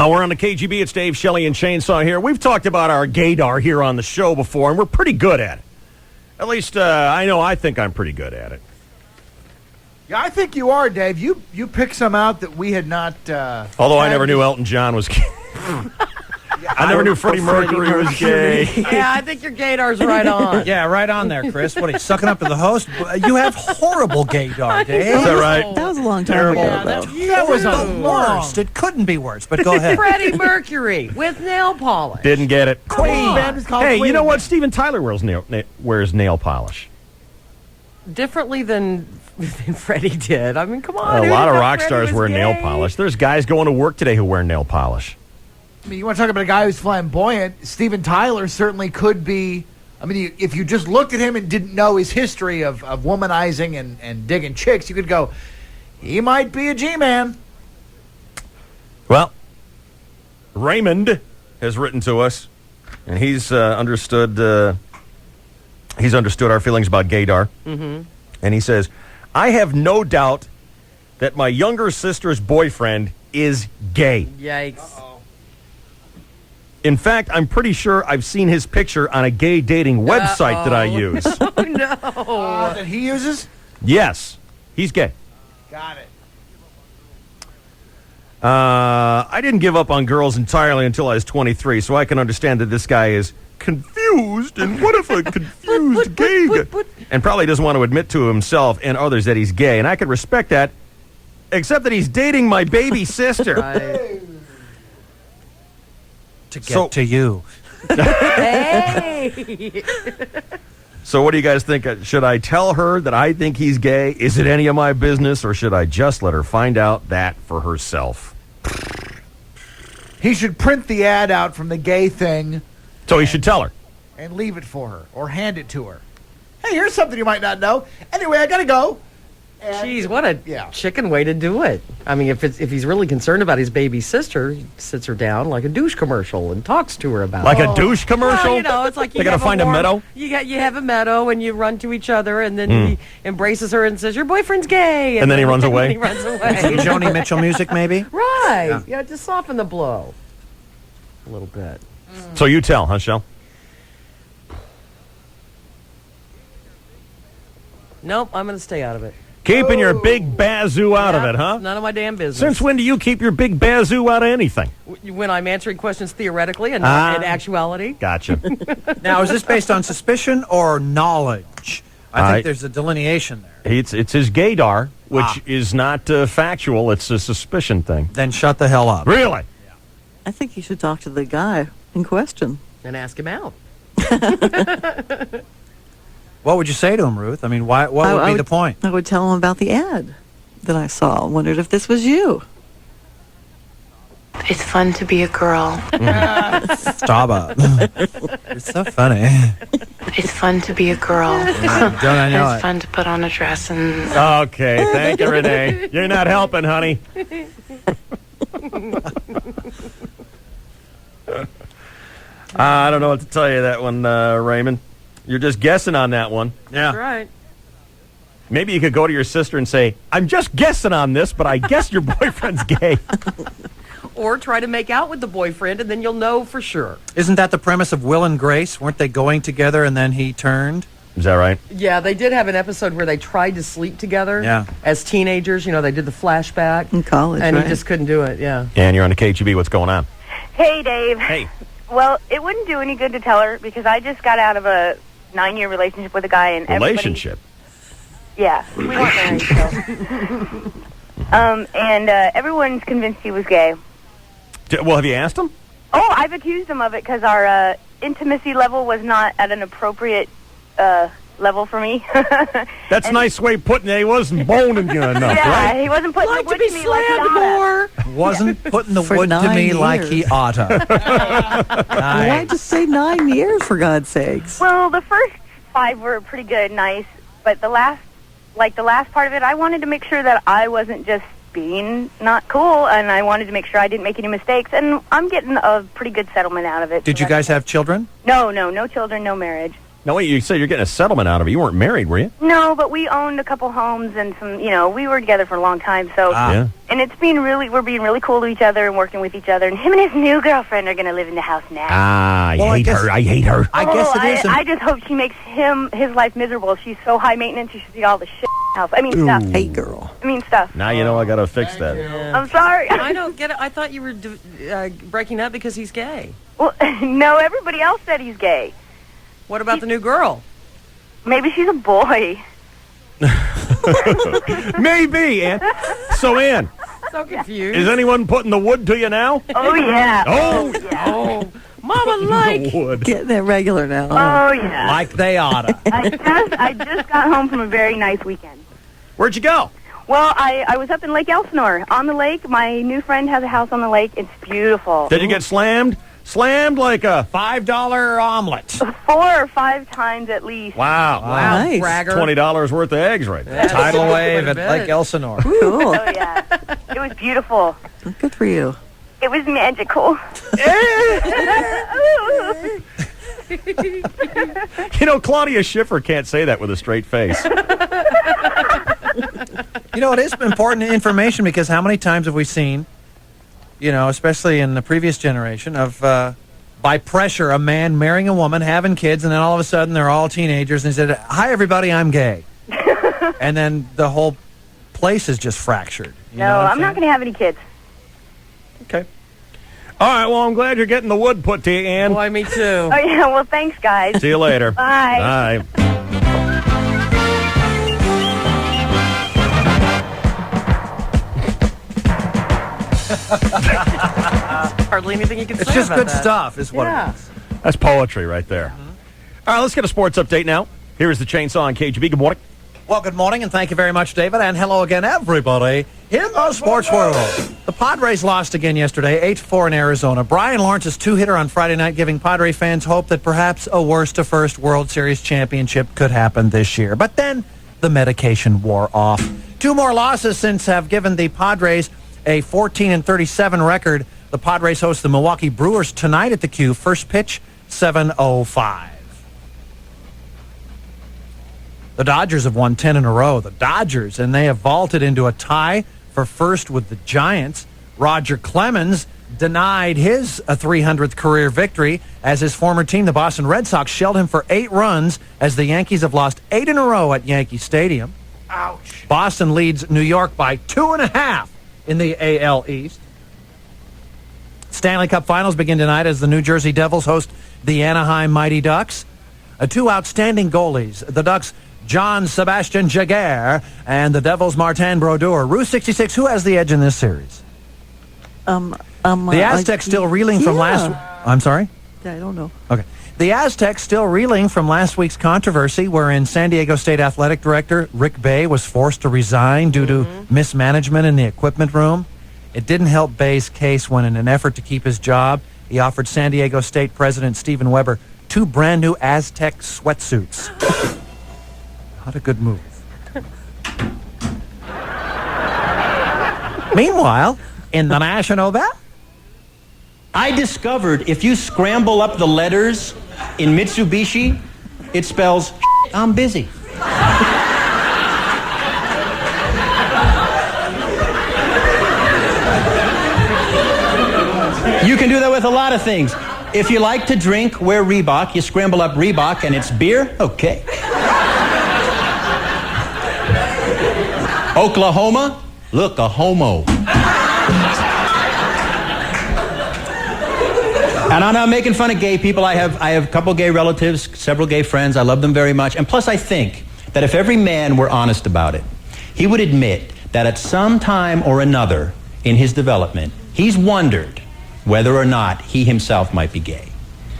We're on the KGB. It's Dave, Shelley, and Chainsaw here. We've talked about our gaydar here on the show before, and we're pretty good at it. At least, I think I'm pretty good at it. Yeah, I think you are, Dave. You picked some out that we had not... Although I never knew Elton John was gay. I never knew Freddie Mercury was gay. Yeah, I think your gaydar's right on. Yeah, right on there, Chris. What are you, sucking up to the host? You have horrible gaydar, Dave. Is that right? That was a long time Terrible. ago. That was the worst. It couldn't be worse, but go ahead. Freddie Mercury with nail polish. Didn't get it. Queen. Hey, you know what? Steven Tyler wears nail polish. Differently than Freddie did. I mean, come on. A who lot of knew rock Freddie stars was wear nail gay? polish. There's guys going to work today who wear nail polish. I mean, you want to talk about a guy who's flamboyant? Steven Tyler certainly could be. I mean, if you just looked at him and didn't know his history of womanizing and digging chicks, you could go, he might be a G-man. Well, Raymond has written to us, and he's understood our feelings about gaydar. Mm-hmm. And he says, I have no doubt that my younger sister's boyfriend is gay. Yikes. In fact, I'm pretty sure I've seen his picture on a gay dating website that I use. Oh, no. That he uses? Yes, he's gay. Got it. I didn't give up on girls entirely until I was 23, so I can understand that this guy is confused. And what if a confused gay guy? And probably doesn't want to admit to himself and others that he's gay. And I can respect that, except that he's dating my baby sister. To get to you. Hey. So what do you guys think? Should I tell her that I think he's gay? Is it any of my business? Or should I just let her find out that for herself? He should print the ad out from the gay thing. So he should tell her. And leave it for her. Or hand it to her. Hey, here's something you might not know. Anyway, I got to go. Jeez, what a chicken way to do it. I mean, if he's really concerned about his baby sister, he sits her down like a douche commercial and talks to her about Like it. a douche commercial? Well, you know, it's like They gotta find a meadow? You have a meadow and you run to each other and then he embraces her and says, your boyfriend's gay. And then he runs away? He runs away. Some Joni Mitchell music, maybe? Right. Yeah, just soften the blow a little bit. So you tell, huh, Shell? Nope, I'm going to stay out of it. Keeping your big bazoo out of it, huh? None of my damn business. Since when do you keep your big bazoo out of anything? When I'm answering questions theoretically and not in actuality. Gotcha. Now, is this based on suspicion or knowledge? I think there's a delineation there. It's his gaydar, which is not factual. It's a suspicion thing. Then shut the hell up. Really? I think you should talk to the guy in question. And ask him out. What would you say to him, Ruth? I mean, what would be the point? I would tell him about the ad that I saw. Wondered if this was you. It's fun to be a girl. Stop it. It's so funny. It's fun to be a girl. Don't I know It's it? fun to put on a dress and... Okay, thank you, Renee. You're not helping, honey. I don't know what to tell you that one, Raymond. You're just guessing on that one. Yeah. That's right. Maybe you could go to your sister and say, I'm just guessing on this, but I guess your boyfriend's gay. Or try to make out with the boyfriend, and then you'll know for sure. Isn't that the premise of Will and Grace? Weren't they going together and then he turned? Is that right? Yeah, they did have an episode where they tried to sleep together Yeah. as teenagers. You know, they did the flashback. In college, And right? he just couldn't do it, yeah. And you're on the KGB. What's going on? Hey, Dave. Hey. Well, it wouldn't do any good to tell her because I just got out of a 9-year relationship with a guy, and Relationship? Yeah, we weren't married. So. Everyone's convinced he was gay. Well, have you asked him? Oh, I've accused him of it because our intimacy level was not at an appropriate level for me. That's a nice way of putting it. He wasn't boning you enough, Yeah, right? he wasn't putting the wood to me like he oughta. Wasn't putting the For wood to 9 me like he years. oughta. Why just say 9 years, for God's sakes? Well, the first 5 were pretty good, nice, but the last part of it, I wanted to make sure that I wasn't just being not cool, and I wanted to make sure I didn't make any mistakes, and I'm getting a pretty good settlement out of it. Did you guys have children? No children, no marriage. No, wait, you said you're getting a settlement out of it. You weren't married, were you? No, but we owned a couple homes and some, we were together for a long time, so. Yeah. And we're being really cool to each other and working with each other, and him and his new girlfriend are going to live in the house now. I hate her. I hate her. I guess it is. I just hope she makes his life miserable. She's so high maintenance, you should see all the shit in the house. I mean, stuff. Hey, girl. I mean, stuff. Now you know I got to fix that. I'm sorry. I don't get it. I thought you were breaking up because he's gay. Well, no, everybody else said he's gay. What about the new girl? Maybe she's a boy. Maybe, Ann. So, Ann, So confused. is anyone putting the wood to you now? Oh, yeah. Oh, Oh, Mama, like. wood. Getting it regular now. Oh, yeah. Like they oughta. I just got home from a very nice weekend. Where'd you go? Well, I was up in Lake Elsinore on the lake. My new friend has a house on the lake. It's beautiful. Did you get slammed? Slammed like a $5 omelet. 4 or 5 times at least. wow. Wow, Nice. bragger. $20 worth of eggs right there. Tidal wave at Quite a Lake bit. Elsinore. Cool. Oh, yeah. It was beautiful. Good for you. It was magical. You know, Claudia Schiffer can't say that with a straight face. You know, it is important information because how many times have we seen, especially in the previous generation, of by pressure, a man marrying a woman, having kids, and then all of a sudden they're all teenagers, and he said, "Hi, everybody, I'm gay." And then the whole place is just fractured. You know No, what I'm not going to have any kids. Okay. All right, well, I'm glad you're getting the wood put to you, Ann. Boy, me too. Oh, yeah. Well, thanks, guys. See you later. Bye. Bye. Hardly anything you can It's say just about good that. stuff, is what Yeah. it is. That's poetry right there. All right, let's get a sports update now. Here is the Chainsaw on KGB. Good morning. Well, good morning, and thank you very much, David, and hello again, everybody in the sports world. The Padres lost again yesterday, 8-4 in Arizona. Brian Lawrence's 2-hitter on Friday night giving Padre fans hope that perhaps a worst-to-first World Series championship could happen this year. But then the medication wore off. 2 more losses since have given the Padres a 14-37 record. The Padres host the Milwaukee Brewers tonight at the Q. First pitch, 7:05. The Dodgers have won 10 in a row. The Dodgers, and they have vaulted into a tie for first with the Giants. Roger Clemens denied his 300th career victory as his former team, the Boston Red Sox, shelled him for 8 runs as the Yankees have lost 8 in a row at Yankee Stadium. Ouch. Boston leads New York by 2.5 in the AL East. Stanley Cup Finals begin tonight as the New Jersey Devils host the Anaheim Mighty Ducks. 2 outstanding goalies, the Ducks' John Sebastian Jaguar and the Devils' Martin Brodeur. Route 66, who has the edge in this series? The Aztecs still reeling from last... I'm sorry? I don't know. Okay. The Aztecs still reeling from last week's controversy wherein San Diego State Athletic Director Rick Bay was forced to resign due to mismanagement in the equipment room. It didn't help Bay's case when, in an effort to keep his job, he offered San Diego State President Stephen Weber 2 brand new Aztec sweatsuits. Not a good move. Meanwhile, in the National Bet, I discovered if you scramble up the letters in Mitsubishi, it spells, I'm busy. You can do that with a lot of things. If you like to drink, wear Reebok. You scramble up Reebok and it's beer? Okay. Oklahoma? Look, a homo. And I'm not making fun of gay people. I have a couple gay relatives, several gay friends. I love them very much. And plus I think that if every man were honest about it, he would admit that at some time or another in his development, he's wondered whether or not he himself might be gay.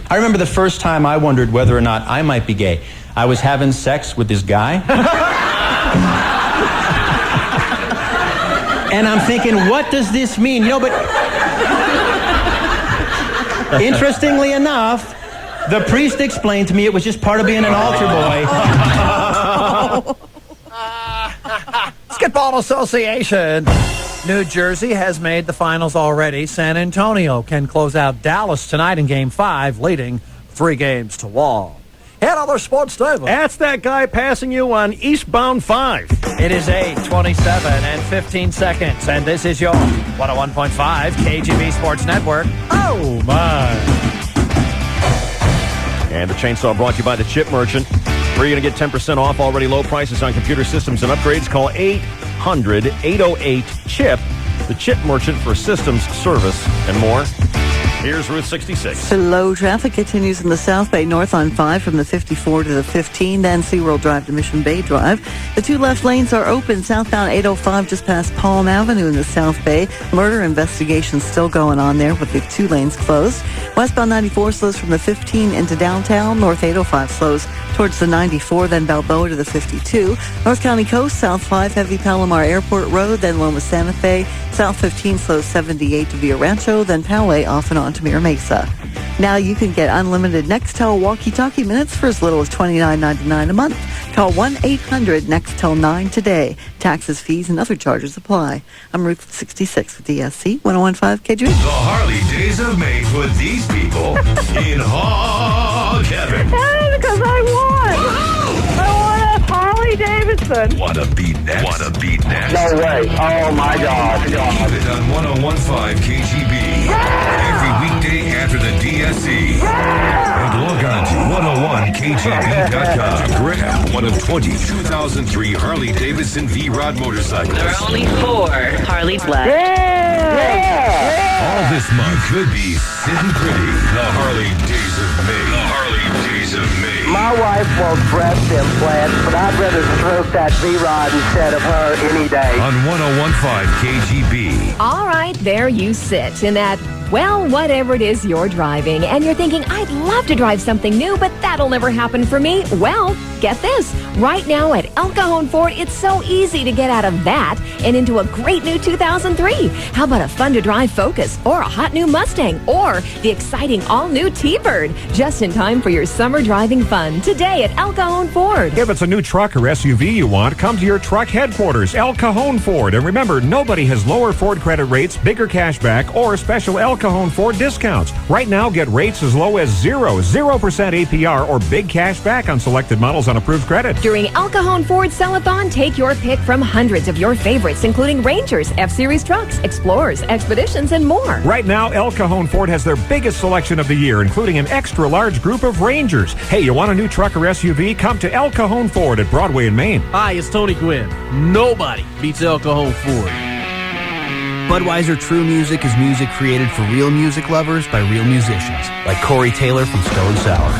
I remember the first time I wondered whether or not I might be gay. I was having sex with this guy. And I'm thinking, what does this mean? You know, but interestingly enough, the priest explained to me it was just part of being an altar boy. Basketball Association. New Jersey has made the finals already. San Antonio can close out Dallas tonight in Game 5, leading 3-1. And other sports, David. That's that guy passing you on eastbound 5. It is 8:27 and 15 seconds, and this is your 101.5 KGB Sports Network. Oh, my. And the chainsaw brought to you by the Chip Merchant. Where you're going to get 10% off already low prices on computer systems and upgrades. Call 800-808-CHIP, the Chip Merchant, for systems, service, and more. Here's Route 66. Slow traffic continues in the South Bay North on 5 from the 54 to the 15, then SeaWorld Drive to Mission Bay Drive. The two left lanes are open. Southbound 805 just past Palm Avenue in the South Bay. Murder investigation still going on there with the 2 lanes closed. Westbound 94 slows from the 15 into downtown. North 805 slows towards the 94, then Balboa to the 52. North County Coast, South 5, heavy Palomar Airport Road, then Loma Santa Fe. South 15 slows 78 to Villa Rancho, then Poway off and on to Mira Mesa. Now you can get unlimited Nextel walkie-talkie minutes for as little as $29.99 a month. Call 1-800-NEXTEL-9 today. Taxes, fees, and other charges apply. I'm Route 66 with DSC 101.5 KG. The Harley Days of May put these people in hog heaven. Because I won. I won a Harley Davidson. Wanna beat next? Wanna beat next? No way. Oh, my God. Keep it on 101.5 KGB. Every weekday after the DSC. And log on to 101kgb.com to grab one of 20 2003 Harley Davidson V-Rod motorcycles. There are only 4 Harleys left. All this month could be sitting pretty. The Harley Days of May. The Harley Days of May. My wife wants breast implants, but I'd rather stroke that V-Rod instead of her any day. On 101.5 KGB. All right, there you sit in that, well, whatever it is you're driving, and you're thinking, I'd love to drive something new, but that'll never happen for me. Well, get this. Right now at El Cajon Ford, it's so easy to get out of that and into a great new 2003. How about a fun-to-drive Focus, or a hot new Mustang, or the exciting all-new T-Bird? Just in time for your summer driving fun today at El Cajon Ford. If it's a new truck or SUV you want, come to your truck headquarters, El Cajon Ford. And remember, nobody has lower Ford credit rates, bigger cash back, or special El Cajon Ford discounts. Right now, get rates as low as 0% APR or big cash back on selected models on approved credit. During El Cajon Ford Sell-a-thon, take your pick from hundreds of your favorites, including Rangers, F-Series trucks, Explorers, Expeditions, and more. Right now, El Cajon Ford has their biggest selection of the year, including an extra-large group of Rangers. Hey, you want a new truck or SUV? Come to El Cajon Ford at Broadway in Maine. Hi, it's Tony Gwynn. Nobody beats El Cajon Ford. Budweiser True Music is music created for real music lovers by real musicians, like Corey Taylor from Stone Sour.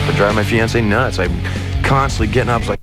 I drive my fiance nuts. I'm constantly getting up like,